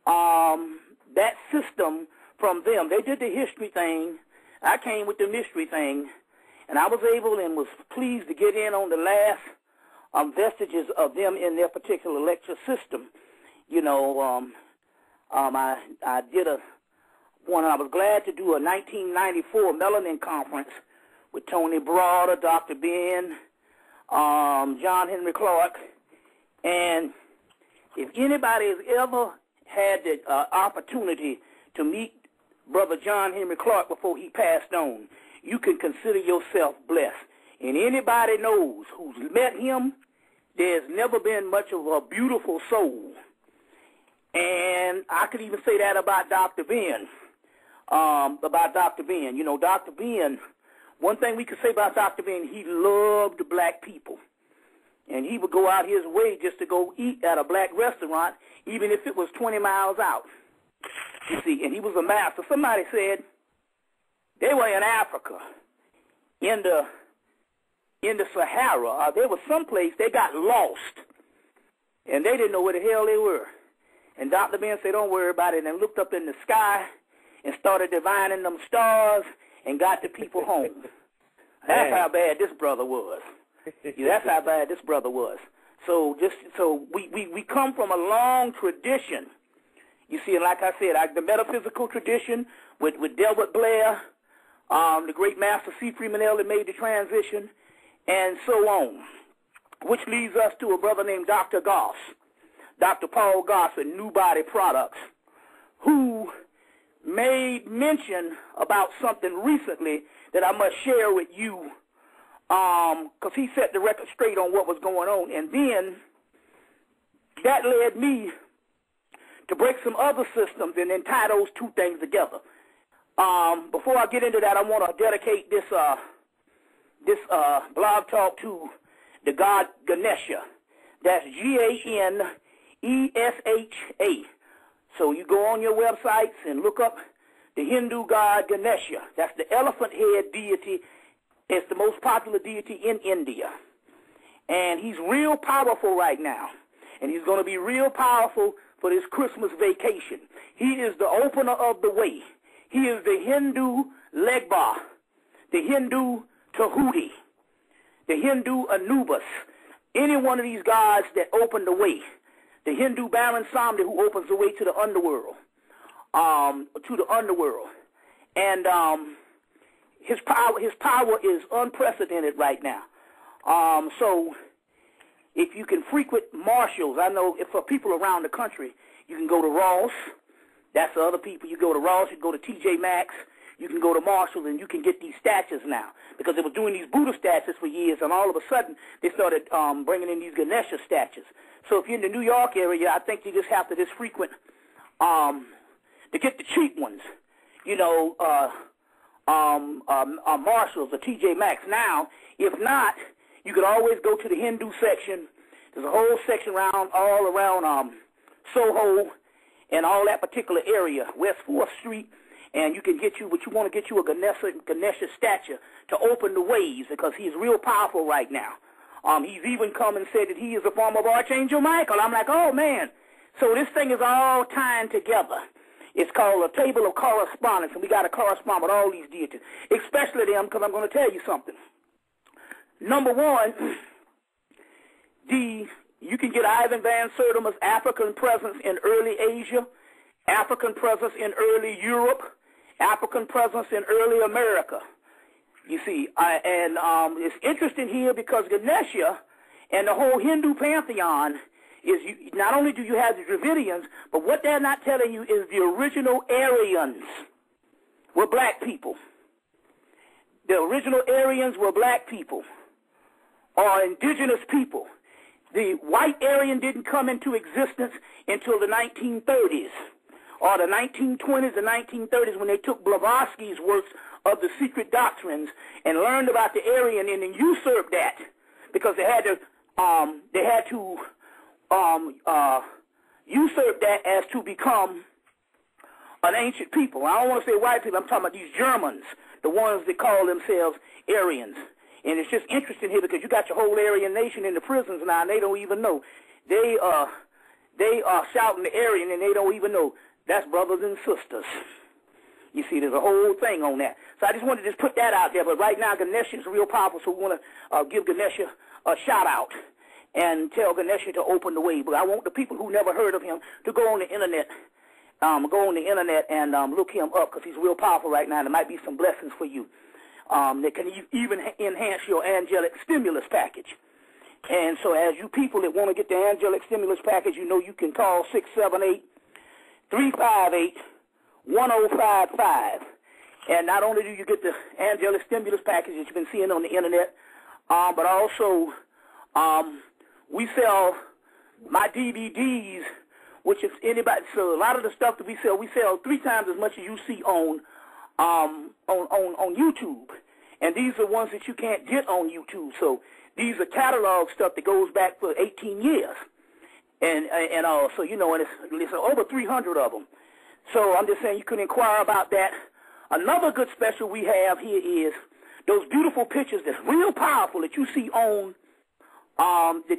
that system from them. They did the history thing. I came with the mystery thing. And I was able and was pleased to get in on the last vestiges of them in their particular lecture system. You know, I did one. I was glad to do a 1994 Melanin Conference with Tony Broader, Dr. Ben, John Henry Clark. And if anybody has ever had the opportunity to meet Brother John Henry Clark before he passed on, you can consider yourself blessed. And anybody knows who's met him, there's never been much of a beautiful soul. And I could even say that about Dr. Ben. You know, Dr. Ben, one thing we could say about Dr. Ben, he loved black people. And he would go out his way just to go eat at a black restaurant, even if it was 20 miles out. You see, and he was a master. Somebody said they were in Africa, in the Sahara. There was someplace they got lost, and they didn't know where the hell they were. And Dr. Ben said, don't worry about it, and looked up in the sky and started divining them stars and got the people home. That's how bad this brother was. That's how bad this brother was. So we come from a long tradition. You see, and like I said, the metaphysical tradition with Delbert Blair, the great master C. Freeman L. that made the transition, and so on, which leads us to a brother named Dr. Goss, Dr. Paul Goss at New Body Products, who made mention about something recently that I must share with you, because he set the record straight on what was going on, and then that led me to break some other systems and then tie those two things together. Before I get into that, I want to dedicate this blog talk to the god Ganesha. That's Ganesha. So you go on your websites and look up the Hindu god Ganesha. That's the elephant head deity. It's the most popular deity in India. And he's real powerful right now. And he's going to be real powerful for this Christmas vacation. He is the opener of the way. He is the Hindu Legba, the Hindu Tahuti, the Hindu Anubis, any one of these gods that opened the way, the Hindu Baron Samedi who opens the way to the underworld, and his power is unprecedented right now. So if you can frequent Marshalls, I know for people around the country, you can go to Ross. That's the other people. You go to Ross, you go to TJ Maxx, you can go to Marshalls, and you can get these statues now. Because they were doing these Buddha statues for years, and all of a sudden they started bringing in these Ganesha statues. So if you're in the New York area, I think you just have to just frequent to get the cheap ones. You know, Marshalls or TJ Maxx. Now, if not, you could always go to the Hindu section. There's a whole section all around Soho and all that particular area, West 4th Street, and you can get you what you want to get you a Ganesha statue to open the ways because he's real powerful right now. He's even come and said that he is a form of Archangel Michael. I'm like, oh, man. So this thing is all tying together. It's called a table of correspondence, and we got to correspond with all these deities, especially them, because I'm going to tell you something. Number one, you can get Ivan Van Sertima's African presence in early Asia, African presence in early Europe, African presence in early America. You see, and it's interesting here because Ganesha and the whole Hindu pantheon is not only do you have the Dravidians, but what they're not telling you is the original Aryans were black people. The original Aryans were black people or indigenous people. The white Aryan didn't come into existence until the 1930s or the 1920s and 1930s when they took Blavatsky's works of the secret doctrines and learned about the Aryan and then usurped that because they had to usurp that as to become an ancient people. I don't want to say white people. I'm talking about these Germans, the ones that call themselves Aryans. And it's just interesting here because you got your whole Aryan nation in the prisons now, and they don't even know. They are shouting the Aryan, and they don't even know. That's brothers and sisters. You see, there's a whole thing on that. So I just wanted to just put that out there. But right now, Ganesha is real powerful, so we want to give Ganesha a shout-out and tell Ganesha to open the way. But I want the people who never heard of him to go on the Internet and look him up because he's real powerful right now. There might be some blessings for you. That can even enhance your angelic stimulus package. And so as you people that want to get the angelic stimulus package, you know you can call 678-358-1055. And not only do you get the angelic stimulus package that you've been seeing on the Internet, but also we sell my DVDs, which if anybody, so a lot of the stuff that we sell 3 times as much as you see on YouTube, and these are ones that you can't get on YouTube. So these are catalog stuff that goes back for 18 years, and so you know, and it's over 300 of them. So I'm just saying you can inquire about that. Another good special we have here is those beautiful pictures that's real powerful that you see on the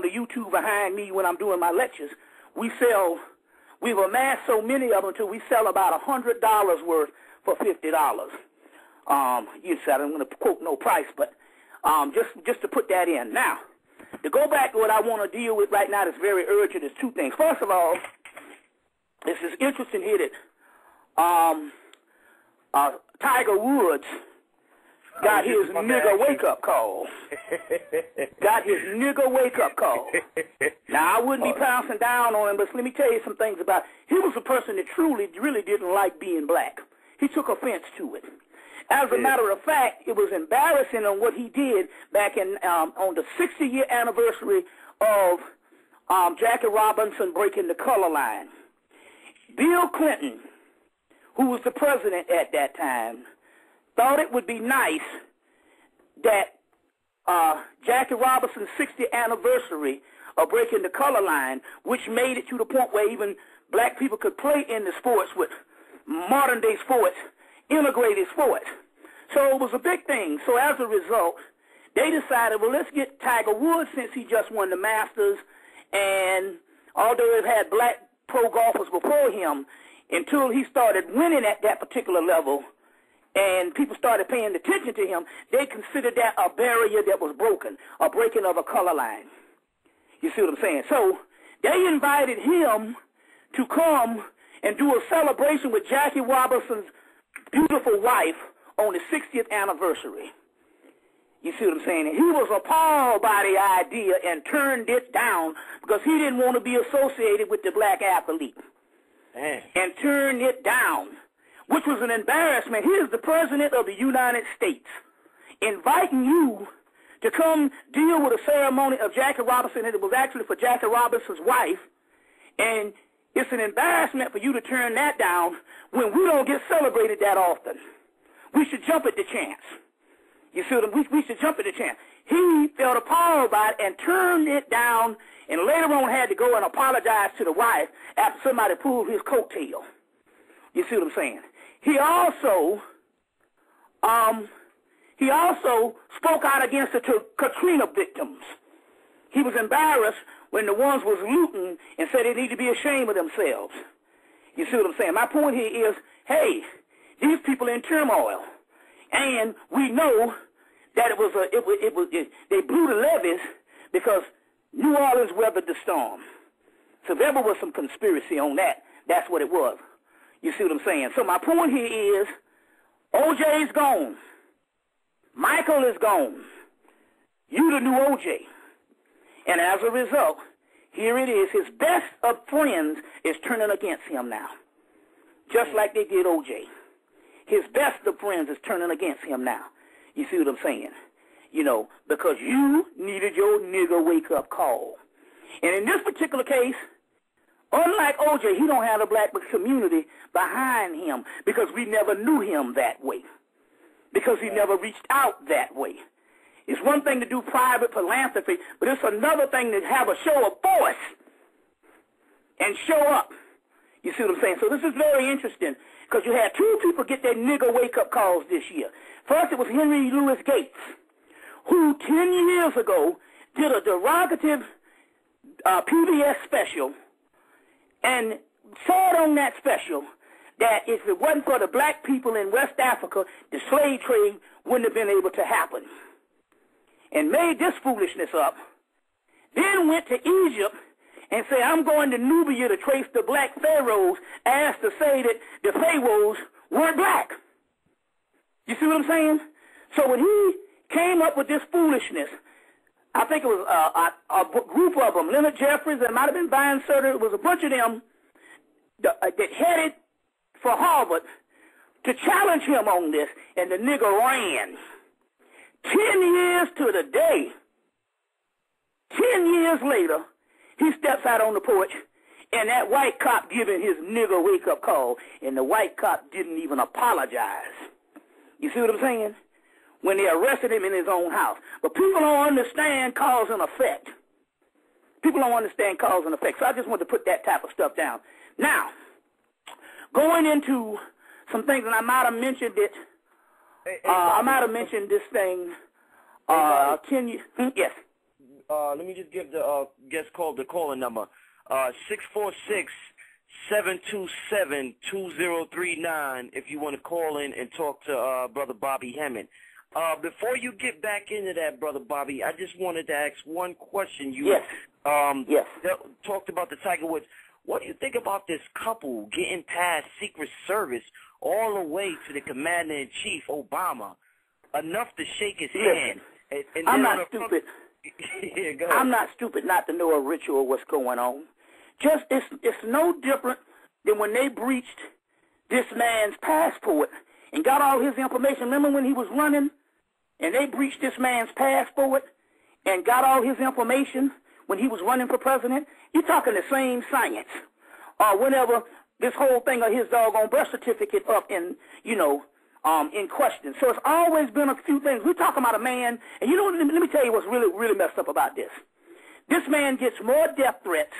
YouTube behind me when I'm doing my lectures. We've amassed so many of them until we sell about $100 worth for $50. You said I'm going to quote no price, but just to put that in. Now, to go back to what I want to deal with right now that's very urgent is 2 things. First of all, this is interesting here that Tiger Woods got his nigger wake-up call. Got his nigger wake-up call. Now, I wouldn't be pouncing down on him, but let me tell you some things about he was a person that truly, really didn't like being black. He took offense to it. As a matter of fact, it was embarrassing on what he did back in on the 60-year anniversary of Jackie Robinson breaking the color line. Bill Clinton, who was the president at that time, thought it would be nice that Jackie Robinson's 60th anniversary of breaking the color line, which made it to the point where even black people could play in the sports with modern-day sports, integrated sports. So it was a big thing. So as a result, they decided, well, let's get Tiger Woods since he just won the Masters, and although it had black pro golfers before him, until he started winning at that particular level and people started paying attention to him, they considered that a barrier that was broken, a breaking of a color line. You see what I'm saying? So they invited him to come and do a celebration with Jackie Robinson's beautiful wife on the 60th anniversary. You see what I'm saying? And he was appalled by the idea and turned it down because he didn't want to be associated with the black athlete. And turned it down, which was an embarrassment. Here's the President of the United States inviting you to come deal with a ceremony of Jackie Robinson, and it was actually for Jackie Robinson's wife, and it's an embarrassment for you to turn that down when we don't get celebrated that often. We should jump at the chance. You see what I mean? We should jump at the chance. He felt appalled by it and turned it down, and later on had to go and apologize to the wife after somebody pulled his coattail. You see what I'm saying? He also spoke out against the Katrina victims. He was embarrassed when the ones was looting and said they need to be ashamed of themselves. You see what I'm saying? My point here is, hey, these people are in turmoil, and we know that they blew the levees because New Orleans weathered the storm. So if there was some conspiracy on that, that's what it was. You see what I'm saying? So my point here is, OJ's gone. Michael is gone. You the new OJ. And as a result, here it is. His best of friends is turning against him now. Just like they did OJ. His best of friends is turning against him now. You see what I'm saying? You know, because you needed your nigga wake-up call. And in this particular case, unlike OJ, he don't have a black community behind him because we never knew him that way. Because he never reached out that way. It's one thing to do private philanthropy, but it's another thing to have a show of force and show up. You see what I'm saying? So this is very interesting because you had two people get their nigga wake-up calls this year. First, it was Henry Louis Gates, who 10 years ago did a derogative PBS special and said on that special that if it wasn't for the black people in West Africa, the slave trade wouldn't have been able to happen. And made this foolishness up, then went to Egypt and said, I'm going to Nubia to trace the black pharaohs as to say that the pharaohs weren't black. You see what I'm saying? So when he came up with this foolishness, I think it was a group of them, Leonard Jeffries, and it might have been Vine Sutter, it was a bunch of them that headed for Harvard to challenge him on this, and the nigga ran. 10 years to the day, 10 years later, he steps out on the porch, and that white cop giving his nigga wake-up call, and the white cop didn't even apologize. You see what I'm saying? When they arrested him in his own house. But people don't understand cause and effect. People don't understand cause and effect. So I just want to put that type of stuff down. Now, going into some things, and I might have mentioned it. I might have mentioned this thing. Can you? Yes. Let me just give the guest call the calling number. 646-727-2039 if you want to call in and talk to Brother Bobby Hemmett. Before you get back into that, Brother Bobby, I just wanted to ask one question. You talked about the Tiger Woods. What do you think about this couple getting past Secret Service all the way to the Commander-in-Chief, Obama, enough to shake his hand? And I'm not stupid. Yeah, go ahead. I'm not stupid not to know a ritual what's going on. Just it's no different than when they breached this man's passport and got all his information. Remember when he was running and they breached this man's passport and got all his information when he was running for president? You're talking the same science. Or whenever this whole thing of his doggone birth certificate up in, in question. So it's always been a few things. We're talking about a man, and let me tell you what's really, really messed up about this. This man gets more death threats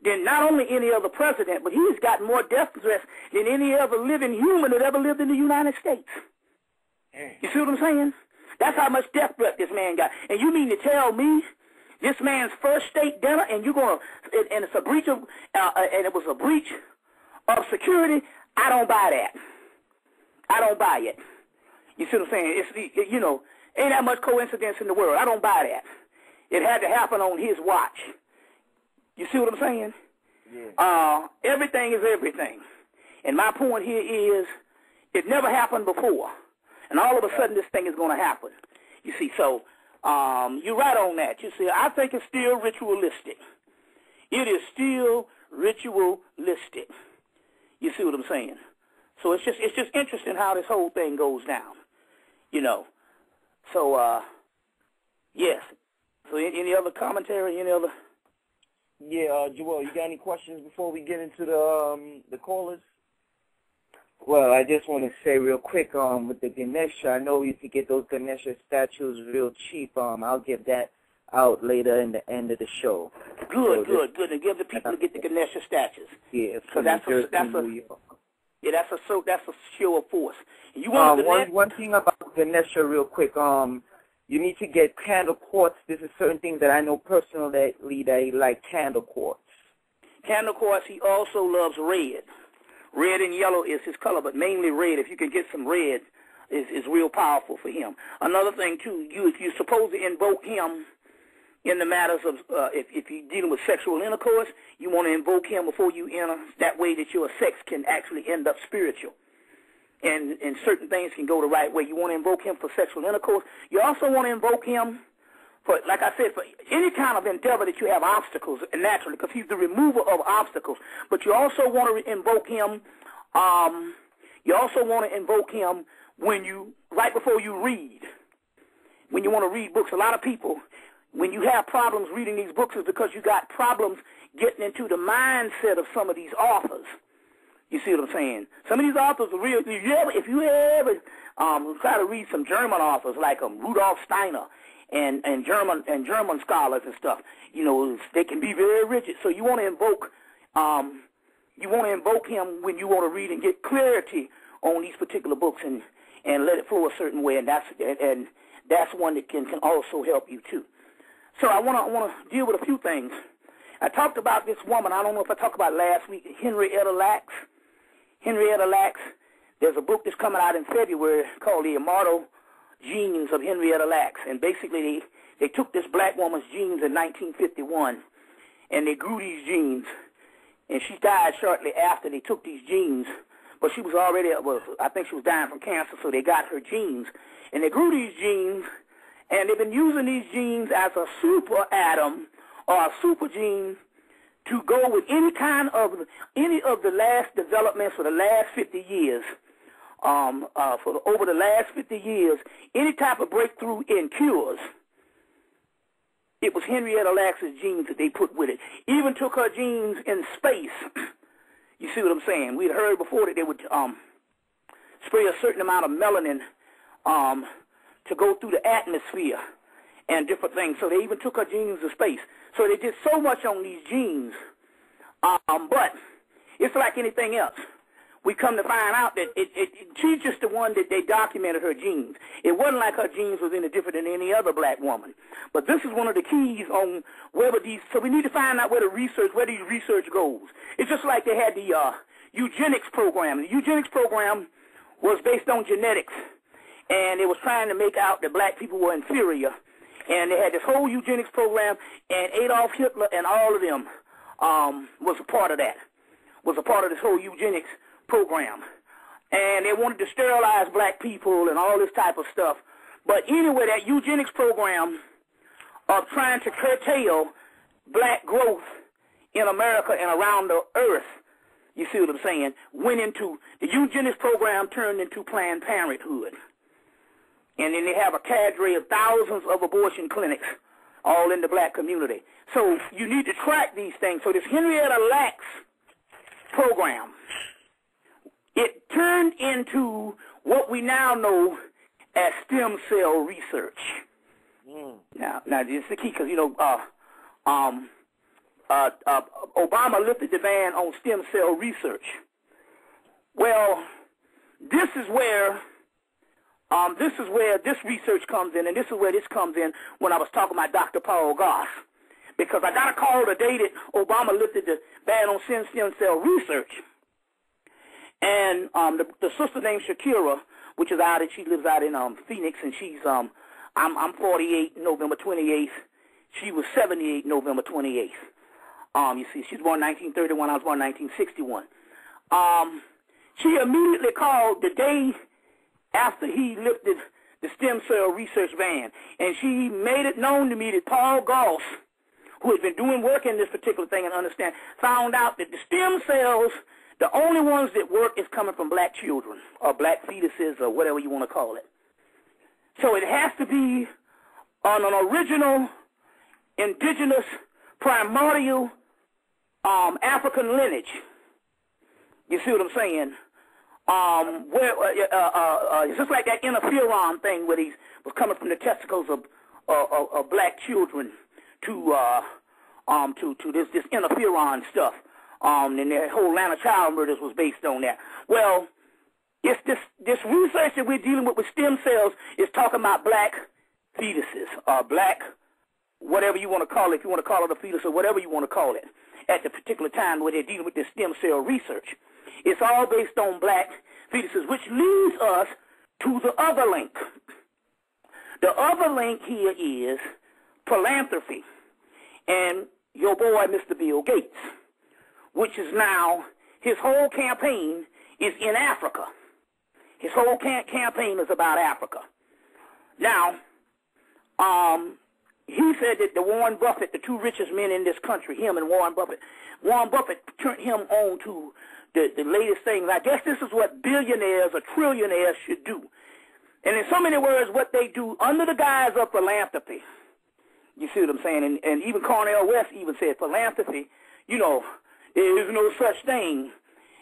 than not only any other president, but he's got more death threats than any other living human that ever lived in the United States. You see what I'm saying? That's how much death threat this man got. And you mean to tell me this man's first state dinner, and you're going to, and it's a breach of, and it was a breach of security, I don't buy that. I don't buy it. You see what I'm saying? It's, you know, ain't that much coincidence in the world. I don't buy that. It had to happen on his watch. You see what I'm saying? Yeah. Everything is everything. And my point here is it never happened before. And all of a sudden this thing is going to happen. You see, so you're right on that. You see, I think it's still ritualistic. It is still ritualistic. You see what I'm saying? So it's just interesting how this whole thing goes down. You know. So, yes. So any other commentary, any other? Yeah, Joel, you got any questions before we get into the callers? Well, I just want to say real quick, with the Ganesha, I know you could get those Ganesha statues real cheap. I'll give that out later in the end of the show. Good, so good. And give the people to get the Ganesha statues. Yeah, so that's a show of force. And you want one thing about Ganesha real quick. You need to get candle quartz. There's a certain thing that I know personally that he like candle quartz. Candle quartz. He also loves red. Red and yellow is his color, but mainly red. If you can get some red, is real powerful for him. Another thing too, if you're supposed to invoke him in the matters of if you're dealing with sexual intercourse, you want to invoke him before you enter. That way that your sex can actually end up spiritual. And certain things can go the right way. You want to invoke him for sexual intercourse. You also want to invoke him for, like I said, for any kind of endeavor that you have obstacles, naturally, because he's the remover of obstacles. But you also want to invoke him. You also want to invoke him right before you read. When you want to read books, a lot of people, when you have problems reading these books, is because you got problems getting into the mindset of some of these authors. You see what I'm saying? Some of these authors are real. If you ever try to read some German authors like Rudolf Steiner and German scholars and stuff, you know, they can be very rigid. So you want to invoke him when you want to read and get clarity on these particular books and let it flow a certain way, and that's one that can also help you too. So I want to deal with a few things. I talked about this woman. I don't know if I talked about it last week, Henrietta Lacks. Henrietta Lacks, there's a book that's coming out in February called The Immortal Genes of Henrietta Lacks. And basically they took this black woman's genes in 1951, and they grew these genes. And she died shortly after they took these genes. But she was already, I think she was dying from cancer, so they got her genes. And they grew these genes, and they've been using these genes as a super atom or a super gene to go with any of the last developments for the last 50 years. Over the last 50 years, any type of breakthrough in cures, it was Henrietta Lacks' genes that they put with it. Even took her genes in space. You see what I'm saying? We'd heard before that they would spray a certain amount of melanin to go through the atmosphere and different things. So they even took her genes to space. So they did so much on these genes. But it's like anything else. We come to find out that she's just the one that they documented her genes. It wasn't like her genes was any different than any other black woman. But this is one of the keys on whether so we need to find out where these research goes. It's just like they had the eugenics program. The eugenics program was based on genetics, and it was trying to make out that black people were inferior. And they had this whole eugenics program, and Adolf Hitler and all of them was a part of that, was a part of this whole eugenics program. And they wanted to sterilize black people and all this type of stuff. But anyway, that eugenics program of trying to curtail black growth in America and around the earth, you see what I'm saying, the eugenics program turned into Planned Parenthood. And then they have a cadre of thousands of abortion clinics all in the black community. So you need to track these things. So this Henrietta Lacks program, it turned into what we now know as stem cell research. Now this is the key, because, you know, Obama lifted the ban on stem cell research. Well, this is where this research comes in, and this is where this comes in when I was talking about Dr. Paul Goss. Because I got a call the day that Obama lifted the ban on stem cell research. And the sister named Shakira, which is she lives out in Phoenix, and she's I'm 48, November 28th. She was 78, November 28th. You see, she's born 1931. I was born 1961. She immediately called the day after he lifted the stem cell research ban, and she made it known to me that Paul Goss, who has been doing work in this particular thing and found out that the stem cells, the only ones that work is coming from black children or black fetuses or whatever you want to call it. So it has to be on an original, indigenous, primordial African lineage. You see what I'm saying? It's just like that interferon thing where he was coming from the testicles of black children to this interferon stuff. And the whole Atlanta child murders was based on that. Well, it's this research that we're dealing with stem cells is talking about black fetuses or black, whatever you want to call it, if you want to call it a fetus or whatever you want to call it, at the particular time where they're dealing with this stem cell research. It's all based on black fetuses, which leads us to the other link. The other link here is philanthropy and your boy, Mr. Bill Gates, which is now, his whole campaign is in Africa. His whole campaign is about Africa. Now, he said that the Warren Buffett, the two richest men in this country, him and Warren Buffett turned him on to the latest things. I guess this is what billionaires or trillionaires should do. And in so many words, what they do under the guise of philanthropy. You see what I'm saying? And even Cornel West even said philanthropy, you know, there is no such thing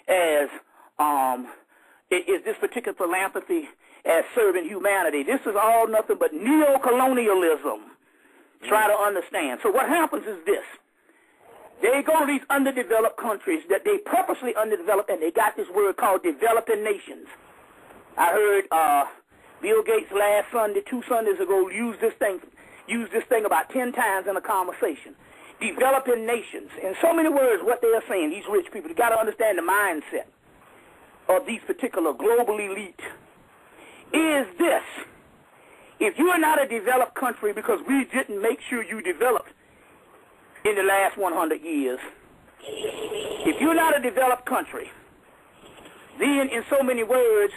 as is this particular philanthropy as serving humanity. This is all nothing but neo-colonialism. Try to understand. So what happens is this. They go to these underdeveloped countries that they purposely underdeveloped, and they got this word called developing nations. I heard Bill Gates last Sunday, 2 Sundays ago, use this thing about 10 times in a conversation. Developing nations. In so many words, what they are saying, these rich people, you got to understand the mindset of these particular global elite, is this. If you are not a developed country because we didn't make sure you developed in the last 100 years, if you're not a developed country, then in so many words,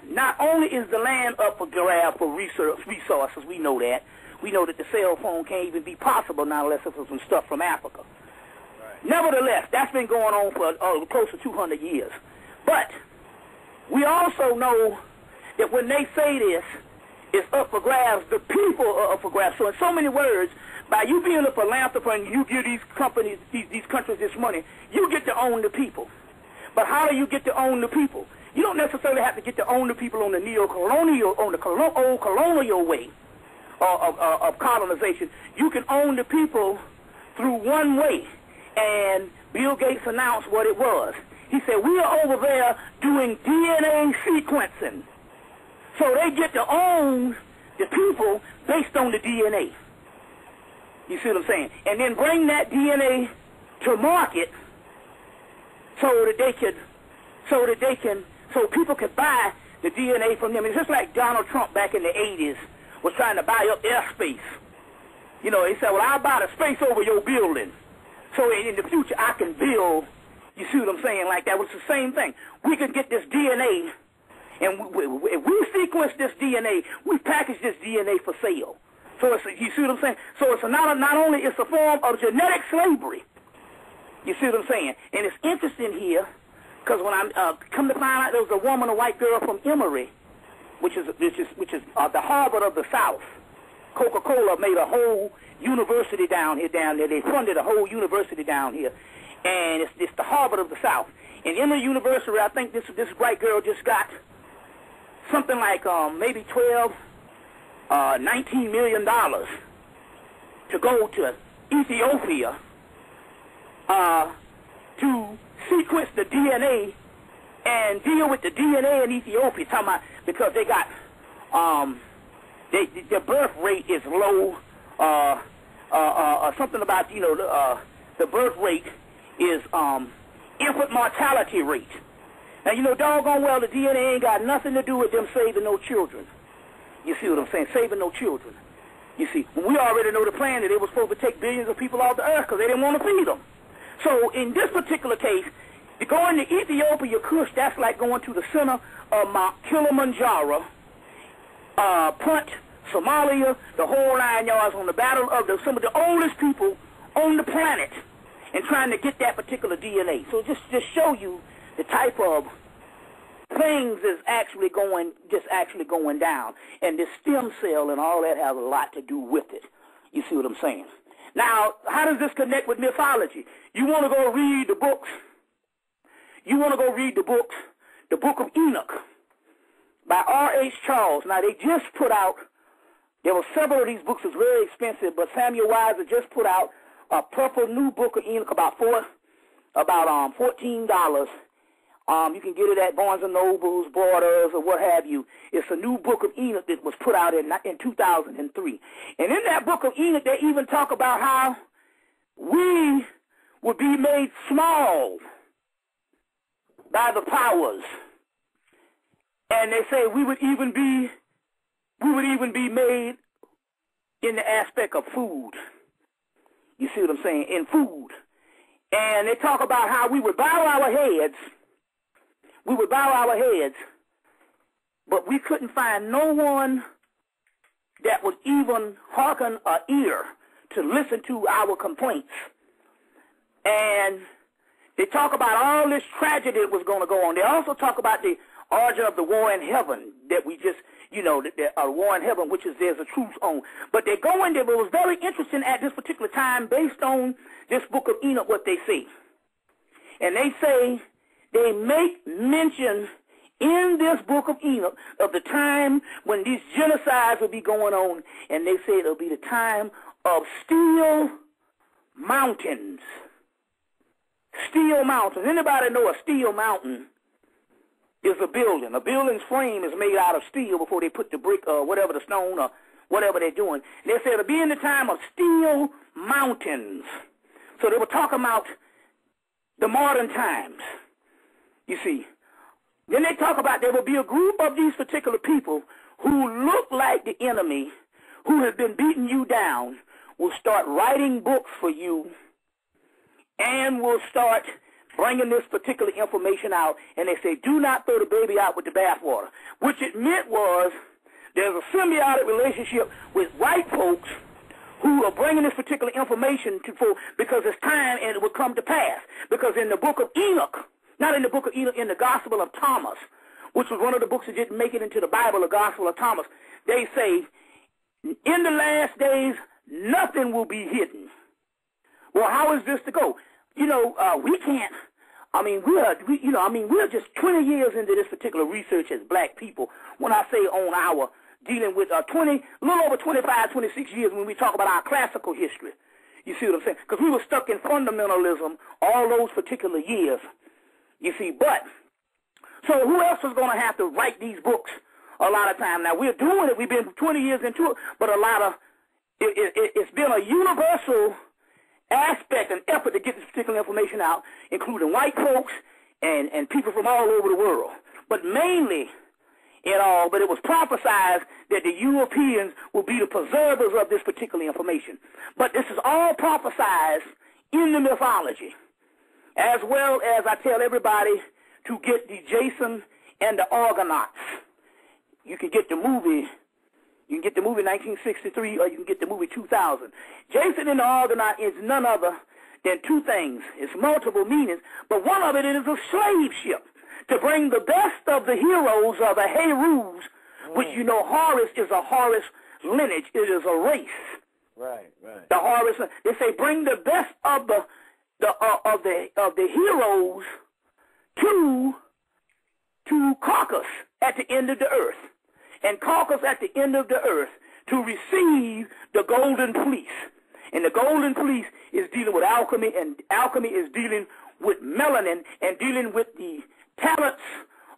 not only is the land up for grab for resources, we know that. We know that the cell phone can't even be possible now unless it's some stuff from Africa. Right. Nevertheless, that's been going on for close to 200 years. But we also know that when they say this, it's up for grabs, the people are up for grabs. So in so many words, by you being a philanthropist and you give these companies, these countries this money, you get to own the people. But how do you get to own the people? You don't necessarily have to get to own the people on the neo-colonial, on the old colonial way of colonization. You can own the people through one way. And Bill Gates announced what it was. He said, we are over there doing DNA sequencing. So they get to own the people based on the DNA. You see what I'm saying? And then bring that DNA to market so people can buy the DNA from them. It's just like Donald Trump back in the 80s was trying to buy up airspace. You know, he said, well, I'll buy the space over your building. So in the future, I can build, you see what I'm saying, like that. Well, it's the same thing. We could get this DNA, and if we sequence this DNA, we package this DNA for sale. So you see what I'm saying? So it's not only it's a form of genetic slavery. You see what I'm saying? And it's interesting here, because when I come to find out there was a woman, a white girl from Emory, which is the Harvard of the South. Coca-Cola made a whole university down there. They funded a whole university down here, and it's the Harvard of the South. And in the university, I think this white girl just got something like maybe $19 million to go to Ethiopia to sequence the DNA and deal with the DNA in Ethiopia. Talking about because they got their birth rate is low. Something about the birth rate is infant mortality rate Now, you know doggone well the DNA ain't got nothing to do with them saving no children. You see what I'm saying? Saving no children. You see, we already know the plan that they were supposed to take billions of people off the earth because they didn't want to feed them. So in this particular case, going to Ethiopia, Kush, that's like going to the center of Mount Kilimanjaro, Punt, Somalia, the whole 9 yards on the battle of some of the oldest people on the planet and trying to get that particular DNA. So just show you the type of things that's actually going down. And the stem cell and all that has a lot to do with it. You see what I'm saying? Now, how does this connect with mythology? You want to go read the books. You want to go read the books, the Book of Enoch by R.H. Charles. Now, they just put out, there were several of these books that's very expensive, but Samuel Weiser just put out a purple new Book of Enoch about $14. You can get it at Barnes & Noble's, Borders, or what have you. It's a new Book of Enoch that was put out in 2003. And in that Book of Enoch, they even talk about how we would be made small by the powers. And they say we would even be made in the aspect of food. You see what I'm saying? In food. And they talk about how we would bow our heads. We would bow our heads, but we couldn't find no one that would even hearken an ear to listen to our complaints. And they talk about all this tragedy that was going to go on. They also talk about the origin of the war in heaven that we just, the war in heaven, which is there's a truth on. But they go in there, but it was very interesting at this particular time based on this Book of Enoch, what they say. And they say, they make mention in this Book of Enoch of the time when these genocides will be going on, and they say it'll be the time of steel mountains. Steel mountains. Anybody know a steel mountain is a building? A building's frame is made out of steel before they put the brick or whatever, the stone or whatever they're doing. They say it'll be in the time of steel mountains. So they were talking about the modern times. You see, then they talk about there will be a group of these particular people who look like the enemy, who have been beating you down, will start writing books for you and will start bringing this particular information out. And they say, do not throw the baby out with the bathwater. Which it meant was there's a symbiotic relationship with white folks who are bringing this particular information because it's time and it will come to pass. Because in the Book of Enoch, not in the Book of Enoch, in the Gospel of Thomas, which was one of the books that didn't make it into the Bible, the Gospel of Thomas, they say, in the last days, nothing will be hidden. Well, how is this to go? We can't. We're just 20 years into this particular research as black people. When I say on our dealing with a little over 25, 26 years when we talk about our classical history. You see what I'm saying? Because we were stuck in fundamentalism all those particular years. You see, so who else is going to have to write these books a lot of time? Now, we're doing it. We've been 20 years into it, but it's been a universal aspect and effort to get this particular information out, including white folks and people from all over the world. But mainly but it was prophesied that the Europeans will be the preservers of this particular information. But this is all prophesied in the mythology. As well as I tell everybody to get the Jason and the Argonauts. You can get the movie. You can get the movie 1963, or you can get the movie 2000. Jason and the Argonaut is none other than two things. It's multiple meanings, but one of it is a slave ship to bring the best of the heroes of the Herus, which Horus is a Horus lineage. It is a race. Right. The Horus. They say bring the best of the heroes to Caucasus at the end of the earth, and Caucasus at the end of the earth to receive the golden fleece. And the golden fleece is dealing with alchemy, and alchemy is dealing with melanin and dealing with the talents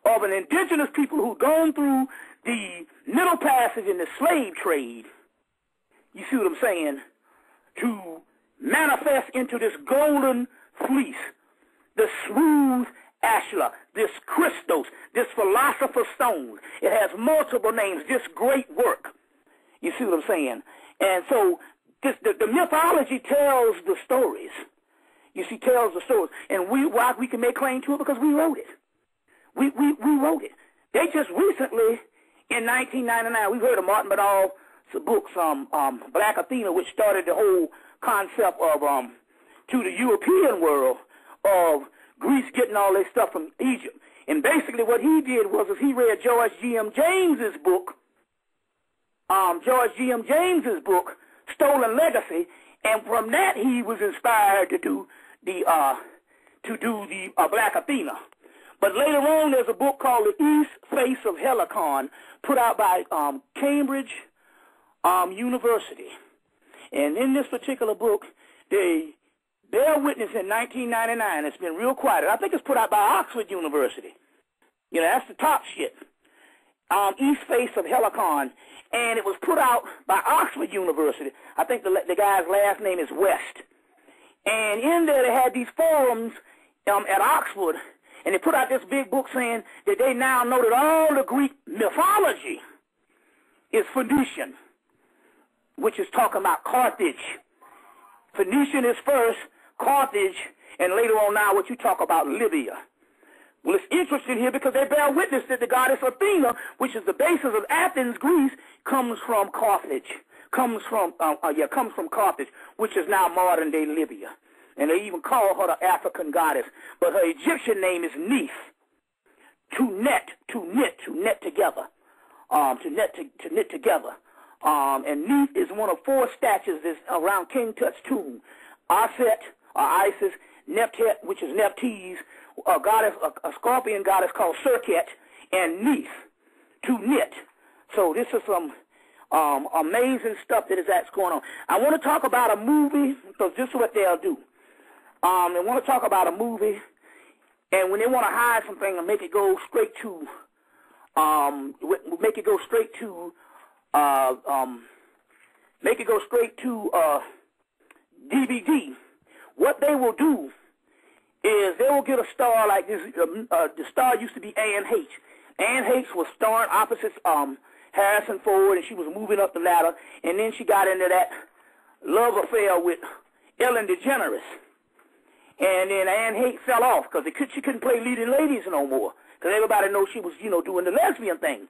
of an indigenous people who've gone through the Middle Passage in the slave trade. You see what I'm saying? To manifest into this golden fleece, the smooth ashlar, this Christos, this philosopher's stone. It has multiple names, this great work. You see what I'm saying? And so the mythology tells the stories. You see, tells the stories. And why we can make claim to it? Because we wrote it. We wrote it. They just recently, in 1999, we heard of Martin Badal's books, Black Athena, which started the whole concept of, to the European world, of Greece getting all this stuff from Egypt. And basically what he did was he read George G.M. James's book, Stolen Legacy, and from that he was inspired to do the Black Athena. But later on, there's a book called The East Face of Helicon, put out by Cambridge University. And in this particular book, they bear witness in 1999. It's been real quiet. I think it's put out by Oxford University. You know, that's the top shit. East Face of Helicon. And it was put out by Oxford University. I think the guy's last name is West. And in there they had these forums at Oxford, and they put out this big book saying that they now know that all the Greek mythology is Phoenician, which is talking about Carthage. Phoenician is first, Carthage, and later on now what you talk about, Libya. Well, it's interesting here because they bear witness that the goddess Athena, which is the basis of Athens, Greece, comes from Carthage. Comes from Carthage, which is now modern-day Libya. And they even call her the African goddess. But her Egyptian name is Neith. To knit together. To knit together. And Neith is one of 4 statues that's around King Tut's tomb. Aset, or Isis, Nephtet, which is Nephtes, a scorpion goddess called Serket, and Neith. To knit. So this is some amazing stuff that's going on. I want to talk about a movie, because this is what they'll do. They want to talk about a movie, and when they want to hide something and make it go straight to, DVD. What they will do is they will get a star like this. The star used to be Anne H. Anne H was starring opposite Harrison Ford, and she was moving up the ladder, and then she got into that love affair with Ellen DeGeneres. And then Anne H fell off because she couldn't play leading ladies no more because everybody knows she was, doing the lesbian thing.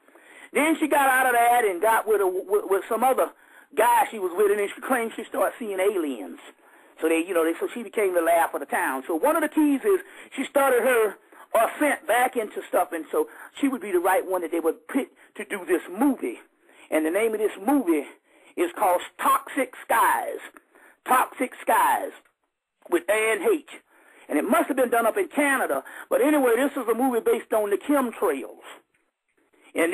Then she got out of that and got with some other guy she was with, and then she claimed she started seeing aliens. So so she became the laugh of the town. So one of the keys is she started her ascent back into stuff, and so she would be the right one that they would pick to do this movie. And the name of this movie is called Toxic Skies. Toxic Skies with Anne H. And it must have been done up in Canada. But anyway, this is a movie based on the chemtrails. And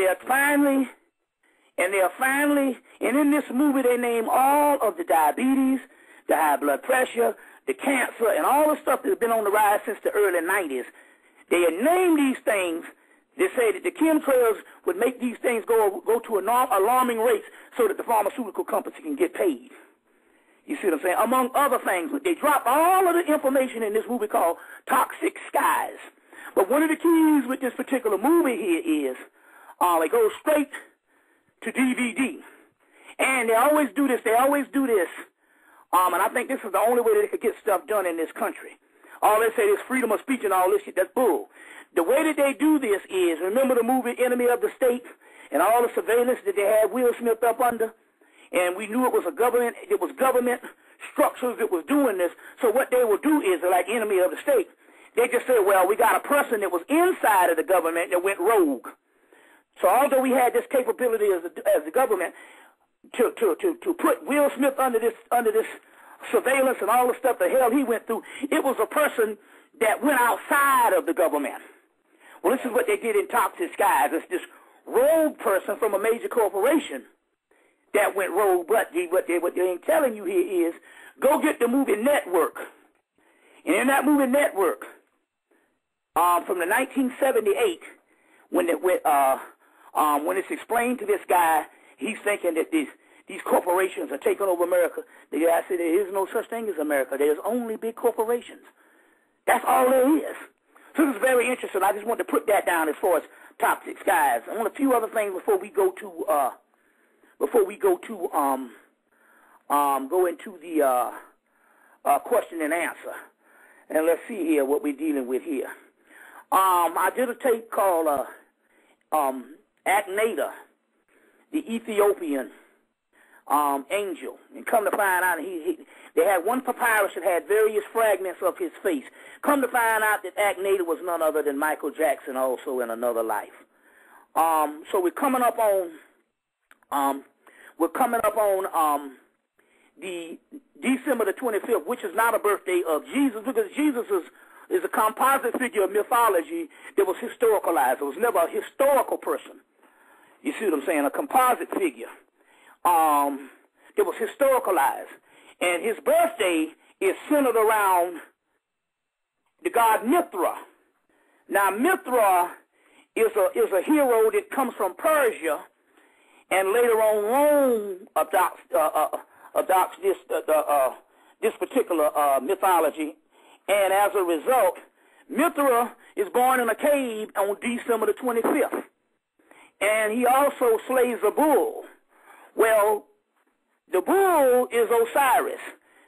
and in this movie they name all of the diabetes, the high blood pressure, the cancer, and all the stuff that's been on the rise since the early 90s. They name these things. They say that the chemtrails would make these things go to alarming rates so that the pharmaceutical companies can get paid. You see what I'm saying? Among other things, they drop all of the information in this movie called Toxic Skies. But one of the keys with this particular movie here is it goes straight to DVD. And they always do this. And I think this is the only way that they could get stuff done in this country. All they say is freedom of speech and all this shit. That's bull. The way that they do this is, remember the movie Enemy of the State and all the surveillance that they had Will Smith up under? And we knew it was government structures that was doing this. So what they will do is, like Enemy of the State, they just say, well, we got a person that was inside of the government that went rogue. So although we had this capability as the government to put Will Smith under this surveillance and all the stuff the hell he went through, it was a person that went outside of the government. Well, this is what they did in Toxic Skies. It's this rogue person from a major corporation that went rogue. But what they ain't telling you here is, go get the movie Network. And in that movie Network, from the 1978, when it's explained to this guy, he's thinking that these corporations are taking over America. The guy said there is no such thing as America. There's only big corporations. That's all there is. So this is very interesting. I just want to put that down as far as topics, guys. I want a few other things before we go to go into the question and answer. And let's see here what we're dealing with here. I did a tape called Akhenaten, the Ethiopian angel, and come to find out they had one papyrus that had various fragments of his face. Come to find out that Akhenaten was none other than Michael Jackson, also in another life. So we're coming up on the December the 25th, which is not a birthday of Jesus, because Jesus is a composite figure of mythology that was historicalized. It was never a historical person. You see what I'm saying? A composite figure that was historicalized. And his birthday is centered around the god Mithra. Now, Mithra is a hero that comes from Persia, and later on Rome adopts this particular mythology. And as a result, Mithra is born in a cave on December the 25th. And he also slays a bull. Well, the bull is Osiris.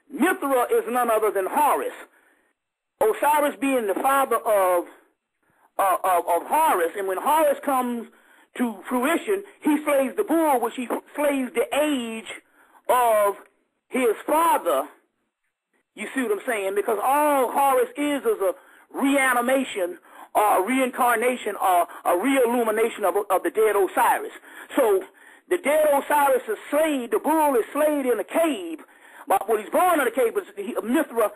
Mithra is none other than Horus. Osiris being the father of Horus, and when Horus comes to fruition, he slays the bull, which he slays the age of his father. You see what I'm saying? Because all Horus is a reanimation or a reincarnation or a re-illumination of the dead Osiris. So the dead Osiris is slain, the bull is slain in a cave, but when he's born in a cave, Mithra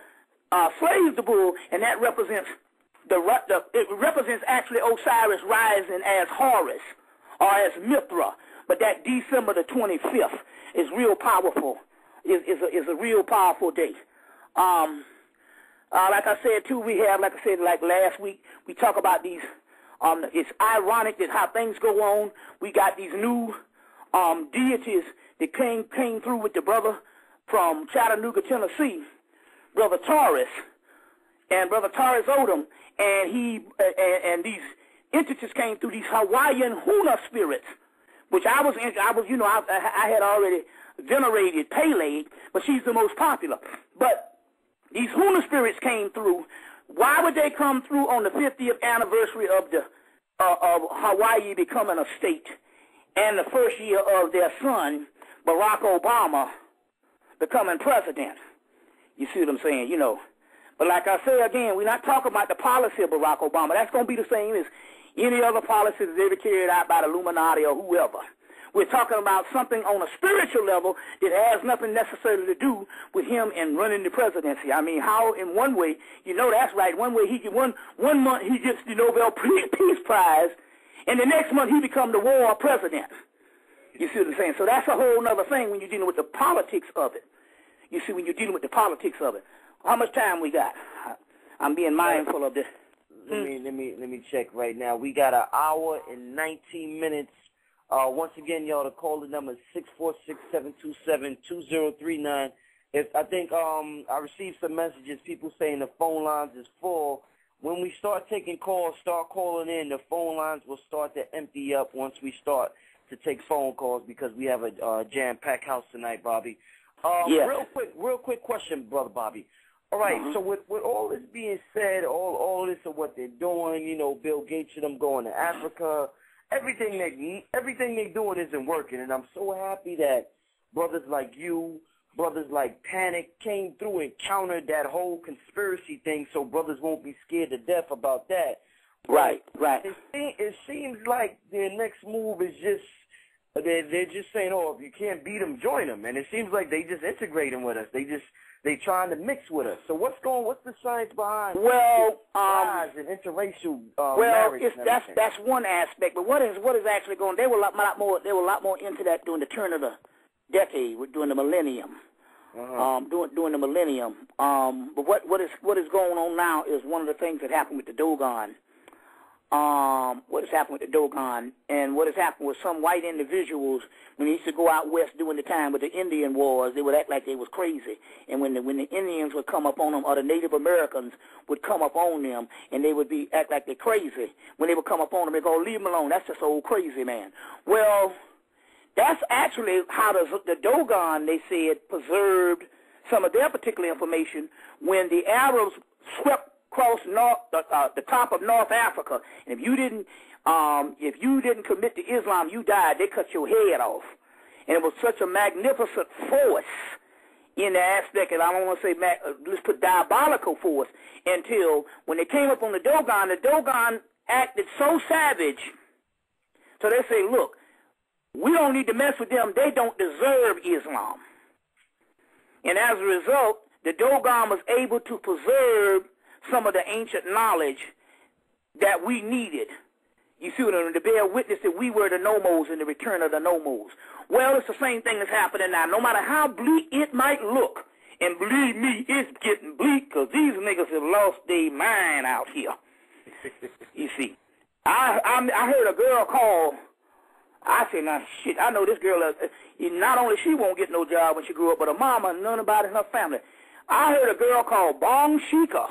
slays the bull, and that represents it represents actually Osiris rising as Horus or as Mithra. But that December the 25th is real powerful. Is a real powerful day. Like I said too, we have, like I said, like last week, we talk about these. It's ironic that how things go on. We got these new deities that came through with the brother from Chattanooga, Tennessee, Brother Taurus, and Brother Taurus Odom, and these entities came through, these Hawaiian Huna spirits, which I had already venerated Pele, but she's the most popular. But these Huna spirits came through. Why would they come through on the 50th anniversary of Hawaii becoming a state, and the first year of their son, Barack Obama, becoming president? You see what I'm saying? You know. But like I say again, we're not talking about the policy of Barack Obama. That's going to be the same as any other policy that's ever carried out by the Illuminati or whoever. We're talking about something on a spiritual level that has nothing necessarily to do with him and running the presidency. I mean, how in one way, you know that's right, one way he one month he gets the Nobel Peace Prize, and the next month he becomes the war president. You see what I'm saying? So that's a whole other thing when you're dealing with the politics of it. You see, when you're dealing with the politics of it. How much time we got? I'm being mindful of this. Let me check right now. We got an hour and 19 minutes. Once again, y'all, the call the number is 646-727-2039. I think I received some messages, people saying the phone lines is full. When we start taking calls, start calling in, the phone lines will start to empty up once we start to take phone calls, because we have a jam-packed house tonight, Bobby. Yeah. Real quick question, Brother Bobby. All right, so with all this being said, all this of what they're doing, you know, Bill Gates and them going to Africa, everything they're doing isn't working, and I'm so happy that brothers like you, brothers like Panic came through and countered that whole conspiracy thing, so brothers won't be scared to death about that. Right. It seems like their next move is just they're just saying, oh, if you can't beat them, join them, and it seems like they just integrating with us. They trying to mix with us. So what's the science behind rise and interracial marriage? That's one aspect. But what is actually going? They were a lot more into that during the turn of the decade, during the millennium. During the millennium. But what is going on now is one of the things that happened with the Dogon what has happened with the Dogon and what has happened with some white individuals when they used to go out west during the time with the Indian wars. They would act like they was crazy, and when the Indians would come up on them, or the Native Americans would come up on them, and they would act like they're crazy. When they would come up on them, they go, leave them alone. That's just old crazy man. Well, that's actually how the Dogon, they said, preserved some of their particular information when the Arabs swept across the top of North Africa, and if you didn't commit to Islam, you died. They cut your head off, and it was such a magnificent force in the aspect, and I don't want to say let's put diabolical force, until when they came up on the Dogon acted so savage. So they say, look, we don't need to mess with them. They don't deserve Islam, and as a result, the Dogon was able to preserve some of the ancient knowledge that we needed. You see what I mean? To bear witness that we were the Nomos in the return of the Nomos. Well, it's the same thing that's happening now. No matter how bleak it might look, and believe me, it's getting bleak because these niggas have lost their mind out here. You see, I heard a girl call. I said, now, shit, I know this girl, not only she won't get no job when she grew up, but her mama and none about it in her family. I heard a girl called Bonquisha.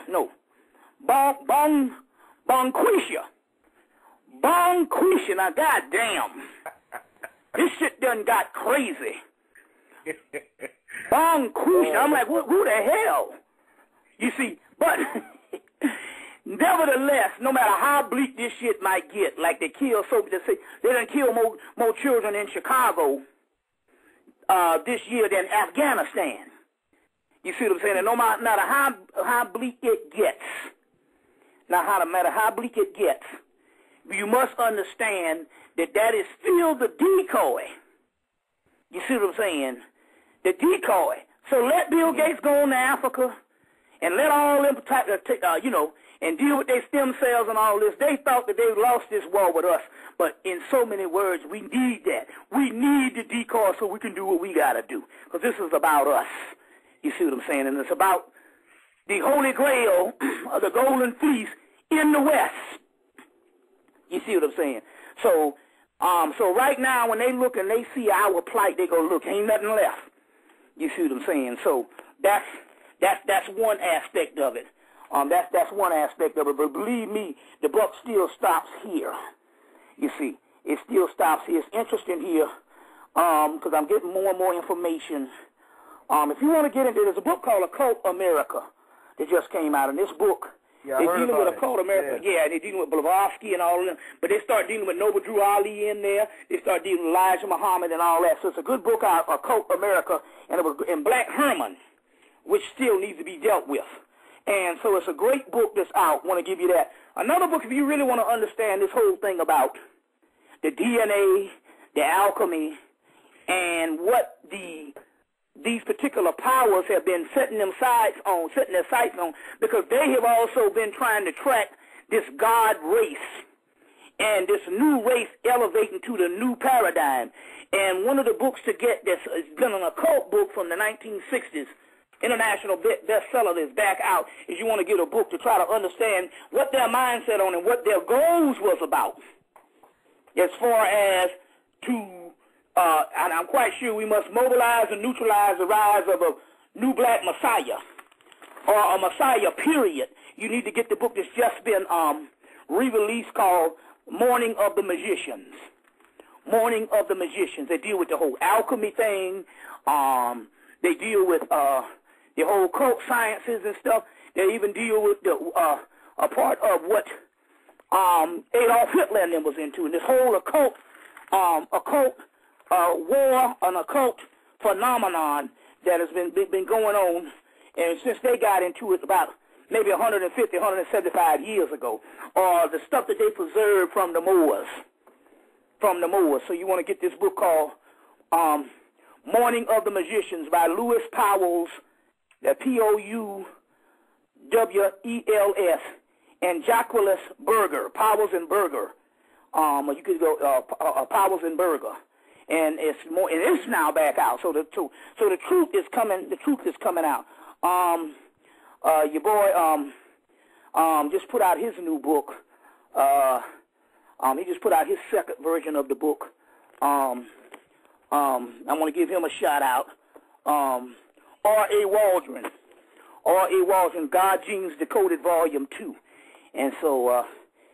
Now, goddamn. This shit done got crazy. Bonquisha. I'm like, who the hell? You see, but nevertheless, no matter how bleak this shit might get, like they done kill more children in Chicago this year than Afghanistan. You see what I'm saying? And no matter how bleak it gets, no matter how bleak it gets, you must understand that is still the decoy. You see what I'm saying? The decoy. So let Bill Gates go on to Africa and let all them, and deal with their stem cells and all this. They thought that they lost this war with us. But in so many words, we need that. We need the decoy so we can do what we got to do. Because this is about us. You see what I'm saying? And it's about the Holy Grail of the Golden Fleece in the West. You see what I'm saying? So right now when they look and they see our plight, they go, look, ain't nothing left. You see what I'm saying? So that's one aspect of it. That's one aspect of it. But believe me, the buck still stops here. You see, it still stops here. It's interesting here because I'm getting more and more information. If you want to get into it, there's a book called Occult America that just came out, and this book, they're dealing with Occult America. Yeah, they're dealing with Blavatsky and all of them, but they start dealing with Noble Drew Ali in there. They start dealing with Elijah Muhammad and all that. So it's a good book out, Occult America, and it was in Black Herman, which still needs to be dealt with. And so it's a great book that's out. I want to give you that. Another book, if you really want to understand this whole thing about the DNA, the alchemy, and what these particular powers have been setting their sights on, because they have also been trying to track this God race and this new race elevating to the new paradigm. And one of the books to get that's been an occult book from the 1960s, international bestseller that's back out, is you want to get a book to try to understand what their mindset on and what their goals was about as far as to and I'm quite sure we must mobilize and neutralize the rise of a new black messiah or a messiah, period. You need to get the book that's just been re-released called Morning of the Magicians. Morning of the Magicians. They deal with the whole alchemy thing. They deal with the whole cult sciences and stuff. They even deal with a part of what Adolf Hitler and them was into. And this whole occult war, an occult phenomenon that has been going on, and since they got into it about maybe 150, 175 years ago, or the stuff that they preserved from the Moors. So you want to get this book called Morning of the Magicians by Lewis Powells, the Powells, and Jacques Berger, Powells and Berger. You could go Powells and Berger. And it's now back out. So the truth is coming. The truth is coming out. Your boy just put out his new book. He just put out his second version of the book. I want to give him a shout out. R.A. Waldron. R.A. Waldron, God Genes Decoded Volume 2. And so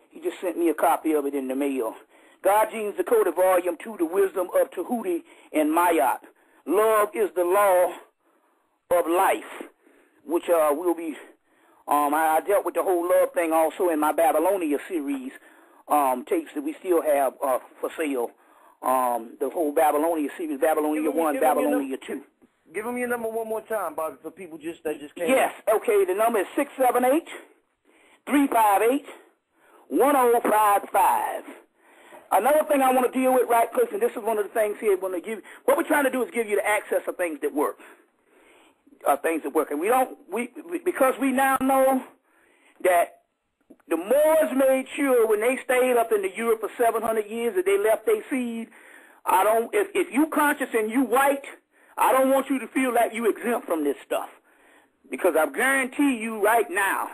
he just sent me a copy of it in the mail. God Genes Decoded Volume 2, The Wisdom of Tahuti and Mayat. Love is the Law of Life, which will be, I dealt with the whole love thing also in my Babylonia series, tapes that we still have for sale. The whole Babylonia series, Babylonia 1, Babylonia 2. Give them your number one more time, Bobby, for people that just came. Yes, okay, the number is 678-358-1055. Another thing I want to deal with right quick, and this is one of the things here, what we're trying to do is give you the access of things that work. And because we now know that the Moors made sure when they stayed up in the Europe for 700 years that they left their seed. If you conscious and you white, I don't want you to feel like you exempt from this stuff, because I guarantee you right now,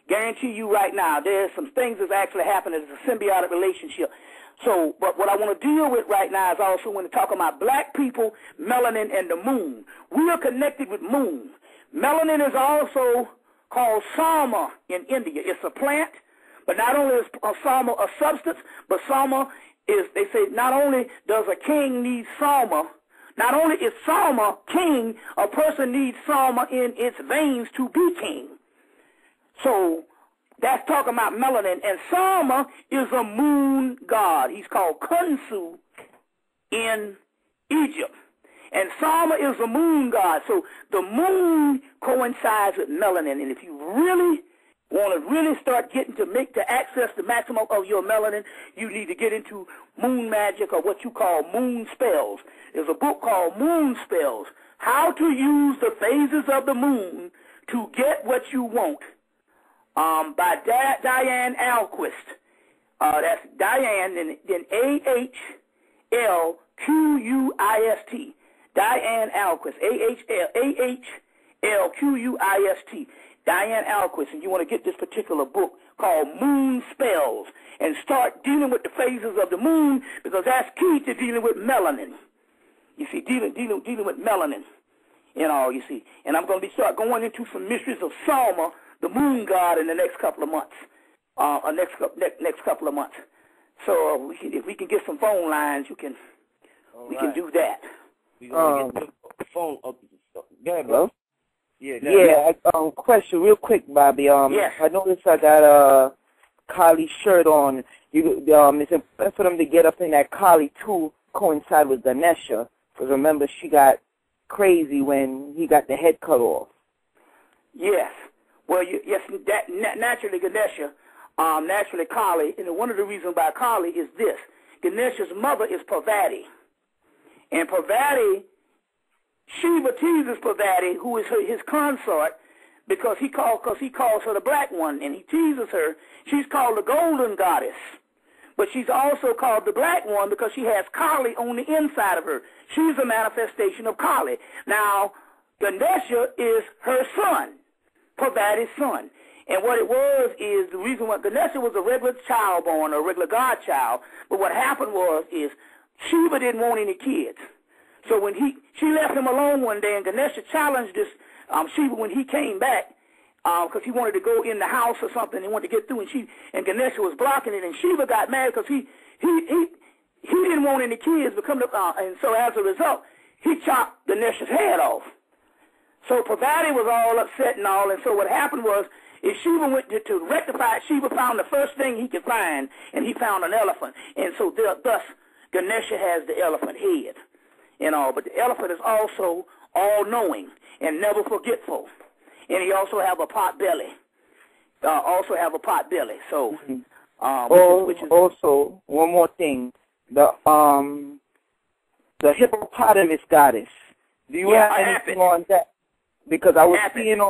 there's some things that's actually happening. It's a symbiotic relationship. So, but what I want to deal with right now is also when we're talking about black people, melanin, and the moon. We are connected with moon. Melanin is also called sama in India. It's a plant, but not only is sama a substance, but sama is, they say, not only does a king need sama, not only is sama king, a person needs sama in its veins to be king. So that's talking about melanin. And Sama is a moon god. He's called Khonsu in Egypt. And Sama is a moon god. So the moon coincides with melanin. And if you really want to really start getting to access the maximum of your melanin, you need to get into moon magic, or what you call moon spells. There's a book called Moon Spells, How to Use the Phases of the Moon to Get What You Want, by Diane Alquist. That's Diane, then A-H-L-Q-U-I-S-T. Diane Alquist. A-H-L-Q-U-I-S-T. Diane Alquist. And you want to get this particular book called Moon Spells and start dealing with the phases of the moon, because that's key to dealing with melanin. You see, dealing with melanin and all, you see. And I'm going to start going into some mysteries of Sama, the moon god, in the next couple of months. Next couple of months. So if we can get some phone lines, we can do that. We gonna get the phone up. Go ahead, bro. Question real quick, Bobby. Yes. I noticed I got Kali shirt on. It's important for them to get up in that Kali too, coincide with Ganesha, because remember she got crazy when he got the head cut off. Yes. Well, naturally Ganesha, naturally Kali, and one of the reasons by Kali is this. Ganesha's mother is Parvati. And Parvati, Shiva teases Parvati, who is his consort, because he calls her the black one, and he teases her. She's called the golden goddess. But she's also called the black one because she has Kali on the inside of her. She's a manifestation of Kali. Now, Ganesha is her son, Parvati's son. And what it was is the reason why Ganesha was a regular child born, a regular godchild. But what happened is Shiva didn't want any kids. So when she left him alone one day, and Ganesha challenged this Shiva when he came back, because he wanted to go in the house or something. He wanted to get through, and Ganesha was blocking it. And Shiva got mad because he didn't want any kids to come to, and so as a result, he chopped Ganesha's head off. So Parvati was all upset and all. And so what happened was, is Shiva went to rectify it. Shiva found the first thing he could find, and he found an elephant. And so thus Ganesha has the elephant head and all. But the elephant is also all-knowing and never forgetful. And he also have a pot belly. So, which is also one more thing, the hippopotamus goddess. Do you have anything on that? Because I was seeing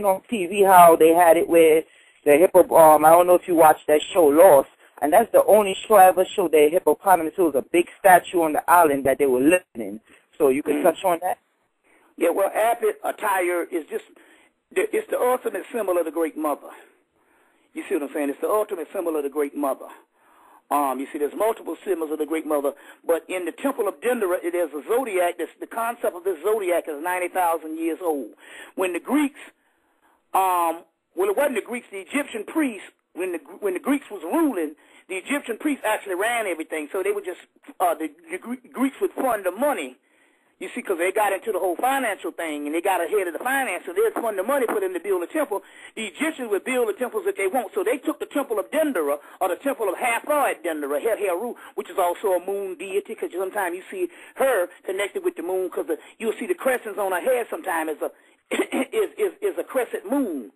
on TV how they had it where the I don't know if you watched that show Lost, and that's the only show I ever showed the hippopotamus. It was a big statue on the island that they were living in. So you can touch on that. Yeah, well, Apit attire is just, it's the ultimate symbol of the Great Mother. You see what I'm saying? It's the ultimate symbol of the Great Mother. You see, there's multiple symbols of the Great Mother, but in the Temple of Dendera, there's a zodiac. The concept of this zodiac is 90,000 years old. When the Greeks, well, it wasn't the Greeks, the Egyptian priests, when the Greeks was ruling, the Egyptian priests actually ran everything. So they would just, the Greeks would fund the money. You see, because they got into the whole financial thing, and they got ahead of the finance, so they'd fund the money for them to build a temple. The Egyptians would build the temples that they want. So they took the Temple of Dendera, or the Temple of Hathor at Dendera, Het-Heru, which is also a moon deity, because sometimes you see her connected with the moon, because you'll see the crescents on her head sometimes is a crescent moon.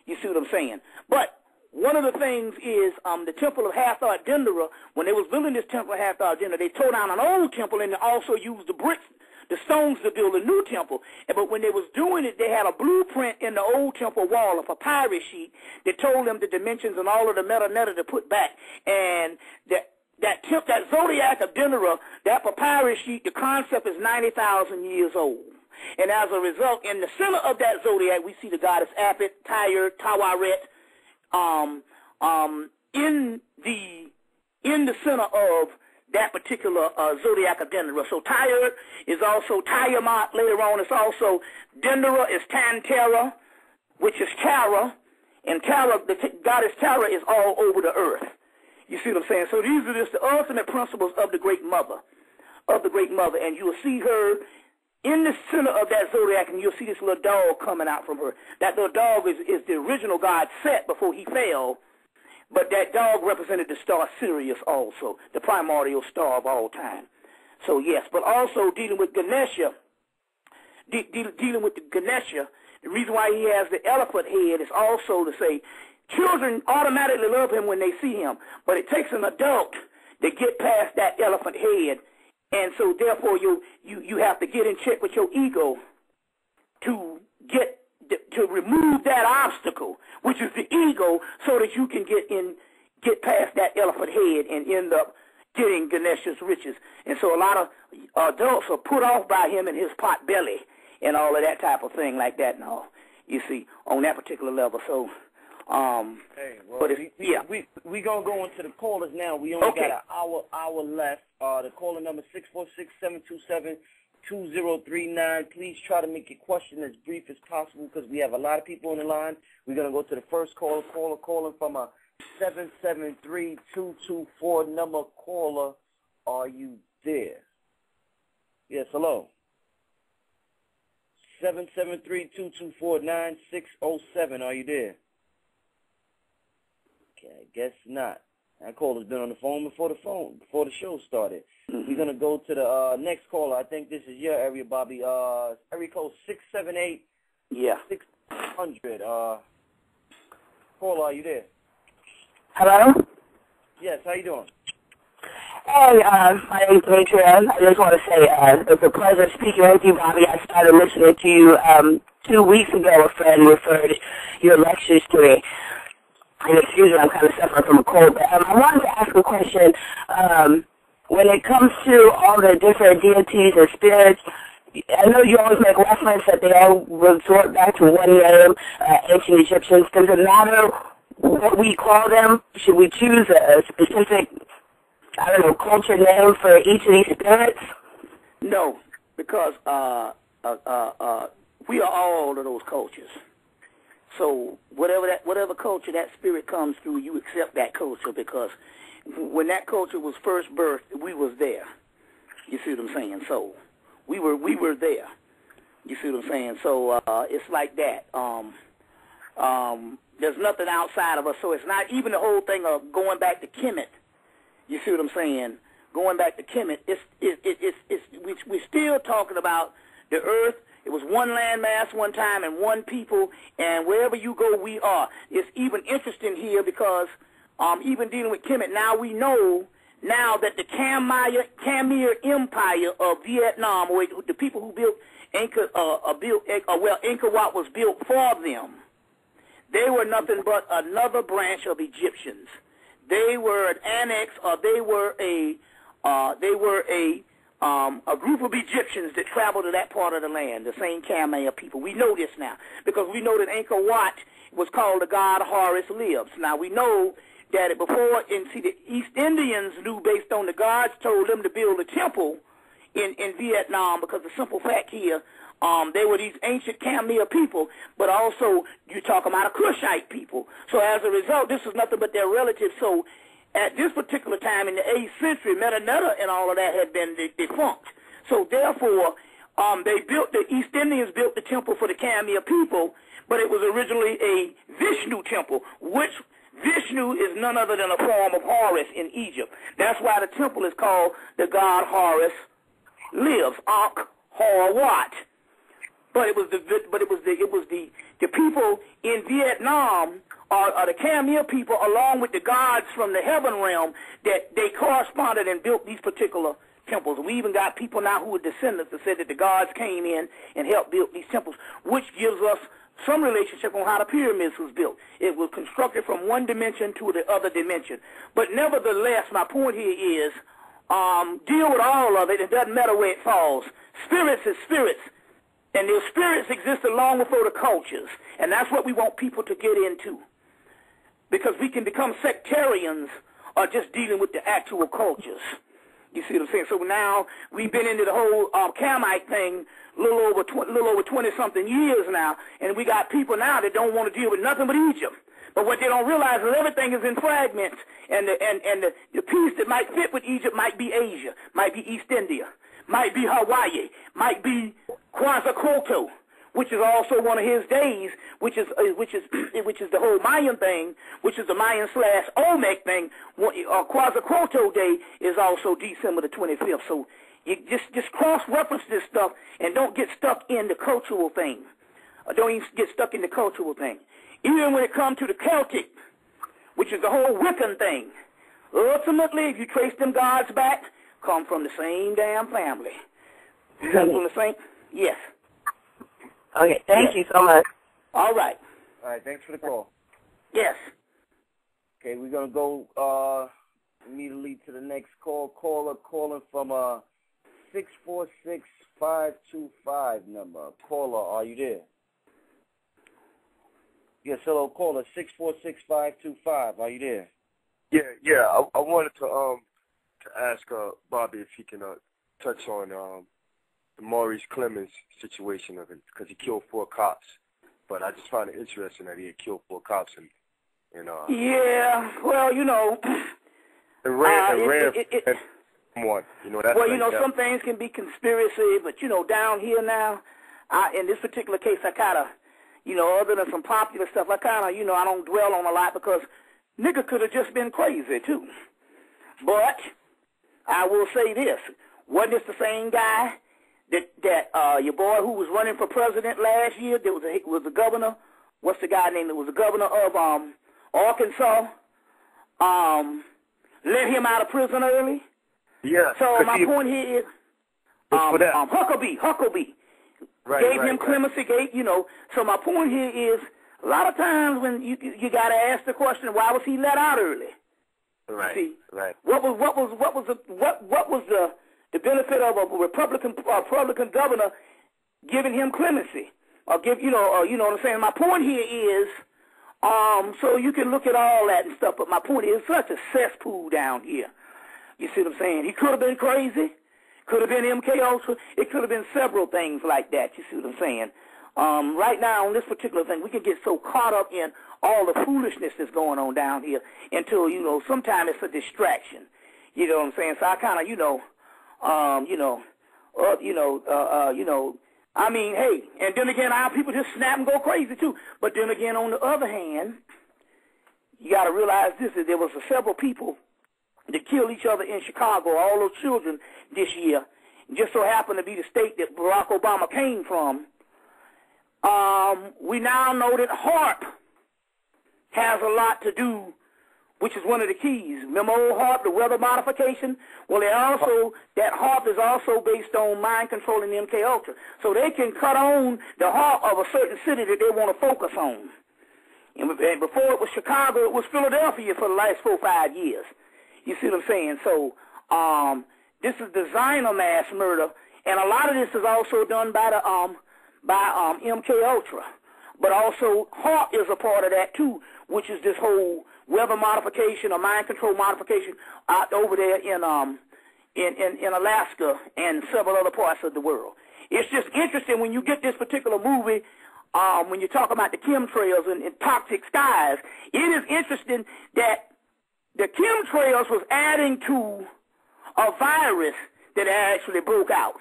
You see what I'm saying? But one of the things is the Temple of Hathor at Dendera, when they was building this Temple of Hathor at Dendera, they tore down an old temple and they also used the bricks, the stones, to build a new temple. But when they was doing it, they had a blueprint in the old temple wall, a papyrus sheet, that told them the dimensions and all of the meta to put back. And that zodiac of Dendera, that papyrus sheet, the concept is 90,000 years old. And as a result, in the center of that zodiac, we see the goddess Apit, Tyre, Taweret, in the center of that particular zodiac of Dendera. So Tyre is also Tiamat. Later on, it's also Dendera is Tantera, which is Tara, and Tara, the goddess Tara, is all over the earth. You see what I'm saying? So these are just the ultimate principles of the Great Mother, and you will see her in the center of that zodiac, and you'll see this little dog coming out from her. That little dog is the original god Set before he fell. But that dog represented the star Sirius also, the primordial star of all time. So, yes, but also dealing with Ganesha, dealing with the Ganesha, the reason why he has the elephant head is also to say children automatically love him when they see him, but it takes an adult to get past that elephant head, and so therefore you have to get in check with your ego to remove that obstacle, which is the ego, so that you can get past that elephant head and end up getting Ganesha's riches. And so a lot of adults are put off by him and his pot belly and all of that type of thing like that now, you see, on that particular level. So, we gonna go into the callers now. We only got an hour left. The caller number 646-727-2039. Please try to make your question as brief as possible because we have a lot of people on the line. We're going to go to the first caller calling from a 773-224 number. Caller, are you there? Yes, hello. 773-224-9607. Are you there? Okay, I guess not. That caller's been on the phone before the show started. We're going to go to the next caller. I think this is your area, Bobby. Area code 678-600. Caller, are you there? Hello? Yes, how you doing? Hey, my name is Demetria. I just want to say it's a pleasure speaking with you, Bobby. I started listening to you 2 weeks ago. A friend referred your lectures to me. And excuse me, I'm kind of suffering from a cold. But I wanted to ask a question. When it comes to all the different deities and spirits, I know you always make reference that they all resort back to one name, ancient Egyptians. Does it matter what we call them? Should we choose a specific, I don't know, culture name for each of these spirits? No, because we are all of those cultures. So whatever culture that spirit comes through, you accept that culture because when that culture was first birthed, we was there. You see what I'm saying? So we were there. You see what I'm saying? So it's like that. There's nothing outside of us. So it's not even the whole thing of going back to Kemet. You see what I'm saying? Going back to Kemet, we're still talking about the earth. It was one landmass one time and one people, and wherever you go, we are. It's even interesting here because even dealing with Kemet, now we know now that the Khmer Empire of Vietnam, or the people who built Angkor Wat was built for them. They were nothing but another branch of Egyptians. They were an annex, or they were a group of Egyptians that traveled to that part of the land, the same Khmer people. We know this now because we know that Angkor Wat was called the god Horus lives. Now, we know that before, and see, the East Indians knew based on the gods told them to build a temple in Vietnam, because the simple fact here, they were these ancient Khmer people, but also you're talking about a Kushite people. So as a result, this is nothing but their relatives. So at this particular time in the 8th century, Meta Nutta and all of that had been defunct. So therefore, the East Indians built the temple for the Khmer people, but it was originally a Vishnu temple, which Vishnu is none other than a form of Horus in Egypt. That's why the temple is called the god Horus lives, Ankh-Hor-Wat. But it was the people in Vietnam, or the Khmer people, along with the gods from the heaven realm, that they corresponded and built these particular temples. We even got people now who are descendants that said that the gods came in and helped build these temples, which gives us some relationship on how the pyramids was built. It was constructed from one dimension to the other dimension. But nevertheless, my point here is, deal with all of it. It doesn't matter where it falls. Spirits is spirits. And their spirits existed long before the cultures. And that's what we want people to get into. Because we can become sectarians or just dealing with the actual cultures. You see what I'm saying? So now we've been into the whole Kamite thing a little over 20-something years now, and we got people now that don't want to deal with nothing but Egypt. But what they don't realize is everything is in fragments, and the piece that might fit with Egypt might be Asia, might be East India, might be Hawaii, might be Quetzalcoatl, which is also one of his days, which is the whole Mayan thing, which is the Mayan/Olmec thing. Quetzalcoatl Day is also December the 25th. So you just cross-reference this stuff and don't get stuck in the cultural thing. Don't even get stuck in the cultural thing. Even when it comes to the Celtic, which is the whole Wiccan thing, ultimately, if you trace them gods back, come from the same damn family. Come from the same, yes. Okay, thank you so much. All right. All right, thanks for the call. Yes. Okay, we're going to go immediately to the next call. Caller calling from 646-525 number. Caller, are you there? Yes, hello, caller, 646-525. Are you there? Yeah. I wanted to ask Bobby if he can touch on the Maurice Clemens situation of it, because he killed 4 cops. But I just find it interesting that he had killed 4 cops and yeah, well, you know, one. You know, that's well, you know, some things can be conspiracy, but you know, down here now, in this particular case, I kind of, you know, other than some popular stuff, I kind of, you know, I don't dwell on a lot because nigga could have just been crazy too. But I will say this: wasn't this the same guy that your boy who was running for president last year? That was the governor. What's the guy name that was the governor of Arkansas? Let him out of prison early. Yeah. So my point here is, Huckabee. Gave him clemency, you know. So my point here is, a lot of times when you got to ask the question, why was he let out early? Right. See, right. What was the benefit of a Republican governor giving him clemency, or you know what I'm saying? My point here is, so you can look at all that and stuff, but my point is, such a cesspool down here. You see what I'm saying? He could have been crazy. Could have been MK Ultra. It could have been several things like that. You see what I'm saying? Right now on this particular thing, we can get so caught up in all the foolishness that's going on down here until, you know, sometimes it's a distraction. You know what I'm saying? So I kind of, I mean, hey, and then again, our people just snap and go crazy too. But then again, on the other hand, you got to realize this: that there was several people that killed each other in Chicago, all those children this year. Just so happened to be the state that Barack Obama came from. We now know that HAARP has a lot to do, which is one of the keys. Remember old HAARP, the weather modification? Well, that HAARP is also based on mind controlling the MK Ultra. So they can cut on the heart of a certain city that they want to focus on. And before it was Chicago, it was Philadelphia for the last 4 or 5 years. You see what I'm saying? So this is designer mass murder, and a lot of this is also done by the MK Ultra. but also HAARP is a part of that too, which is this whole weather modification or mind control modification out over there in Alaska and several other parts of the world. It's just interesting when you get this particular movie, when you talk about the chemtrails and toxic skies, it is interesting that the chemtrails was adding to a virus that actually broke out.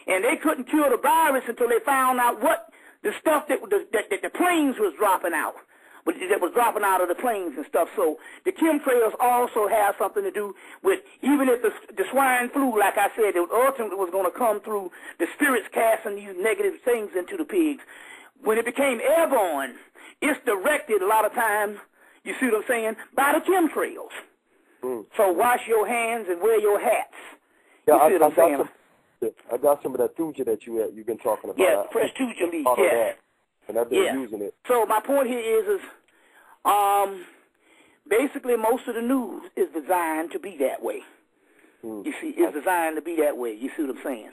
And they couldn't cure the virus until they found out what the stuff that the planes was dropping out, that was dropping out of the planes and stuff. So the chemtrails also have something to do with, even if the swine flu, like I said, it ultimately was going to come through the spirits casting these negative things into the pigs. When it became airborne, it's directed a lot of times, you see what I'm saying, by the chemtrails. So wash your hands and wear your hats. Yeah, you see what I'm saying? I got some of that Thuja that you've been talking about. Yeah, fresh Thuja leaf, yeah. And I've been using it. So my point here is basically most of the news is designed to be that way. You see, it's designed to be that way. You see what I'm saying?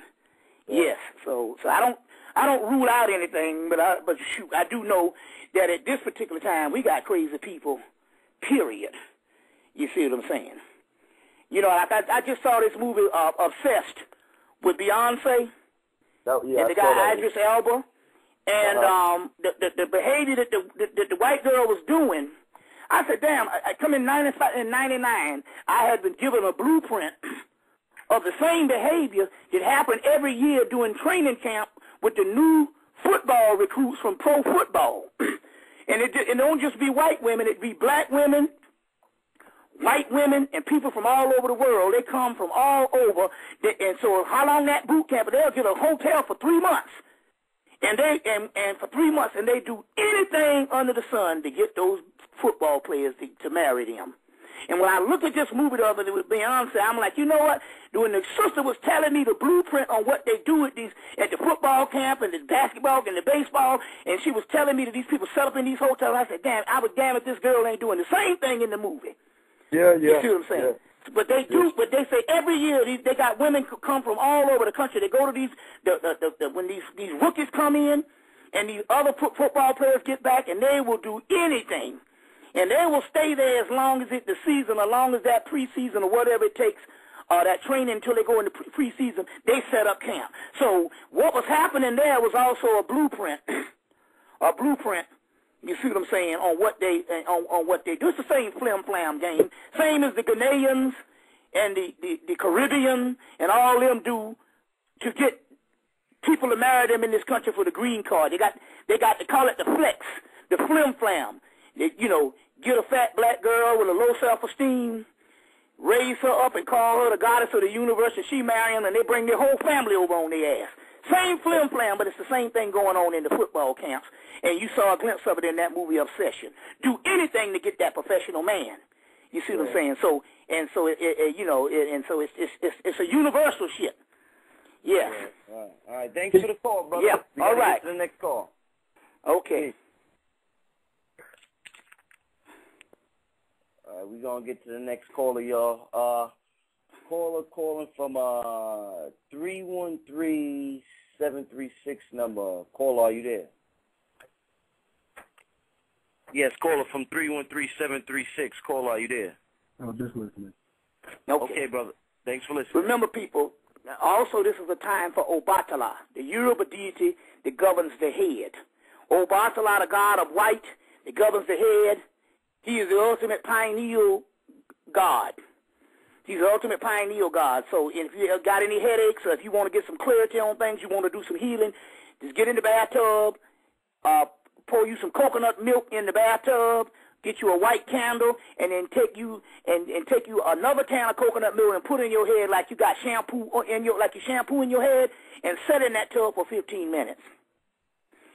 Yeah. Yes. So I don't rule out anything, but shoot, I do know that at this particular time we got crazy people. Period. You see what I'm saying? You know, I just saw this movie Obsessed with Beyonce and the guy Idris Elba, and the behavior that the white girl was doing. I said, damn, I come in 99, I had been given a blueprint of the same behavior that happened every year during training camp with the new football recruits from pro football. And it don't just be white women, it be black women, white women, and people from all over the world. They come from all over. And so how long that boot camp, they'll get a hotel for 3 months. And for 3 months, and they do anything under the sun to get those football players to marry them. And when I looked at this movie the other day with Beyonce, I'm like, you know what? When the sister was telling me the blueprint on what they do at the football camp and the basketball and the baseball, and she was telling me that these people set up in these hotels, I said, damn, I would damn if this girl ain't doing the same thing in the movie. Yeah. You see what I'm saying? Yeah. But they do. But they say every year they got women come from all over the country. They go to these when these rookies come in, and these other football players get back, and they will do anything, and they will stay there as long as the season, as long as that preseason or whatever it takes, that training until they go into preseason. They set up camp. So what was happening there was also a blueprint, You see what I'm saying, on what they do. It's the same flim-flam game. Same as the Ghanaians and the Caribbean and all them do to get people to marry them in this country for the green card. They got to call it the flex, the flim-flam. Get a fat black girl with a low self-esteem, raise her up and call her the goddess of the universe, and she marry them, and they bring their whole family over on their ass. Same flim-flam, but it's the same thing going on in the football camps. And you saw a glimpse of it in that movie Obsession. Do anything to get that professional man. You see what I'm saying? So it's a universal shit. Yeah. All right. Thanks for the call, brother. Yeah. All right. Get to the next call. Okay. All right, we're gonna get to the next caller, y'all. Caller calling from 313-736 number. Caller, are you there? Yes, caller from 313-736. Caller, are you there? Oh, just listening. Okay, brother. Thanks for listening. Remember, people, also this is a time for Obatala, the Yoruba deity that governs the head. Obatala, the god of white, that governs the head. He is the ultimate pineal god. He's the ultimate pineal god. So if you got any headaches or if you want to get some clarity on things, you want to do some healing, just get in the bathtub, pour you some coconut milk in the bathtub, get you a white candle, and then take you another can of coconut milk and put in your head like you got shampoo in your head, and set in that tub for 15 minutes.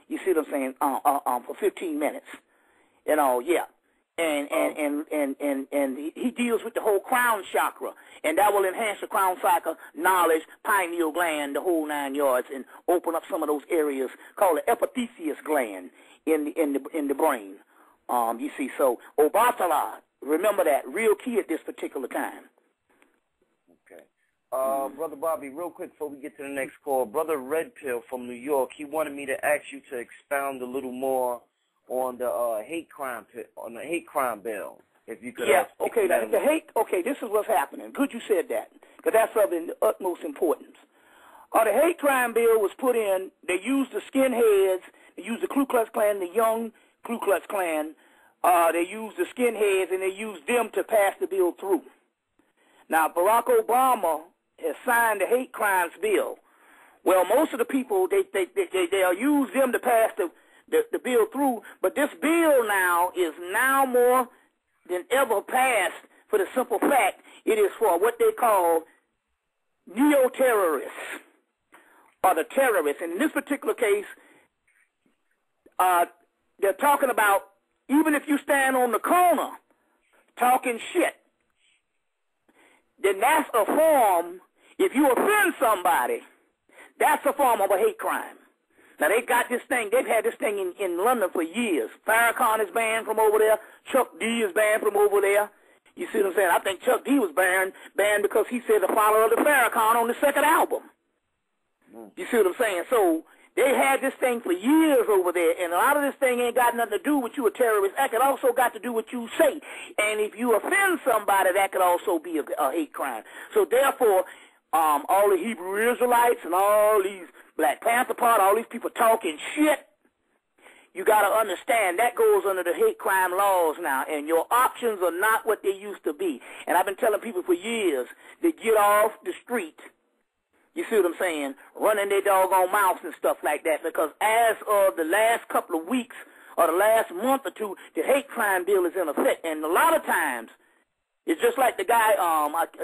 You see what I'm saying? For 15 minutes. Yeah. And he deals with the whole crown chakra, and that will enhance the crown chakra, knowledge, pineal gland, the whole 9 yards, and open up some of those areas called the epiphyseal gland in the brain. You see, so Obatala, remember that, real key at this particular time. Okay. Brother Bobby, real quick before we get to the next call, Brother Red Pill from New York, he wanted me to ask you to expound a little more on the hate crime bill. If you could. Yeah. Okay. The hate. Okay. This is what's happening. Good, you said that, because that's of the utmost importance. The hate crime bill was put in. They used the skinheads. They used the Ku Klux Klan, the young Ku Klux Klan. They used the skinheads, and they used them to pass the bill through. Now, Barack Obama has signed the hate crimes bill. Well, most of the people, they'll use them to pass the bill through, but this bill now is now more than ever passed for the simple fact it is for what they call neo-terrorists, or the terrorists. And in this particular case, they're talking about even if you stand on the corner talking shit, then that's a form, if you offend somebody, that's a form of a hate crime. Now, they've got this thing, they've had this thing in London for years. Farrakhan is banned from over there. Chuck D is banned from over there. You see what I'm saying? I think Chuck D was banned because he said the follower of the Farrakhan on the second album. You see what I'm saying? So they had this thing for years over there, and a lot of this thing ain't got nothing to do with you a terrorist. That could also got to do with what you say. And if you offend somebody, that could also be a hate crime. So therefore, all the Hebrew Israelites and all these Black Panther Party, all these people talking shit, you got to understand that goes under the hate crime laws now, and your options are not what they used to be. And I've been telling people for years to get off the street. You see what I'm saying? Running their doggone mouths and stuff like that, because as of the last couple of weeks or the last month or two, the hate crime bill is in effect. And a lot of times, it's just like the guy,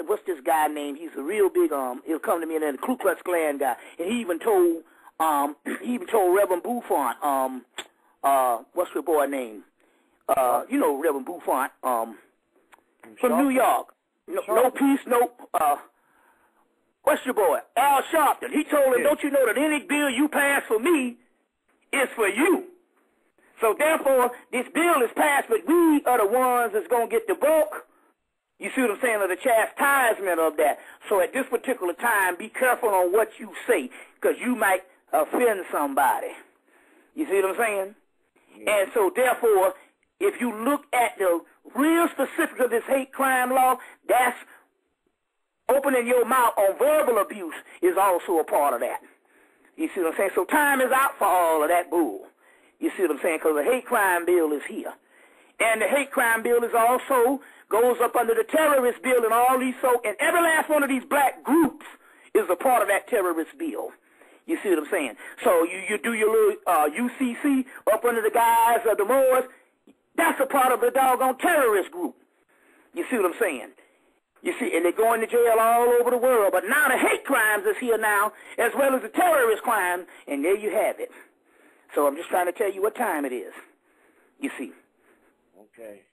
what's this guy name? He's a real big, he'll come to me, and then the Ku Klux Klan guy. And he even told Reverend Bufont, what's your boy name? You know Reverend Bufont, from New York. No peace, no, what's your boy? Al Sharpton. He told him, don't you know that any bill you pass for me is for you? So therefore, this bill is passed, but we are the ones that's going to get the bulk. You see what I'm saying, of the chastisement of that. So at this particular time, be careful on what you say, because you might offend somebody. You see what I'm saying? Yeah. And so therefore, if you look at the real specifics of this hate crime law, that's opening your mouth on verbal abuse is also a part of that. You see what I'm saying? So time is out for all of that bull. You see what I'm saying? Because the hate crime bill is here. And the hate crime bill is also goes up under the terrorist bill, and all these, so, and every last one of these black groups is a part of that terrorist bill. You see what I'm saying? So you do your little UCC up under the guise of the Moors. That's a part of the doggone terrorist group. You see what I'm saying? You see, and they're going to jail all over the world. But now the hate crimes is here now, as well as the terrorist crime, and there you have it. So I'm just trying to tell you what time it is. You see. Okay.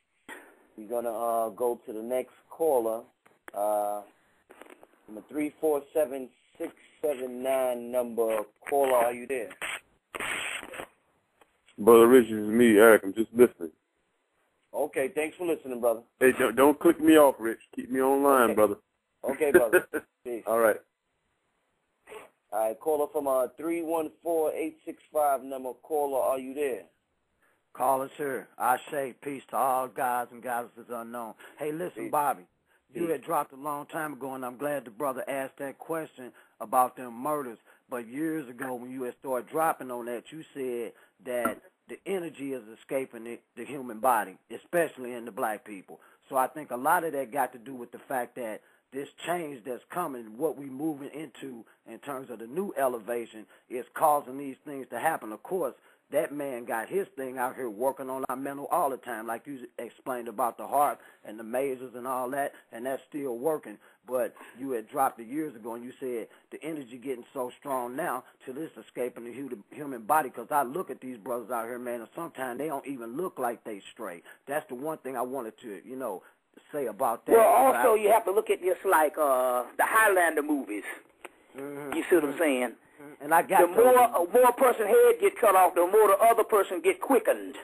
We're going to go to the next caller. Number 347679 number. Caller, are you there? Brother Rich, this is me, Eric. I'm just listening. Okay, thanks for listening, brother. Hey, don't click me off, Rich. Keep me online, brother. Okay, brother. Peace. All right. All right, caller from 314-865 number. Caller, are you there? Caller, sir. I say peace to all guys and goddesses unknown. Hey, listen, Peace. Bobby. You Peace. had dropped a long time ago, and I'm glad the brother asked that question about them murders. But years ago, when you had started dropping on that, you said that the energy is escaping the human body, especially in the black people. So I think a lot of that got to do with the fact that this change that's coming, what we're moving into in terms of the new elevation, is causing these things to happen. Of course, that man got his thing out here working on our mental all the time, like you explained about the heart and the mazes and all that, and that's still working. But you had dropped it years ago, and you said the energy getting so strong now till it's escaping the human body, because I look at these brothers out here, man, and sometimes they don't even look like they straight. That's the one thing I wanted to, say about that. Well, also you have to look at this like the Highlander movies. Mm-hmm. You see what I'm saying? And I got the more a person's head get cut off, the more the other person get quickened.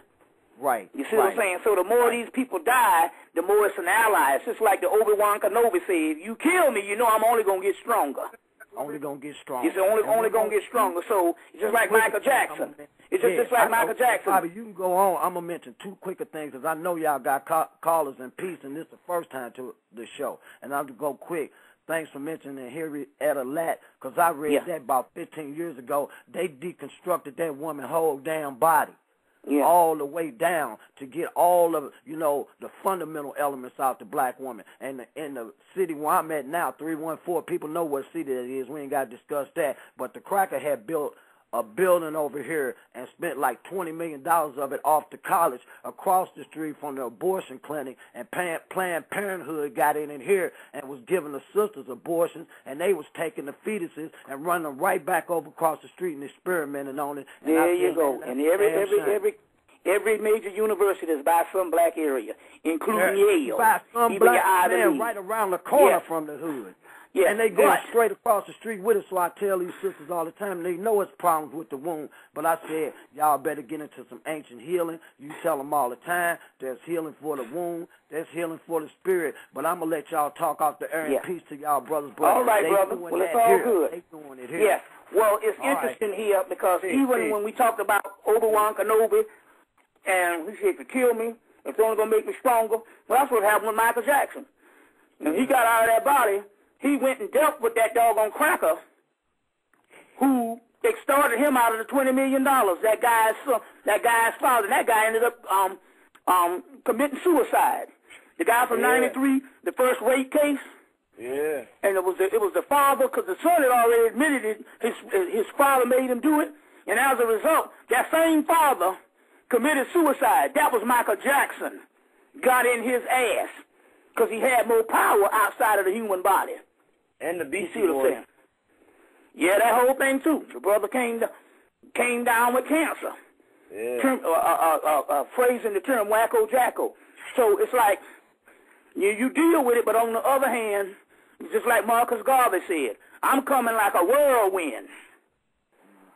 Right. You see what I'm saying? So the more these people die, the more it's an ally. It's just like the Obi-Wan Kenobi said, if you kill me, you know I'm only going to get stronger. only gonna get stronger. It's only gonna get stronger. So it's just like Michael Jackson. It's just like Michael Jackson. Bobby, you can go on. I'm gonna mention two quicker things because I know y'all got callers in peace, and this is the first time to the show, and I'll go quick. Thanks for mentioning Henrietta Latt, because I read that about 15 years ago. They deconstructed that woman's whole damn body. All the way down to get all of, the fundamental elements out the black woman. And in the city where I'm at now, 314, people know what city that is. We ain't got to discuss that. But the cracker had built a building over here and spent like $20 million of it off the college across the street from the abortion clinic, and Planned Parenthood got in here and was giving the sisters abortions, and they was taking the fetuses and running them right back over across the street and experimenting on it. And there you go. And every major university is by some black area, including Yale. By some black man right around the corner from the hood. Yeah, and they go straight across the street with it, so I tell these sisters all the time, they know it's problems with the womb, but I said, y'all better get into some ancient healing. You tell them all the time, there's healing for the womb, there's healing for the spirit, but I'm going to let y'all talk out the air in peace to y'all brothers. All right, brother. Well, it's all good. They doing it here. Yes. Well, it's interesting here because even when we talked about Obi-Wan Kenobi, and he said, to kill me, it's only going to make me stronger, well, that's what happened with Michael Jackson. And he got out of that body. He went and dealt with that doggone cracker who extorted him out of the $20 million. That guy's father. That guy ended up committing suicide. The guy from '93, the first rape case. Yeah. And it was the father, because the son had already admitted it. His father made him do it, and as a result, that same father committed suicide. That was Michael Jackson. Got in his ass because he had more power outside of the human body. And the Beastie Boys. Yeah, that whole thing too. The brother came down with cancer. Yeah. Phrasing the term wacko jacko. So it's like you deal with it, but on the other hand, just like Marcus Garvey said, I'm coming like a whirlwind.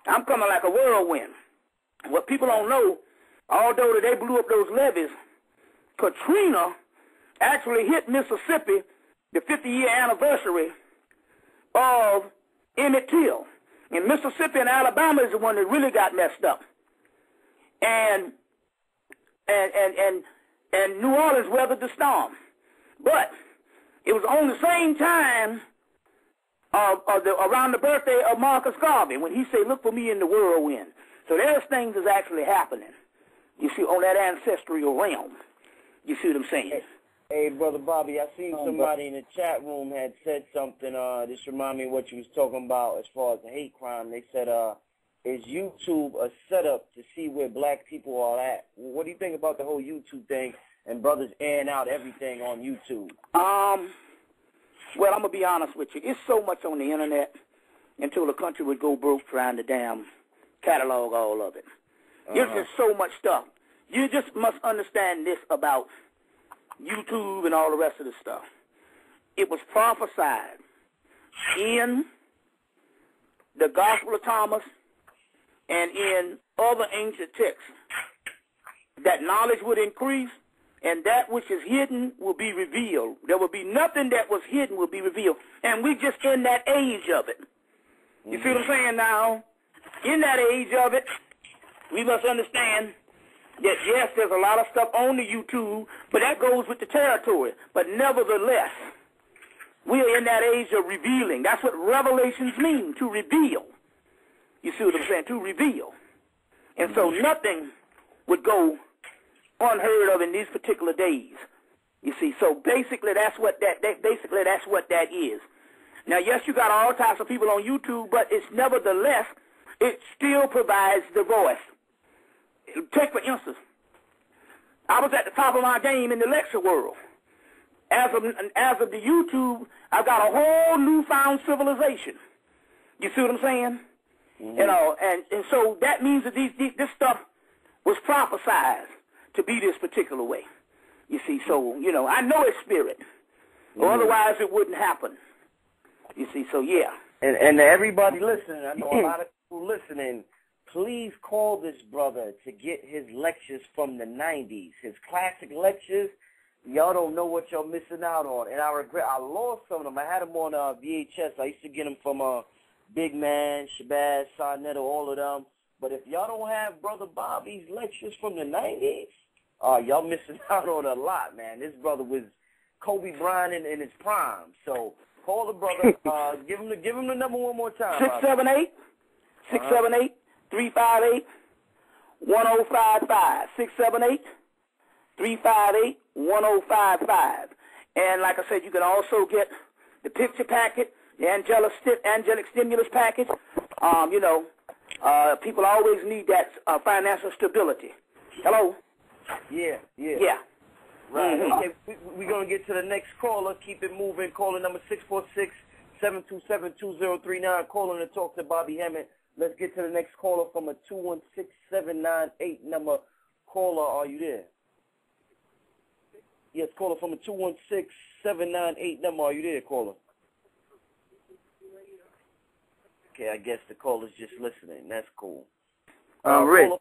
I'm coming like a whirlwind. What people don't know, although they blew up those levees, Katrina actually hit Mississippi, the 50-year anniversary of Emmett Till. And Mississippi and Alabama is the one that really got messed up. And New Orleans weathered the storm. But it was on the same time around the birthday of Marcus Garvey when he said, look for me in the whirlwind. So there's things that's actually happening, you see, on that ancestral realm. You see what I'm saying? Hey, Brother Bobby, I seen somebody in the chat room had said something. This remind me of what you was talking about as far as the hate crime. They said, is YouTube a setup to see where black people are at? What do you think about the whole YouTube thing and brothers airing out everything on YouTube? Well, I'm going to be honest with you. It's so much on the Internet until the country would go broke trying to damn catalog all of it. There's just so much stuff. You just must understand this about YouTube and all the rest of this stuff. It was prophesied in the Gospel of Thomas and in other ancient texts that knowledge would increase and that which is hidden will be revealed. There will be nothing that was hidden will be revealed. And we're just in that age of it. You see what I'm saying now? In that age of it, we must understand that, yes, there's a lot of stuff on the YouTube, but that goes with the territory. But nevertheless, we are in that age of revealing. That's what revelations mean, to reveal. You see what I'm saying? To reveal. And so nothing would go unheard of in these particular days. You see, so basically that's what that is. Now, yes, you got all types of people on YouTube, but it's nevertheless, it still provides the voice. Take, for instance, I was at the top of my game in the lecture world. As of the YouTube, I've got a whole newfound civilization. You see what I'm saying? Mm-hmm. You know, and so that means that this stuff was prophesied to be this particular way. You see, so, you know, I know it's spirit, or otherwise it wouldn't happen. You see, so yeah. And to everybody listening, I know a lot of people listening, please call this brother to get his lectures from the 90s, his classic lectures. y'all don't know what y'all missing out on. And I regret, I lost some of them. I had them on VHS. I used to get them from Big Man, Shabazz, Sarnetto, all of them. But if y'all don't have Brother Bobby's lectures from the 90s, y'all missing out on a lot, man. This brother was Kobe Bryant in his prime. So call the brother. Give him the number one more time. 678-358-1055. 678-358-1055. And like I said, you can also get the picture packet, the angelic stimulus package. People always need that financial stability. Hello? Yeah. Right. Mm-hmm. Okay, we're going to get to the next caller. Keep it moving. Caller number 646-727-2039. Calling to talk to Bobby Hemmett. Let's get to the next caller from a 216-798 number. Caller, are you there? Yes, caller from a 216-798 number. Are you there, caller? Okay, I guess the caller's just listening. That's cool. Rick.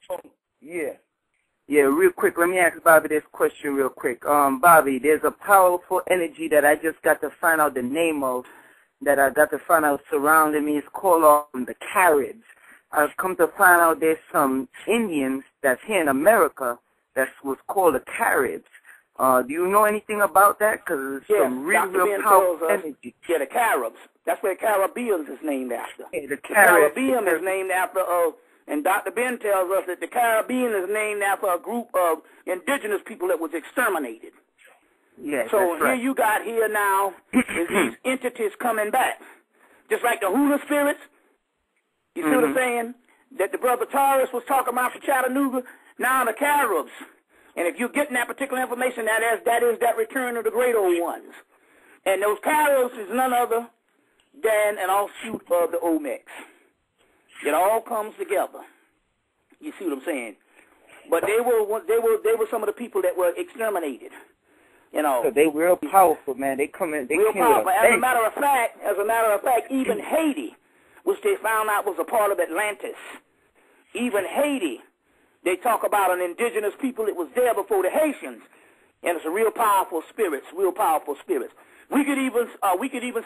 Yeah. Yeah, real quick, let me ask Bobby this question real quick. Bobby, there's a powerful energy that I just got to find out the name of, that I got to find out surrounding me. It's called the Caribs. I've come to find out there's some Indians that's here in America that's what's called the Caribs. Do you know anything about that? Because it's some real powerful energy. Yeah, the Caribs. That's where Caribbeans is named after. Hey, the Caribbean is named after and Dr. Ben tells us that the Caribbean is named after a group of indigenous people that was exterminated. Yes, so that's right. here you got here now is these entities coming back. Just like the Hula spirits. You see what I'm saying? That the brother Taurus was talking about for Chattanooga. Now the Caribs. And if you're getting that particular information, that is that return of the great old ones. And those Caribs is none other than an offshoot of the Olmecs. It all comes together. You see what I'm saying? But they were some of the people that were exterminated. So they real powerful, man. They come in. They real powerful. As a matter of fact, even Haiti, which they found out was a part of Atlantis, even Haiti, they talk about an indigenous people that was there before the Haitians, and it's a real powerful spirits. We could even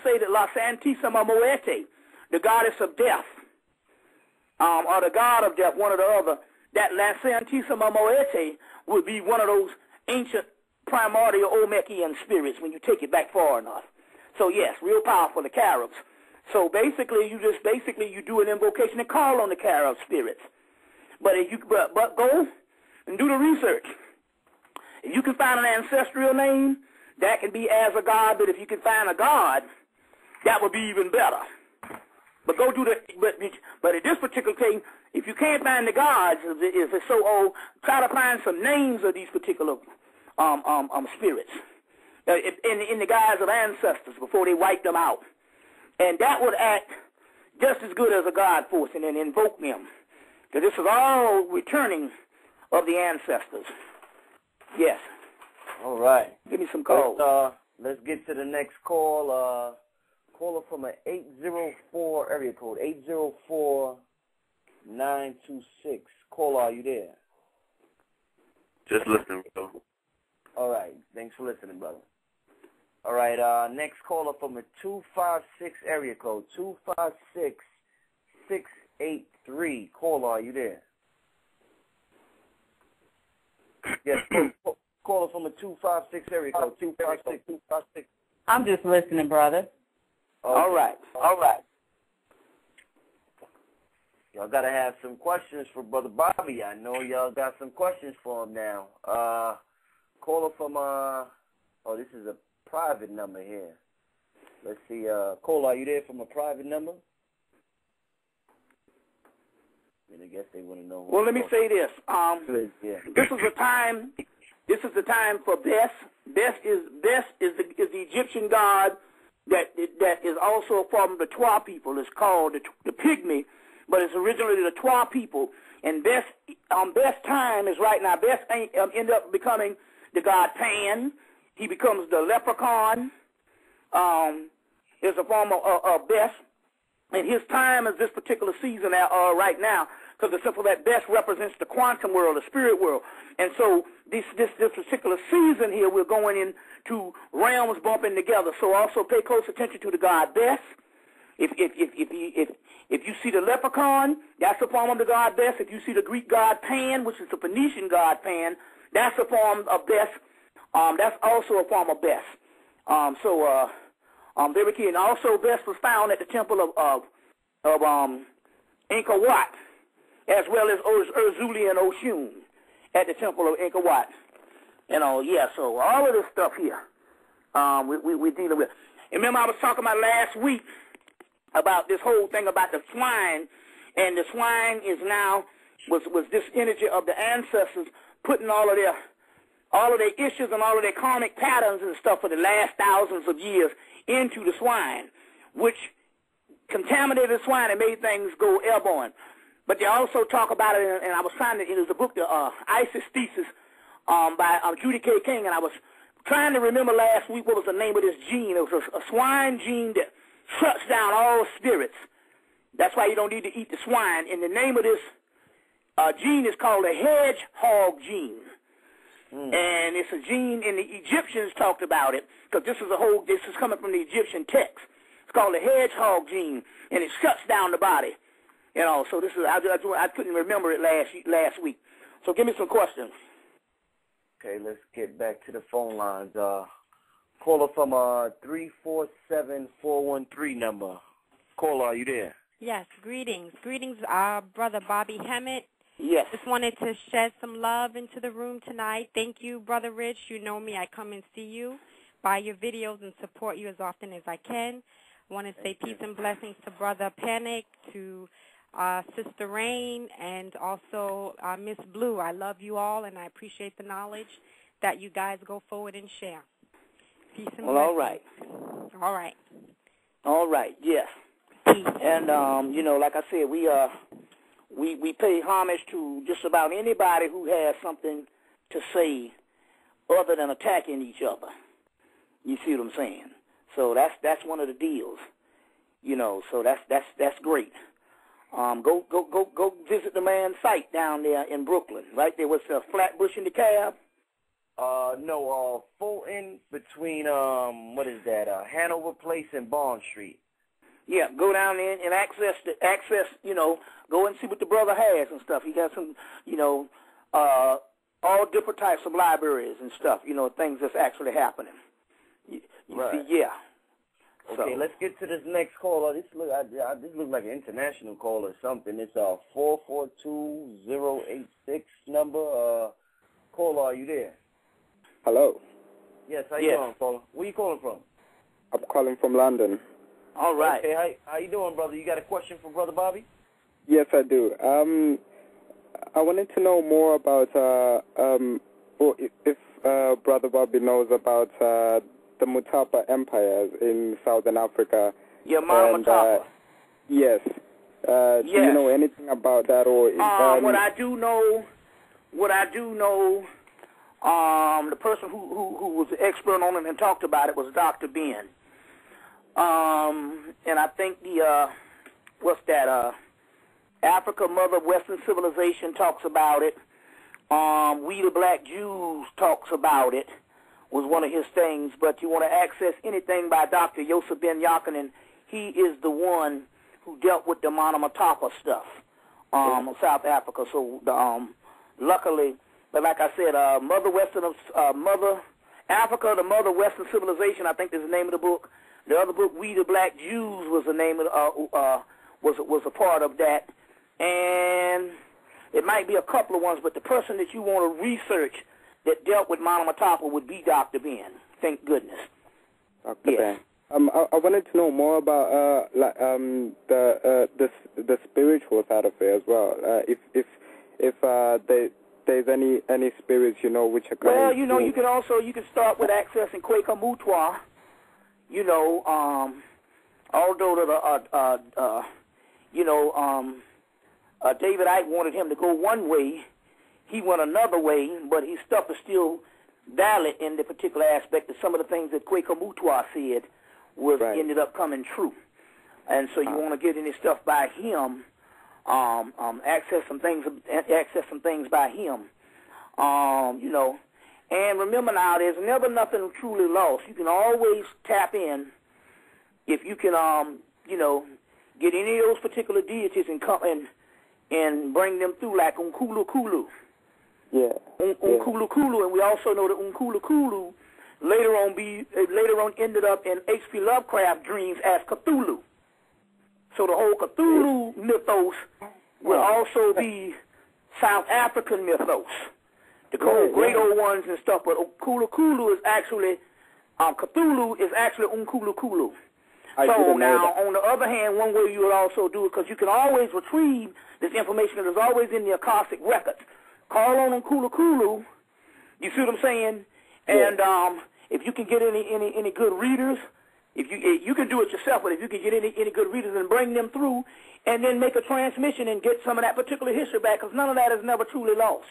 say that La Santissima Moete, the goddess of death, or the god of death, one or the other, that La Santissima Moete would be one of those ancient primordial Olmecian spirits when you take it back far enough. So yes, real powerful, the Caribs. So basically you do an invocation and call on the Carib spirits. But but go and do the research. If you can find an ancestral name, that can be as a god, but if you can find a god, that would be even better. But go do but in this particular case, if you can't find the gods, if it's so old, try to find some names of these particular spirits in the guise of ancestors before they wipe them out. And that would act just as good as a god force, and then invoke them. Because this is all returning of the ancestors. Yes. All right. Give me some calls. Let's get to the next call. Caller from an 804 area code, 804-926. Caller, are you there? Just listening, bro. All right. Thanks for listening, brother. All right. Next caller from a 256 area code, 256-683. Caller, are you there? Yes. Caller from a 256 area code, 256. I'm just listening, brother. Okay. All right. Y'all got to have some questions for Brother Bobby. I know y'all got some questions for him now. Caller from, this is a private number here. Let's see. Caller, are you there from a private number? I guess they want to know. Well, let me say this. This is the time for Bes. Bes is the Egyptian god that is also a form of the Twa people. It's called the Pygmy, but it's originally the Twa people. And Bes time is right now. Bes end up becoming the god Pan. He becomes the leprechaun. Is a form of Bes. And his time is this particular season right now. because the symbol at best represents the quantum world, the spirit world. And so this particular season here, we're going into realms bumping together. So also pay close attention to the god Bes. If you see the leprechaun, that's a form of the god Bes. If you see the Greek god Pan, which is the Phoenician god Pan, that's a form of Bes. That's also a form of Bes. Very key. And also Bes was found at the temple of Angkor Wat, as well as Urzuli and Oshun at the temple of Angkor Wat. So all of this stuff here we're dealing with. And remember I was talking about last week about this whole thing about the swine, and the swine is now was this energy of the ancestors putting all of their issues and all of their karmic patterns and stuff for the last thousands of years into the swine, which contaminated the swine and made things go airborne. But they also talk about it, and I was trying to, it was a book, the Isis Thesis by Judy K. King, and I was trying to remember last week what was the name of this gene. It was a swine gene that shuts down all spirits. That's why you don't need to eat the swine. And the name of this gene is called the hedgehog gene. And it's a gene, and the Egyptians talked about it, because this is coming from the Egyptian text. It's called the hedgehog gene, and it shuts down the body. So this is, I couldn't remember it last week. So give me some questions. Okay, let's get back to the phone lines. Caller from 347-413 number. Caller, are you there? Yes, greetings. Greetings, Brother Bobby Hemmett. Yes. Just wanted to shed some love into the room tonight. Thank you, Brother Rich. You know me. I come and see you, buy your videos, and support you as often as I can. I want to say peace and blessings to Brother Panic, to Sister Rain, and also Miss Blue. I love you all, and I appreciate the knowledge that you guys go forward and share. Peace and blessings. All right. All right. All right, yes. Peace. And, like I said, we pay homage to just about anybody who has something to say other than attacking each other. You see what I'm saying? So that's one of the deals. So that's great. Go visit the man's site down there in Brooklyn, right there with Flatbush in the cab. No, Fulton between Hanover Place and Bond Street. Yeah, go down there and access, go and see what the brother has and stuff. He got some, all different types of libraries and stuff, things that's actually happening. You right. See, yeah. Okay, let's get to this next caller. This looks like an international call or something. It's 442-086 number. Caller, are you there? Hello. Yes, how you doing, caller? Where you calling from? I'm calling from London. All right. Okay, how you doing, brother? You got a question for Brother Bobby? Yes, I do. I wanted to know more about if Brother Bobby knows about the Mutapa empires in Southern Africa. Yeah, Mutapa. Yes. Do you know anything about that, or what I do know, the person who was the expert on it and talked about it was Dr. Ben. And I think Africa Mother Western Civilization talks about it. We the Black Jews talks about it, was one of his things. But you want to access anything by Dr. Yosef Ben Yakinen, he is the one who dealt with the Mana Matapa stuff, South Africa. So luckily, but like I said, Mother Africa, the Mother Western Civilization, I think is the name of the book. The other book, We the Black Jews, was the name of was a part of that, and it might be a couple of ones. But the person that you want to research that dealt with Mana Matapa would be Dr. Ben. Thank goodness. Dr. Ben. I wanted to know more about the spiritual side of it as well. If there's any spirits which are coming. Well, you can start with accessing Quaker Mutwa. Although David Icke wanted him to go one way, he went another way, but his stuff is still valid in the particular aspect that some of the things that Quaker Mutwa said ended up coming true. And so you want to get any stuff by him, access some things by him. You know, and remember now, there's never nothing truly lost. You can always tap in if you can, you know, get any of those particular deities and come and bring them through, like Unkulu Kulu. Yeah. Unkulu Kulu, and we also know that Unkulu Kulu later on ended up in H.P. Lovecraft dreams as Cthulhu. So the whole Cthulhu mythos will also be South African mythos. The great old ones and stuff, but Unkulu Kulu is actually, Cthulhu is actually Unkulu Kulu. So now, on the other hand, one way you would also do it, because you can always retrieve this information that is always in the Akashic records. Call on Unkulu Kulu, you see what I'm saying? And if you can get any good readers, if you can do it yourself, but if you can get any good readers and bring them through, and then make a transmission and get some of that particular history back, because none of that is never truly lost.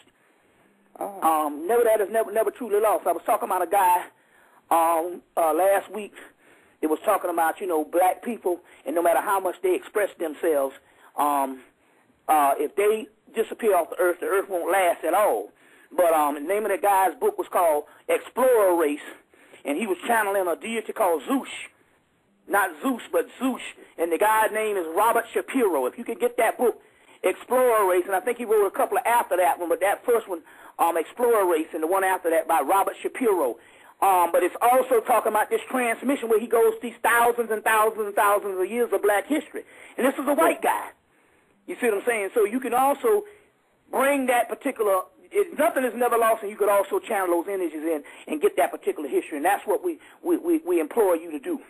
Never truly lost. I was talking about a guy last week. It was talking about, you know, black people, and no matter how much they express themselves, if they disappear off the earth won't last at all. But the name of the guy's book was called Explorer Race, and he was channeling a deity called Zeus. Not Zeus, but Zeus, and the guy's name is Robert Shapiro. If you could get that book, Explorer Race, and I think he wrote a couple after that one, but that first one, Explorer Race, and the one after that by Robert Shapiro. But it's also talking about this transmission where he goes these thousands and thousands and thousands of years of black history. And this is a white guy. You see what I'm saying? So you can also bring that particular, nothing is never lost, and you could also channel those energies in and get that particular history. And that's what we implore you to do.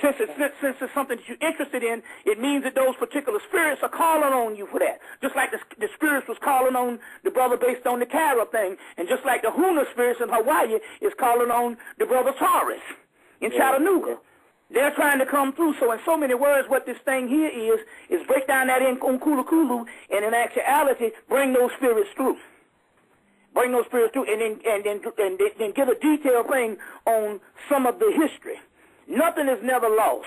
Since it's something that you're interested in, it means that those particular spirits are calling on you for that. Just like the spirits was calling on the brother based on the Kara thing, and just like the Huna spirits in Hawaii is calling on the brother Taurus in Chattanooga. They're trying to come through. So in so many words, what this thing here is break down that in Unkulu Kulu, and in actuality, bring those spirits through. Bring those spirits through, and then give a detailed thing on some of the history. Nothing is never lost.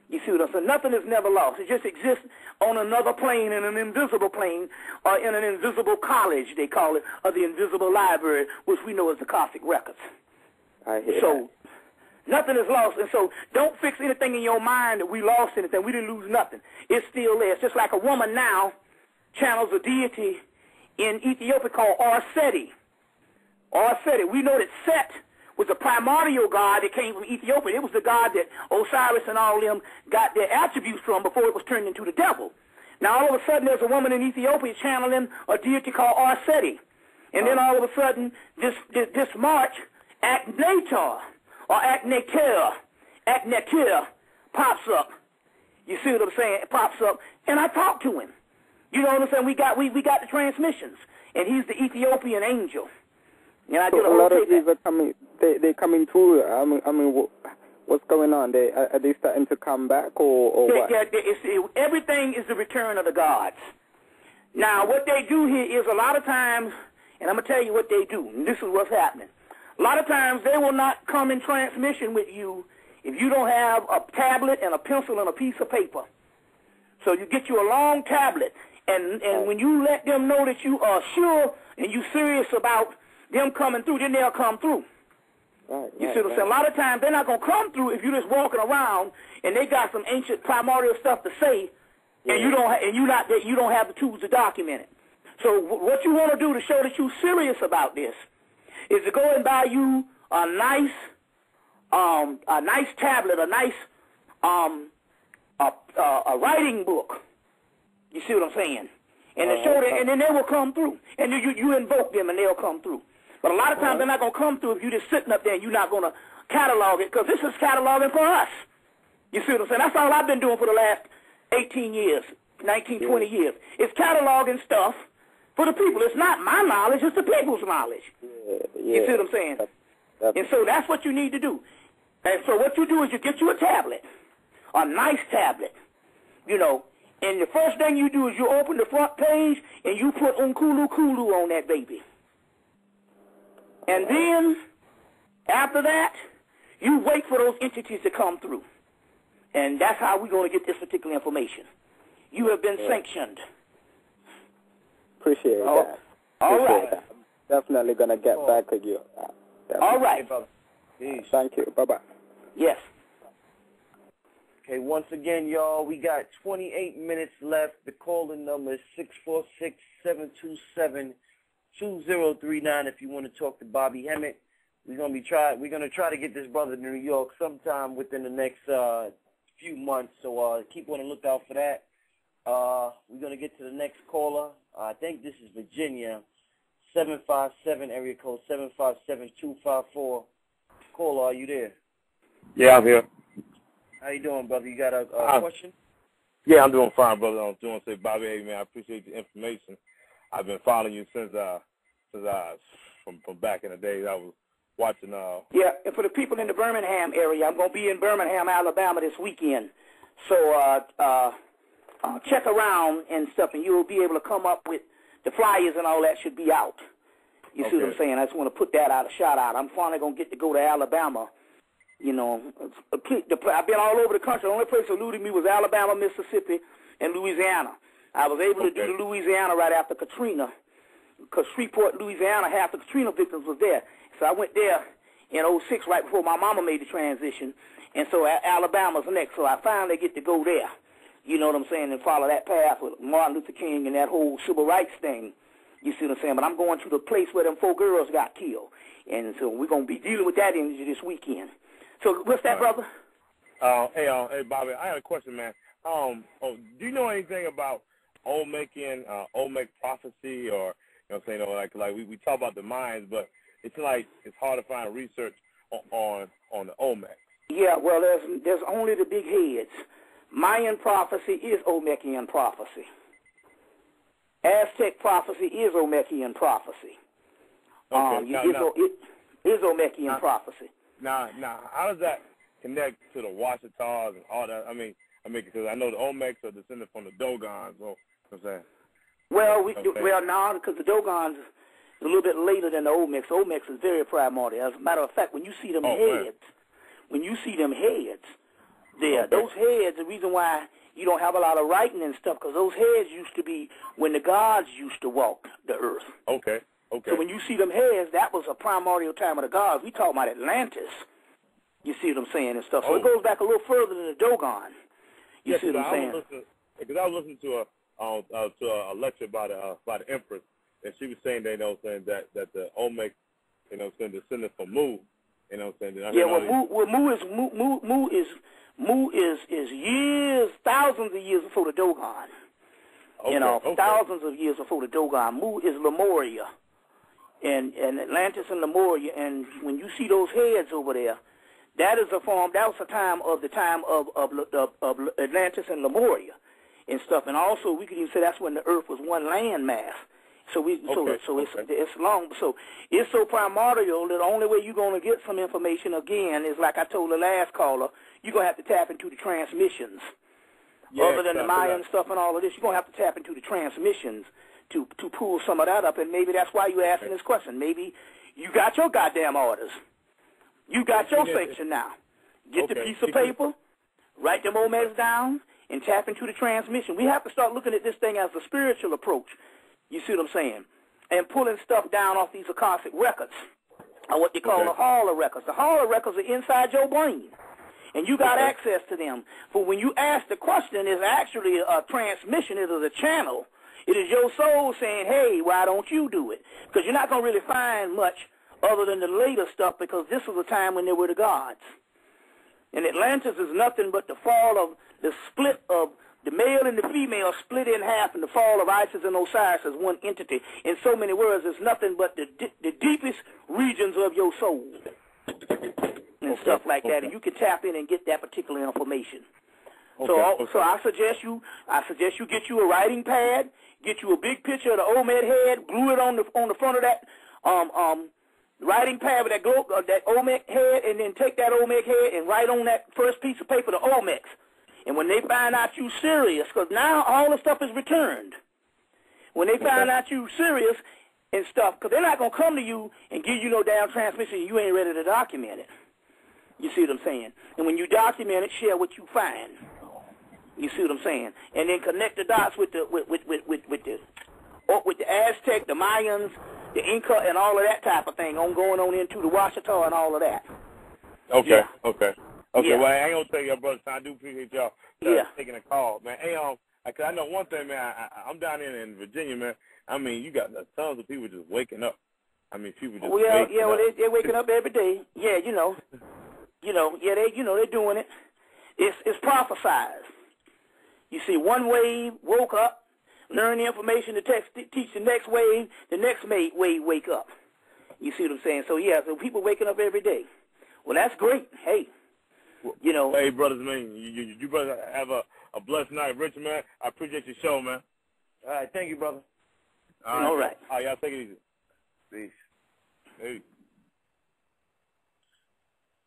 You see what I'm saying? Nothing is never lost. It just exists on another plane, in an invisible plane, or in an invisible college, they call it, or the invisible library, which we know as the Akashic Records. So nothing is lost. And so don't fix anything in your mind that we lost anything. We didn't lose nothing. It's still there. It's just like a woman now channels a deity in Ethiopia called Orseti. Orseti. We know that Set was a primordial god that came from Ethiopia. It was the god that Osiris and all them got their attributes from before it was turned into the devil. Now, all of a sudden, there's a woman in Ethiopia channeling a deity called Orseti. And then all of a sudden, this March, Akhenaten, or Akhenaten pops up. You see what I'm saying? It pops up. And I talked to him. You know what I'm saying? We got the transmissions. And he's the Ethiopian angel. And I did a lot of these are coming. They're coming through. I mean, what's going on? Are they starting to come back, or what? Everything is the return of the gods. Now, what they do here is a lot of times, and I'm gonna tell you what they do. And this is what's happening. A lot of times they will not come in transmission with you if you don't have a tablet and a pencil and a piece of paper. So you get you a long tablet, and when you let them know that you are sure and you serious about them coming through, then they'll come through. You see what I'm saying? A lot of times they're not going to come through if you're just walking around and they got some ancient primordial stuff to say, and you don't have the tools to document it. So what you want to do to show that you're serious about this is to go and buy you a nice tablet, a nice a writing book. You see what I'm saying? And to show that, and then they will come through, and then you invoke them, and they'll come through. But a lot of times they're not going to come through if you're just sitting up there and you're not going to catalog it, because this is cataloging for us. You see what I'm saying? That's all I've been doing for the last 18 years, 19, 20 years. It's cataloging stuff for the people. It's not my knowledge, it's the people's knowledge. You see what I'm saying? And so that's what you need to do. And so what you do is you get you a tablet, a nice tablet, you know, and the first thing you do is you open the front page and you put Unkulu Kulu on that baby. And then, after that, you wait for those entities to come through. And that's how we're going to get this particular information. You have been sanctioned. Appreciate that. All Appreciate right. that. Definitely going to get back with you. All right. Peace. Thank you. Bye-bye. Yes. Okay, once again, y'all, we got 28 minutes left. The calling number is 646-727-2039 if you want to talk to Bobby Hemmitt. We're gonna try to get this brother to New York sometime within the next few months. So keep on the lookout for that. We're gonna get to the next caller. I think this is Virginia, 757 area code 757-254. Caller, are you there? Yeah, I'm here. How you doing, brother? You got a question? Yeah, I'm doing fine, brother. I just want to say, Bobby, hey man, I appreciate the information. I've been following you since from back in the days. I was watching. Yeah, and for the people in the Birmingham area, I'm going to be in Birmingham, Alabama this weekend. So check around and stuff, and you'll be able to come up with the flyers and all that should be out. You see what I'm saying? I just want to put that out, a shout out. I'm finally going to get to go to Alabama. You know, I've been all over the country. The only place that eluded me was Alabama, Mississippi, and Louisiana. I was able to do the Louisiana right after Katrina, because Shreveport, Louisiana, half the Katrina victims was there. So I went there in 06, right before my mama made the transition, and so Alabama's next. So I finally get to go there, you know what I'm saying, and follow that path with Martin Luther King and that whole civil rights thing, you see what I'm saying. But I'm going to the place where them 4 girls got killed, and so we're going to be dealing with that energy this weekend. So what's that, brother? Hey, Bobby, I had a question, man. Do you know anything about Olmec prophecy, or you know what I'm saying, like we talk about the Mayans, but it's like it's hard to find research on the Olmec. Yeah, well, there's only the big heads. Mayan prophecy is Olmecian prophecy. Aztec prophecy is Olmecian prophecy. It is Olmecian prophecy. Now, how does that connect to the Washitars and all that? I mean, because I know the Olmecs are descended from the Dogons. So, you know what I'm saying? Well, no, because the Dogons is a little bit later than the Olmecs. Olmecs is very primordial. As a matter of fact, when you see them heads, those heads, the reason why you don't have a lot of writing and stuff, because those heads used to be when the gods used to walk the earth. Okay. So when you see them heads, that was a primordial time of the gods. We talking about Atlantis. You see what I'm saying and stuff. So it goes back a little further than the Dogon. You see what I'm saying? Because I was listening to a lecture by the Empress, and she was saying that the Olmec, you know, descended from Mu. You know what I'm saying? Mu is years, thousands of years before the Dogon. Thousands of years before the Dogon. Mu is Lemuria. And Atlantis and Lemuria, and when you see those heads over there, that is that was the time of Atlantis and Lemuria and stuff. And also we could even say that's when the earth was one land mass. So it's long. So it's so primordial that the only way you're going to get some information again is, like I told the last caller, you're going to have to tap into the transmissions. Other than the Mayan stuff and all of this, you're going to have to tap into the transmissions to pull some of that up, and maybe that's why you're asking this question. Maybe you got your goddamn orders. You got your sanction now. Get the piece of paper, write them Olmecs down, and tap into the transmission. We have to start looking at this thing as a spiritual approach. You see what I'm saying? And pulling stuff down off these Akashic records, or what they call the Hall of Records. The Hall of Records are inside your brain, and you got access to them. For when you ask the question, it's actually a transmission. It is a channel. It is your soul saying, hey, why don't you do it? Because you're not going to really find much other than the later stuff, because this was a time when they were the gods. And Atlantis is nothing but the fall of the split of the male and the female split in half, and the fall of Isis and Osiris as one entity. In so many words, it's nothing but the deepest regions of your soul and stuff like that. And you can tap in and get that particular information. So I suggest you get you a writing pad, get you a big picture of the Olmec head, glue it on the front of that writing pad with that Olmec head, and then take that Olmec head and write on that first piece of paper the Olmecs. And when they find out you serious, because now all the stuff is returned. When they find out you serious and stuff, because they're not going to come to you and give you no damn transmission, you ain't ready to document it. You see what I'm saying? And when you document it, share what you find. You see what I'm saying? And then connect the dots with the Aztec, the Mayans, the Inca, and all of that type of thing on going on into the Washita and all of that. Okay, yeah. okay. Yeah. Well, I ain't gonna take your brother. I do appreciate y'all taking a call, man. Hey, cause I know one thing, man. I'm down here in Virginia, man. I mean, you got tons of people just waking up. I mean, people just waking up. Well, they're waking up every day. Yeah, they're doing it. It's prophesized. You see, one wave woke up, learned the information to teach the next wave wave wake up. You see what I'm saying? So, so people waking up every day. Well, that's great. Hey, Hey, brothers, man, you brothers have a blessed night. Richard, man, I appreciate your show, man. All right, thank you, brother. All right. All right, y'all take it easy. Peace. Hey.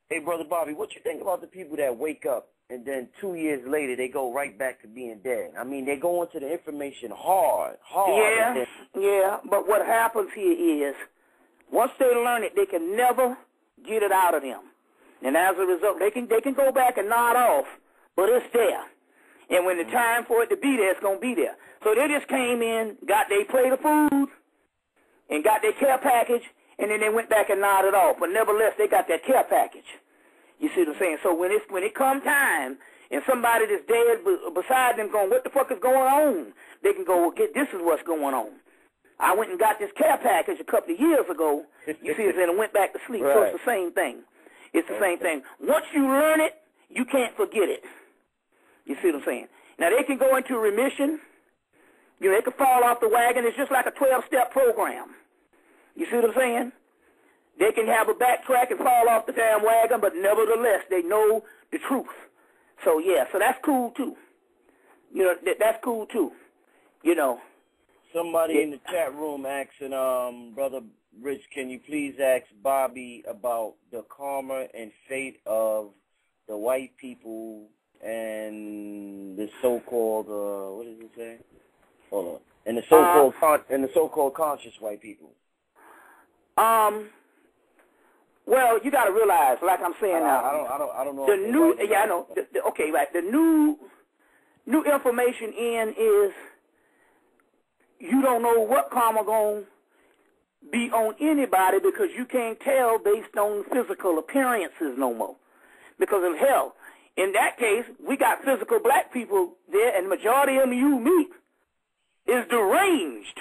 Hey, Brother Bobby, what you think about the people that wake up and then 2 years later they go right back to being dead? I mean, they go into the information hard. Yeah, but what happens here is once they learn it, they can never get it out of them. And as a result, they can go back and nod off, but it's there. And when the time for it to be there, it's going to be there. So they just came in, got their plate of food, and got their care package, and then they went back and nodded off. But nevertheless, they got that care package. You see what I'm saying? So when it come time, and somebody that's dead beside them going, what the fuck is going on? They can go, this is what's going on. I went and got this care package a couple of years ago, you see, and went back to sleep. Right. So it's the same thing. It's the same thing. Once you learn it, you can't forget it. You see what I'm saying? Now, they can go into remission. They can fall off the wagon. It's just like a 12-step program. You see what I'm saying? They can have a backtrack and fall off the damn wagon, but nevertheless, they know the truth. So, so that's cool, too. That's cool, too. Somebody in the chat room asking, Brother Rich, can you please ask Bobby about the karma and fate of the white people and the so-called, what does it say? Hold on. And the so-called conscious white people. Well, you got to realize, like I'm saying now, I don't know. The new, I know. Okay, right. The new information is you don't know what karma going to be on anybody because you can't tell based on physical appearances no more. Because of hell, in that case, we got physical black people there, and the majority of them you meet is deranged.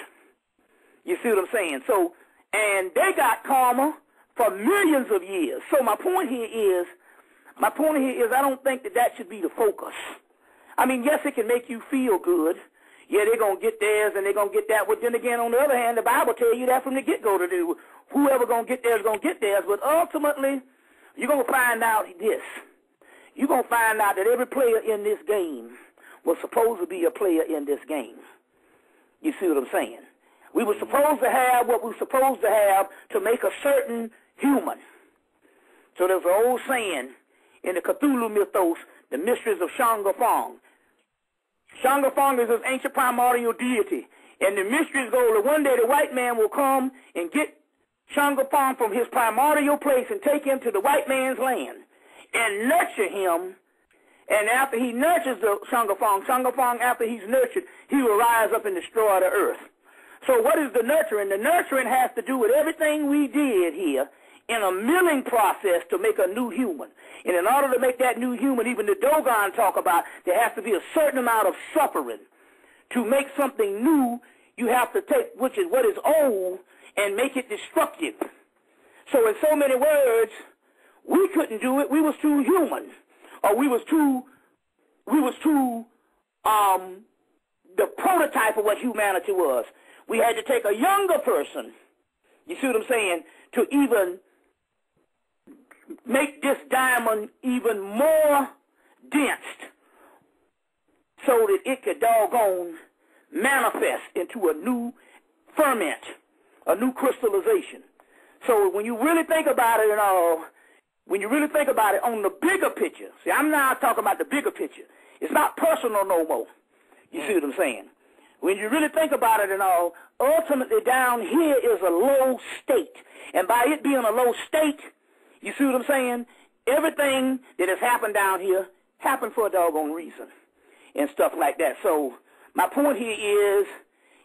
You see what I'm saying? So, and they got karma for millions of years. So my point here is I don't think that should be the focus. I mean, yes, it can make you feel good. Yeah, they're going to get theirs and they're going to get that. But then again, on the other hand, the Bible tells you that from the get-go to do. Whoever going to get theirs is going to get theirs. But ultimately, you're going to find out this. You're going to find out that every player in this game was supposed to be a player in this game. You see what I'm saying? We were supposed to have what we were supposed to have to make a certain human. So there's an old saying in the Cthulhu mythos, the mysteries of Shangha-Fong. Shangha-Fong is this ancient primordial deity. And the mysteries go that one day the white man will come and get Shangha-Fong from his primordial place and take him to the white man's land and nurture him. And after he nurtures the Shangha-Fong, after he's nurtured, he will rise up and destroy the earth. So what is the nurturing? The nurturing has to do with everything we did here in a milling process to make a new human. And in order to make that new human, even the Dogon talk about, there has to be a certain amount of suffering. To make something new, you have to take which is what is old and make it destructive. So in so many words, we couldn't do it. We was too human. Or we was too the prototype of what humanity was. We had to take a younger person, you see what I'm saying, to even make this diamond even more dense so that it could doggone manifest into a new ferment, a new crystallization. So when you really think about it on the bigger picture, see, I'm now talking about the bigger picture. It's not personal no more. You see what I'm saying? When you really think about it and all, ultimately down here is a low state. And by it being a low state, you see what I'm saying? Everything that has happened down here happened for a doggone reason. and stuff like that. So my point here is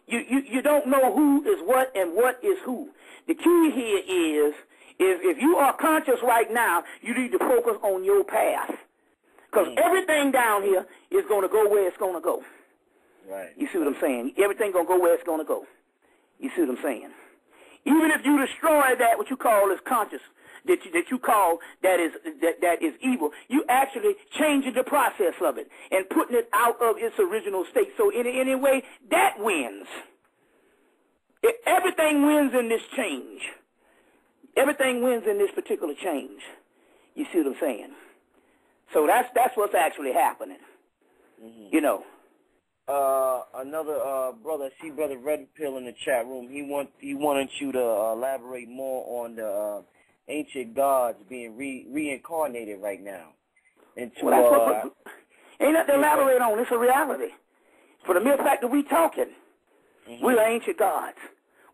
you don't know who is what and what is who. The key here is if you are conscious right now, you need to focus on your path. Because everything down here is going to go where it's going to go. Right. You see what I'm saying? Everything going to go where it's going to go. You see what I'm saying? Even if you destroy that, what you call is conscious, that you call that is evil, you actually changing the process of it and putting it out of its original state. So in any way, that wins. Everything wins in this change. Everything wins in this particular change. You see what I'm saying? So that's what's actually happening. You know. Another brother, I see Brother Red Pill in the chat room. He wanted you to elaborate more on the ancient gods being reincarnated right now. Into ain't nothing to elaborate on. It's a reality. For the mere fact that we talking, we're ancient gods.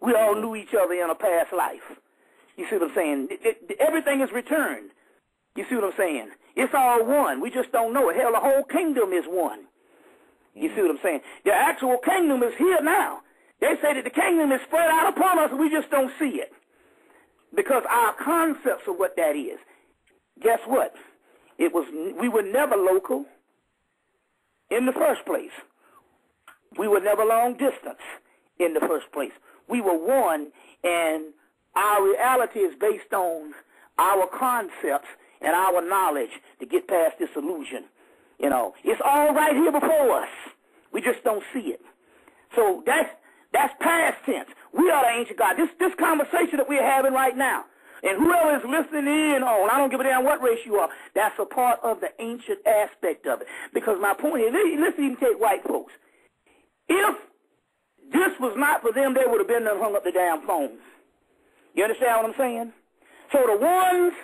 We all knew each other in a past life. You see what I'm saying? Everything is returned. You see what I'm saying? It's all one. We just don't know it. Hell, the whole kingdom is one. You see what I'm saying? The actual kingdom is here now. They say that the kingdom is spread out upon us, and we just don't see it. Because our concepts of what that is. Guess what? We were never local in the first place. We were never long distance in the first place. We were one, and our reality is based on our concepts and our knowledge to get past this illusion. You know, it's all right here before us. We just don't see it. So that's past tense. We are the ancient God. This conversation that we're having right now, and whoever is listening in on, I don't give a damn what race you are, that's a part of the ancient aspect of it. Because my point is, let's even take white folks. If this was not for them, they would have been there and hung up the damn phone. You understand what I'm saying? So the ones,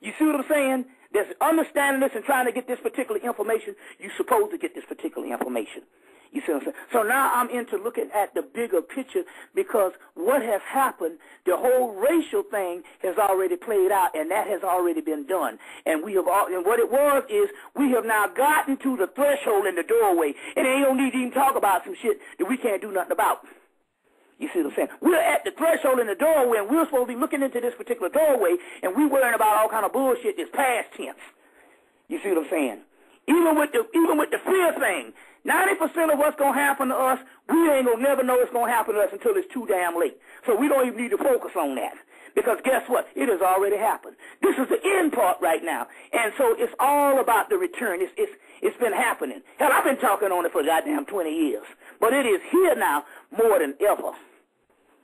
you see what I'm saying, that's understanding this and trying to get this particular information, you're supposed to get this particular information. You see what I'm saying? So now I'm into looking at the bigger picture, because what has happened, the whole racial thing has already played out, and that has already been done. And and what it was is we have now gotten to the threshold in the doorway, and ain't no need to even talk about some shit that we can't do nothing about. You see what I'm saying? We're at the threshold in the doorway, and we're supposed to be looking into this particular doorway, and we're worrying about all kind of bullshit that's past tense. You see what I'm saying? Even with the fear thing, 90% of what's going to happen to us, we ain't going to never know it's going to happen to us until it's too damn late. So we don't even need to focus on that. Because guess what? It has already happened. This is the end part right now. And so it's all about the return. It's been happening. Hell, I've been talking on it for goddamn 20 years. But it is here now more than ever.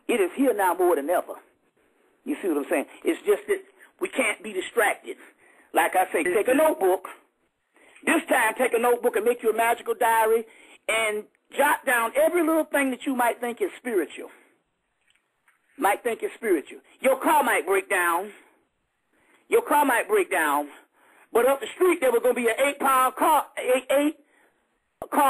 It is here now more than ever. You see what I'm saying? It's just that we can't be distracted. Like I say, take a notebook. This time, take a notebook and make you a magical diary and jot down every little thing that you might think is spiritual. Your car might break down. But up the street, there was going to be an 8-car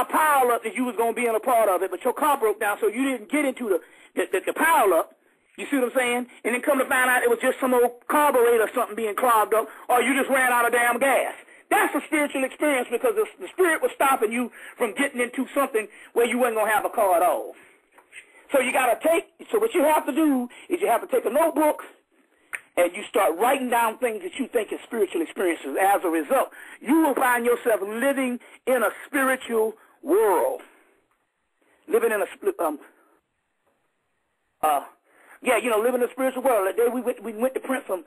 pile up that you was going to be in a part of it, but your car broke down, so you didn't get into the pile up. You see what I'm saying? And then come to find out it was just some old carburetor or something being clogged up, or you just ran out of damn gas. That's a spiritual experience, because the spirit was stopping you from getting into something where you wasn't going to have a car at all. So what you have to do is you have to take a notebook and you start writing down things that you think is spiritual experiences. As a result, you will find yourself living in a spiritual world. Living in a spiritual world. That day we went to print some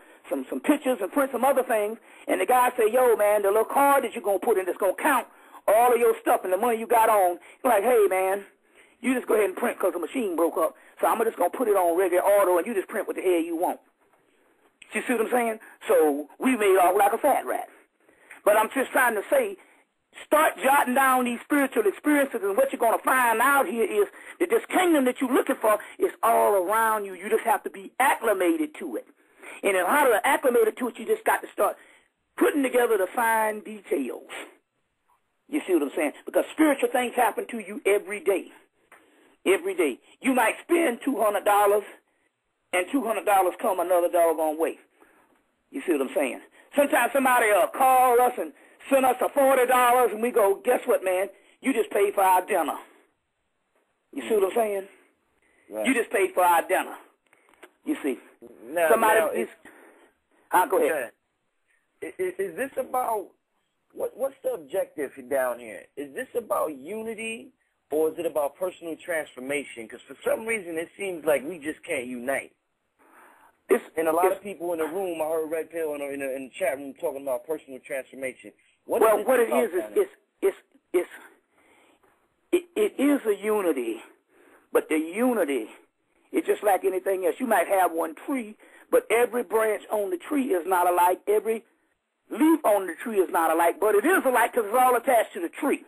pictures and print some other things, and the guy said, yo, man, the little card that you're going to put in that's going to count all of your stuff and the money you got on, you're like, hey, man, you just go ahead and print because the machine broke up, so I'm just going to put it on regular auto, and you just print what the hell you want. You see what I'm saying? So we made off like a fat rat. But I'm just trying to say, start jotting down these spiritual experiences, and what you're going to find out here is that this kingdom that you're looking for is all around you. You just have to be acclimated to it. And in order to acclimate to it, you just got to start putting together the fine details. You see what I'm saying? Because spiritual things happen to you every day. Every day. You might spend $200, and $200 come another doggone way. You see what I'm saying? Sometimes somebody will call us and send us $40, and we go, guess what, man? you just paid for our dinner. You see what I'm saying? Right. You just paid for our dinner. You see. Now, go ahead. Is this about, what's the objective down here? Is this about unity or is it about personal transformation? Because for some reason it seems like we just can't unite. And a lot of people in the room, I heard Red Pill in the chat room talking about personal transformation. What it is a unity, but the unity is just like anything else. You might have one tree, but every branch on the tree is not alike. Every leaf on the tree is not alike, but it is alike because it's all attached to the tree.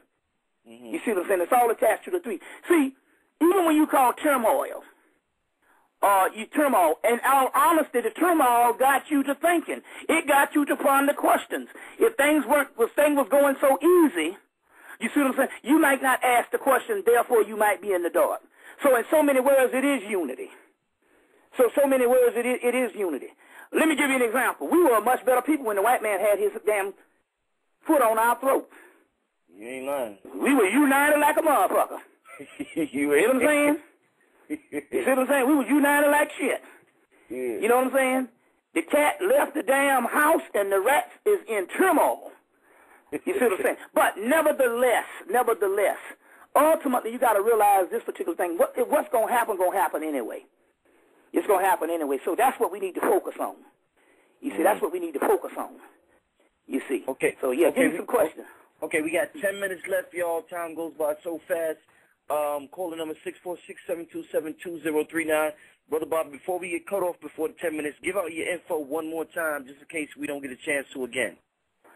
Mm-hmm. You see what I'm saying? It's all attached to the tree. See, even when you call turmoil, in all honesty, the turmoil got you to thinking. It got you to ponder questions. If things was going so easy, you see what I'm saying? You might not ask the question, therefore you might be in the dark. So in so many words, it is unity. So many words, it is unity. Let me give you an example. We were much better people when the white man had his damn foot on our throat. You ain't lying. We were united like a motherfucker. You know what I'm saying? You see what I'm saying? We were united like shit. Yeah. You know what I'm saying? The cat left the damn house and the rat is in turmoil. You see what I'm saying? But nevertheless, ultimately you got to realize this particular thing. What's going to happen anyway. It's going to happen anyway. So that's what we need to focus on. You see, that's what we need to focus on. You see. Okay. So, yeah, give me some questions. Okay, we got 10 minutes left, y'all. Time goes by so fast. Caller number 646-727-2039. Brother Bob, before we get cut off before the 10 minutes, give out your info one more time just in case we don't get a chance to again.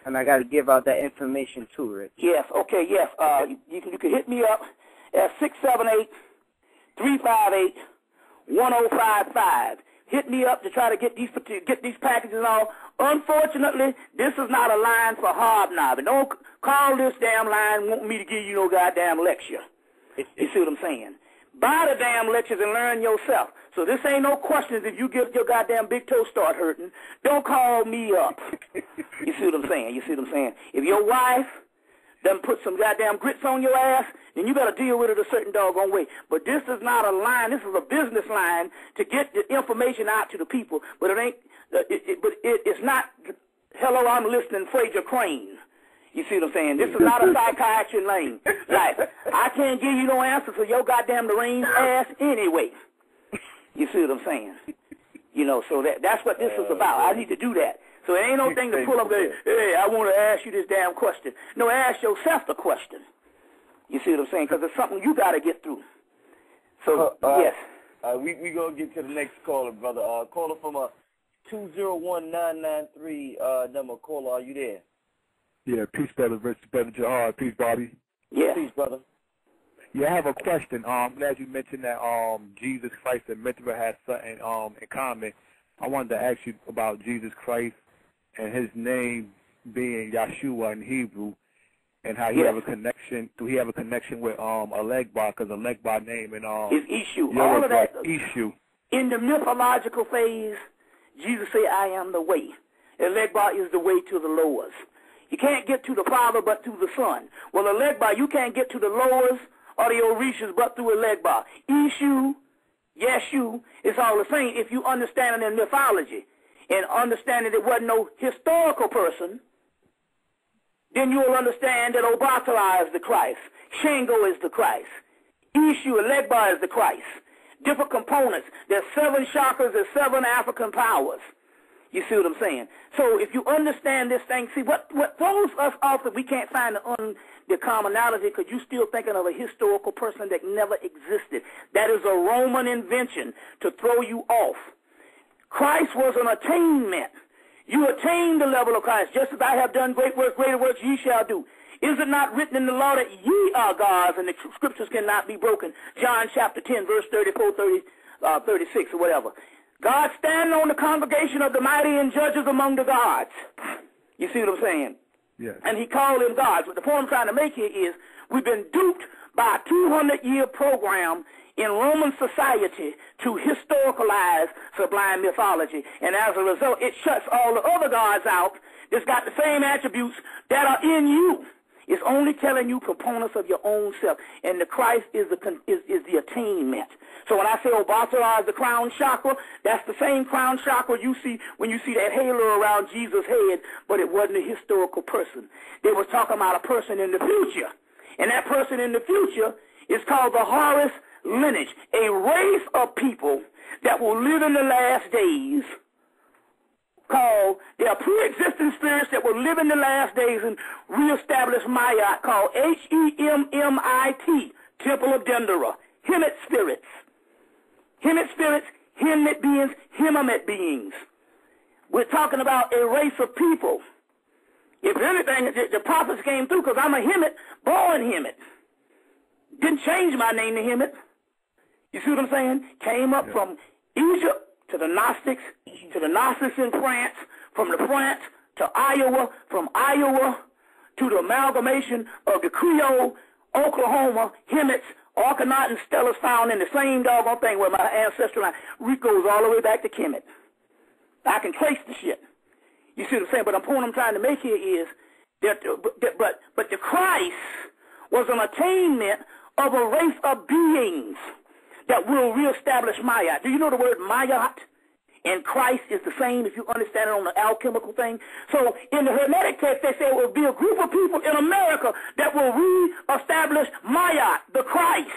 And I got to give out that information too, Rick. Yes, okay, yes. You can hit me up at 678-358-1055. Hit me up to try to get these packages and all. Unfortunately, this is not a line for hobnobbing. Don't call this damn line wanting me to give you no goddamn lecture. You see what I'm saying? Buy the damn lectures and learn yourself. So this ain't no questions if you get your goddamn big toe start hurting. Don't call me up. You see what I'm saying? If your wife doesn't put some goddamn grits on your ass, then you got to deal with it a certain doggone way. But this is not a line. This is a business line to get the information out to the people. But it ain't. It's not. Hello, I'm listening, Fraser Crane. You see what I'm saying? This is not a psychiatry lane. Like, I can't give you no answer for your goddamn deranged ass anyway. You see what I'm saying? You know, so that's what this is about. I need to do that. So it ain't no thing to pull up and say, hey, I want to ask you this damn question. No, ask yourself the question. You see what I'm saying? Because it's something you got to get through. So, yes. We going to get to the next caller, brother. Caller from a 201993 number. Caller, are you there? Yeah, peace, brother. Brother Jahar. Peace, Bobby. Yeah. Peace, brother. Yeah, I have a question. As you mentioned that Jesus Christ and Mithra had something in common, I wanted to ask you about Jesus Christ and his name being Yeshua in Hebrew, and how he have a connection. Do he have a connection with Elegbar? Because Elegbar name and is Ishu. All of that. Ishu. In the mythological phase, Jesus say, "I am the way." Elegbar is the way to the lowers. You can't get to the Father but through the Son. Well, Elegbar, you can't get to the lowers or the Orishas but through Elegbar. Ishu, Yeshu, it's all the same if you understand it in mythology and understand that it wasn't no historical person. Then you'll understand that Obatala is the Christ, Shango is the Christ, Ishu, Elegbar is the Christ. Different components. There's 7 chakras, there's 7 African powers. You see what I'm saying? So if you understand this thing, see, what throws us off that we can't find the commonality because you're still thinking of a historical person that never existed. That is a Roman invention to throw you off. Christ was an attainment. You attain the level of Christ. Just as I have done great works, greater works ye shall do. Is it not written in the law that ye are gods and the scriptures cannot be broken? John chapter 10, verse 34, 36 or whatever. God stand on the congregation of the mighty and judges among the gods. You see what I'm saying? Yes. And he called them gods. But the point I'm trying to make here is we've been duped by a 200-year program in Roman society to historicalize sublime mythology. And as a result, it shuts all the other gods out that's got the same attributes that are in you. It's only telling you components of your own self, and the Christ is the attainment. So when I say Obatala is the crown chakra, that's the same crown chakra you see when you see that halo around Jesus' head, but it wasn't a historical person. They was talking about a person in the future, and that person in the future is called the Horus lineage, a race of people that will live in the last days. They are pre-existing spirits that will live in the last days and reestablish Mayat, called Hemmit, Temple of Dendera, Hemmit spirits. Hemmit spirits, Hemmit beings, Hemmit beings. We're talking about a race of people. If anything, the prophets came through because I'm a Hemmit, born Hemmit. Didn't change my name to Hemmit. You see what I'm saying? Came up from Egypt to the Gnostics, in France, from the France to Iowa, from Iowa to the amalgamation of the Creole, Oklahoma, Hemmits, Argonaut, and Stellas found in the same doggone thing where my ancestral line goes all the way back to Kemet. I can trace the shit. You see what I'm saying? But the point I'm trying to make here is that, but the Christ was an attainment of a race of beings that will reestablish Mayat. Do you know the word Mayat and Christ is the same if you understand it on the alchemical thing? So in the Hermetic text, they say it will be a group of people in America that will reestablish Mayat, the Christ.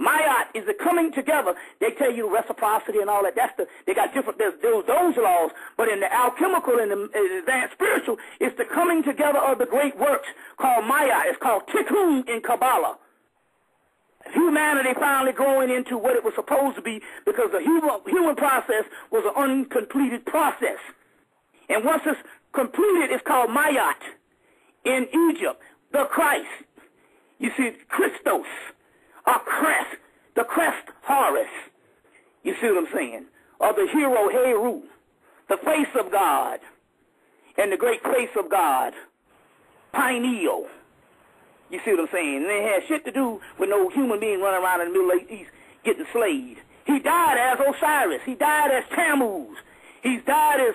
Mayat is the coming together. They tell you reciprocity and all that. They got different, there's those laws, but in the alchemical and the advanced spiritual, it's the coming together of the great works called Mayat. It's called Tikkun in Kabbalah. Humanity finally going into what it was supposed to be because the human process was an uncompleted process. And once it's completed, it's called Mayat. In Egypt, the Christ. You see, Christos, or crest, the crest Horus. You see what I'm saying? Or the hero Heru, the face of God, and the great face of God, Pineal. You see what I'm saying? And they had shit to do with no human being running around in the Middle East getting slayed. He died as Osiris. He died as Tammuz. He's died as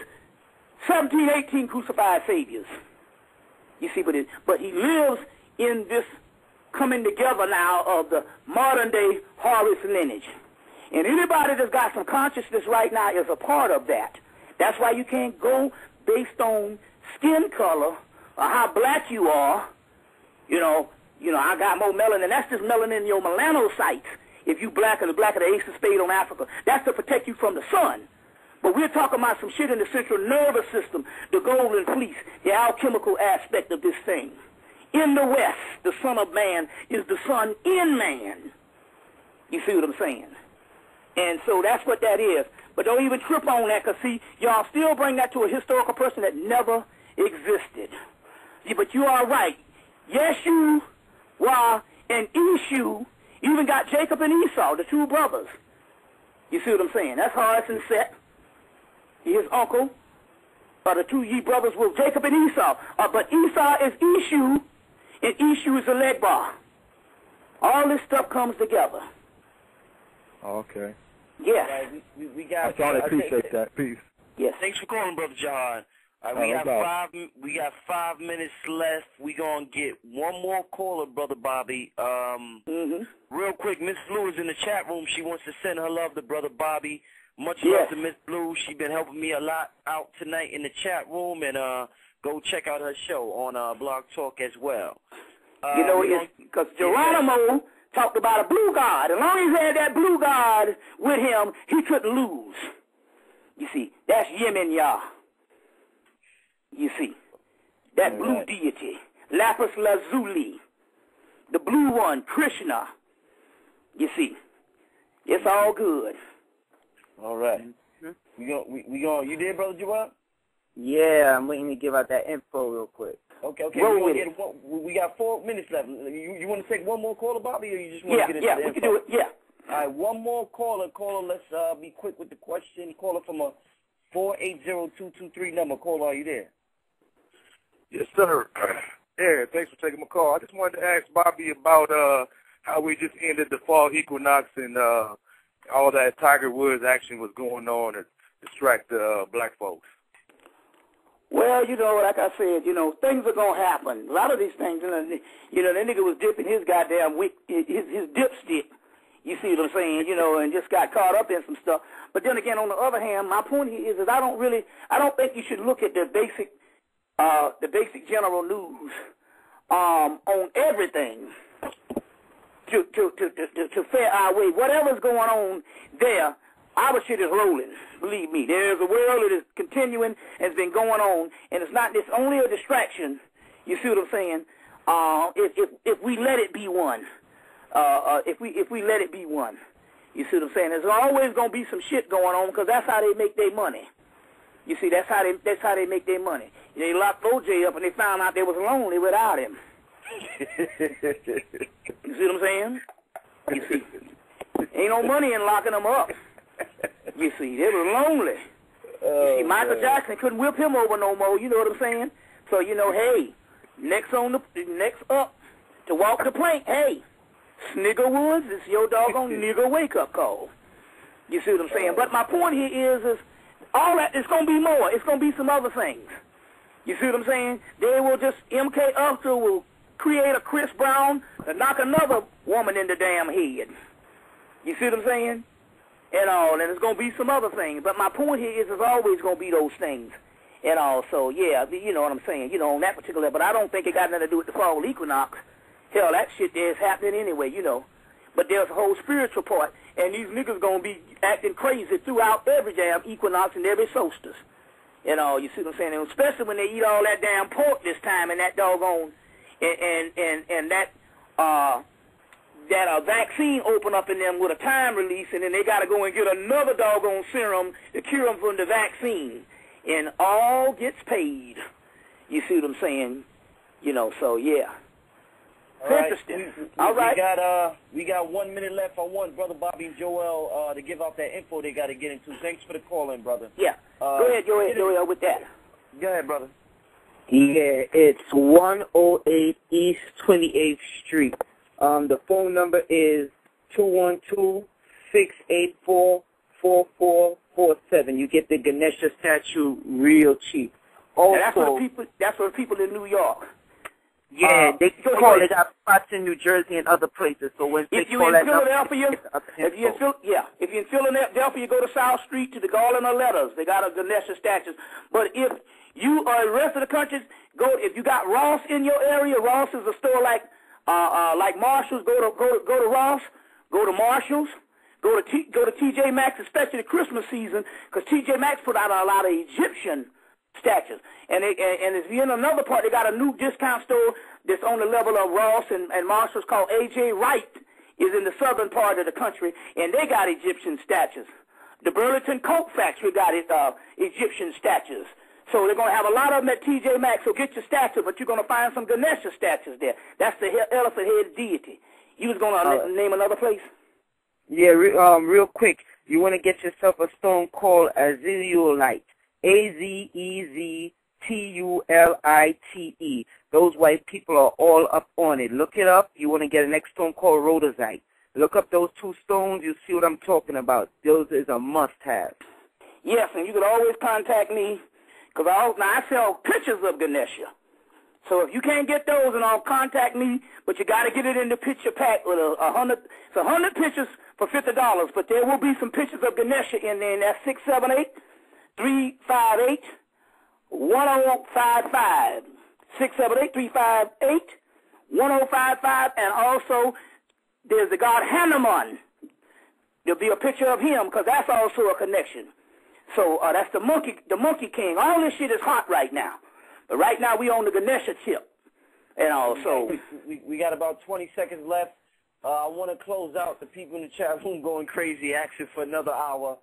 17, 18 crucified saviors. You see, but he lives in this coming together now of the modern-day Horus lineage. And anybody that's got some consciousness right now is a part of that. That's why you can't go based on skin color or how black you are. You know, I got more melanin. That's just melanin in your melanocytes. If you black of the ace of spade on Africa, that's to protect you from the sun. But we're talking about some shit in the central nervous system, the golden fleece, the alchemical aspect of this thing. In the West, the Son of Man is the Son in man. You see what I'm saying? And so that's what that is. But don't even trip on that, because, see, y'all still bring that to a historical person that never existed. Yeah, but you are right. Yeshu, Wa, and Eshu even got Jacob and Esau, the two brothers. You see what I'm saying? That's Horus and Set. His uncle, the two ye brothers were Jacob and Esau. But Esau is Eshu, and Eshu is Elegbar. All this stuff comes together. Okay. Yes. Right, we got. I appreciate that. Peace. Yes. Thanks for calling, Brother John. We got 5 minutes left. We gonna get one more caller, Brother Bobby. Real quick, Miss Blue is in the chat room. She wants to send her love to Brother Bobby. Much love to Miss Blue. She's been helping me a lot out tonight in the chat room, and go check out her show on Blog Talk as well. You know, because Geronimo talked about a blue god. As long as he had that blue god with him, he couldn't lose. You see, that's Yemen Yah. You see, that blue deity, Lapis Lazuli, the blue one, Krishna. You see, it's all good. All right. We going. You there, Brother Joel? Yeah, I'm waiting to give out that info real quick. Okay. We got 4 minutes left. You want to take one more caller, Bobby, or you just want to get into the info? We can do it. Yeah. All right, one more caller. Let's be quick with the question. Caller from a 480-223 number. Caller, are you there? Yes, sir. Yeah, thanks for taking my call. I just wanted to ask Bobby about how we just ended the fall equinox and all that Tiger Woods action was going on to distract black folks. Well, like I said, things are going to happen. A lot of these things, that nigga was dipping his goddamn his dipstick. You see what I'm saying? And just got caught up in some stuff. But then again, on the other hand, my point here is I don't think you should look at the basic general news on everything to fare our way. Whatever's going on there, our shit is rolling. Believe me, there's a world that is continuing, has been going on, and it's only a distraction. You see what I'm saying? If we let it be one. If we let it be one, you see what I'm saying? There's always gonna be some shit going on because that's how they make their money. You see, that's how they make their money. They locked OJ up and they found out they was lonely without him. You see what I'm saying? You see, ain't no money in locking them up. You see, they were lonely. You see, Michael Jackson couldn't whip him over no more. You know what I'm saying? So hey, next up to walk the plank. Hey. Snigger Woods, it's your doggone nigger wake-up call. You see what I'm saying? But my point here is all that, it's going to be more. It's going to be some other things. You see what I'm saying? They will just, MK Ultra will create a Chris Brown to knock another woman in the damn head. You see what I'm saying? And it's going to be some other things. But my point here is there's always going to be those things. So, yeah, you know what I'm saying, on that particular, but I don't think it got nothing to do with the fall equinox. Hell, that shit there is happening anyway, But there's a whole spiritual part, and these niggas gonna be acting crazy throughout every damn equinox and every solstice. You see what I'm saying? And especially when they eat all that damn pork this time and that doggone and that vaccine open up in them with a time release, and then they gotta go and get another doggone serum to cure them from the vaccine, and all gets paid. You see what I'm saying? So yeah. Interesting. All right. We got 1 minute left. I want Brother Bobby and Joel to give out that info they got to get into. Thanks for the call in, brother. Yeah. Go ahead, Joel, with that. Go ahead, brother. Yeah, it's 108 East 28th Street. The phone number is 212-684-4447. You get the Ganesha statue real cheap. Also, that's for the people in New York. Yeah, they call it. Got spots in New Jersey and other places. So when if you're in Philadelphia, if you're in Philadelphia, go to South Street to the Garland of Letters. They got a Ganesha statue. But if you are in the rest of the country, if you got Ross in your area, Ross is a store like Marshalls. Go to Ross. Go to Marshalls. Go to TJ Maxx, especially the Christmas season, because TJ Maxx put out a lot of Egyptian statues. And if you're in another part, they got a new discount store that's on the level of Ross and Marshalls called A.J. Wright, is in the southern part of the country, and they got Egyptian statues. The Burlington Coat Factory got Egyptian statues. So they're going to have a lot of them at TJ Maxx, so get your statue, but you're going to find some Ganesha statues there. That's the elephant head deity. You was going to name another place? Yeah, real quick. You want to get yourself a stone called Azulite. Azeztulite. Those white people are all up on it. Look it up. You want to get an next stone called rhodozite. Look up those two stones. You see what I'm talking about. Those is a must-have. Yes, and you can always contact me, because I sell pictures of Ganesha. So if you can't get those, and contact me, but you got to get it in the picture pack with 100. It's 100 pictures for $50, but there will be some pictures of Ganesha in there, and that's 678-358-1055. 678-358-1055, and also there's the god Hanuman. There'll be a picture of him, because that's also a connection. So that's the monkey king. All this shit is hot right now. But right now we on the Ganesha tip. And also we got about 20 seconds left. I want to close out the people in the chat room going crazy, asking for another hour.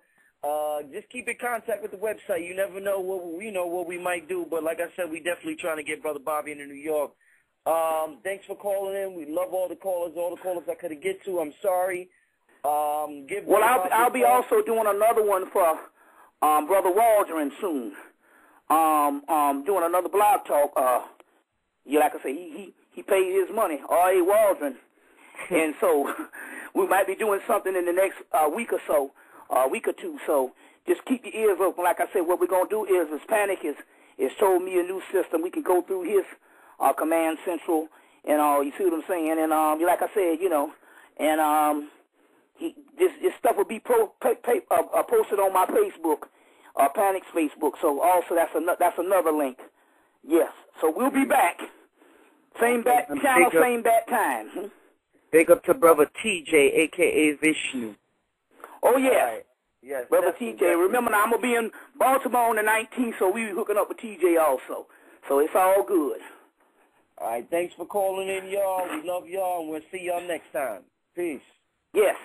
Just keep in contact with the website. You never know what we might do. But like I said, we definitely trying to get Brother Bobby into New York. Thanks for calling in. We love all the callers I could get to. I'm sorry. I'll be also doing another one for Brother Waldron soon. Doing another blog talk. Like I say, he paid his money, R.A. Waldron. And so we might be doing something in the next week or so, week or two. So just keep your ears open. Like I said, what we're going to do is Panic is it's told me a new system. We can go through his command central and all. You see what I'm saying? And like I said, you know, and this stuff will be posted on my Facebook, Panic's Facebook. So also that's another link. Yes. So we'll be back. Same bat channel, same bat time. Big up to Brother TJ, a.k.a. Vishnu. Oh, yeah. Right. Yes, Brother TJ. Remember, now, I'm going to be in Baltimore on the 19th, so we hooking up with TJ also. So it's all good. All right. Thanks for calling in, y'all. We love y'all, and we'll see y'all next time. Peace. Yes.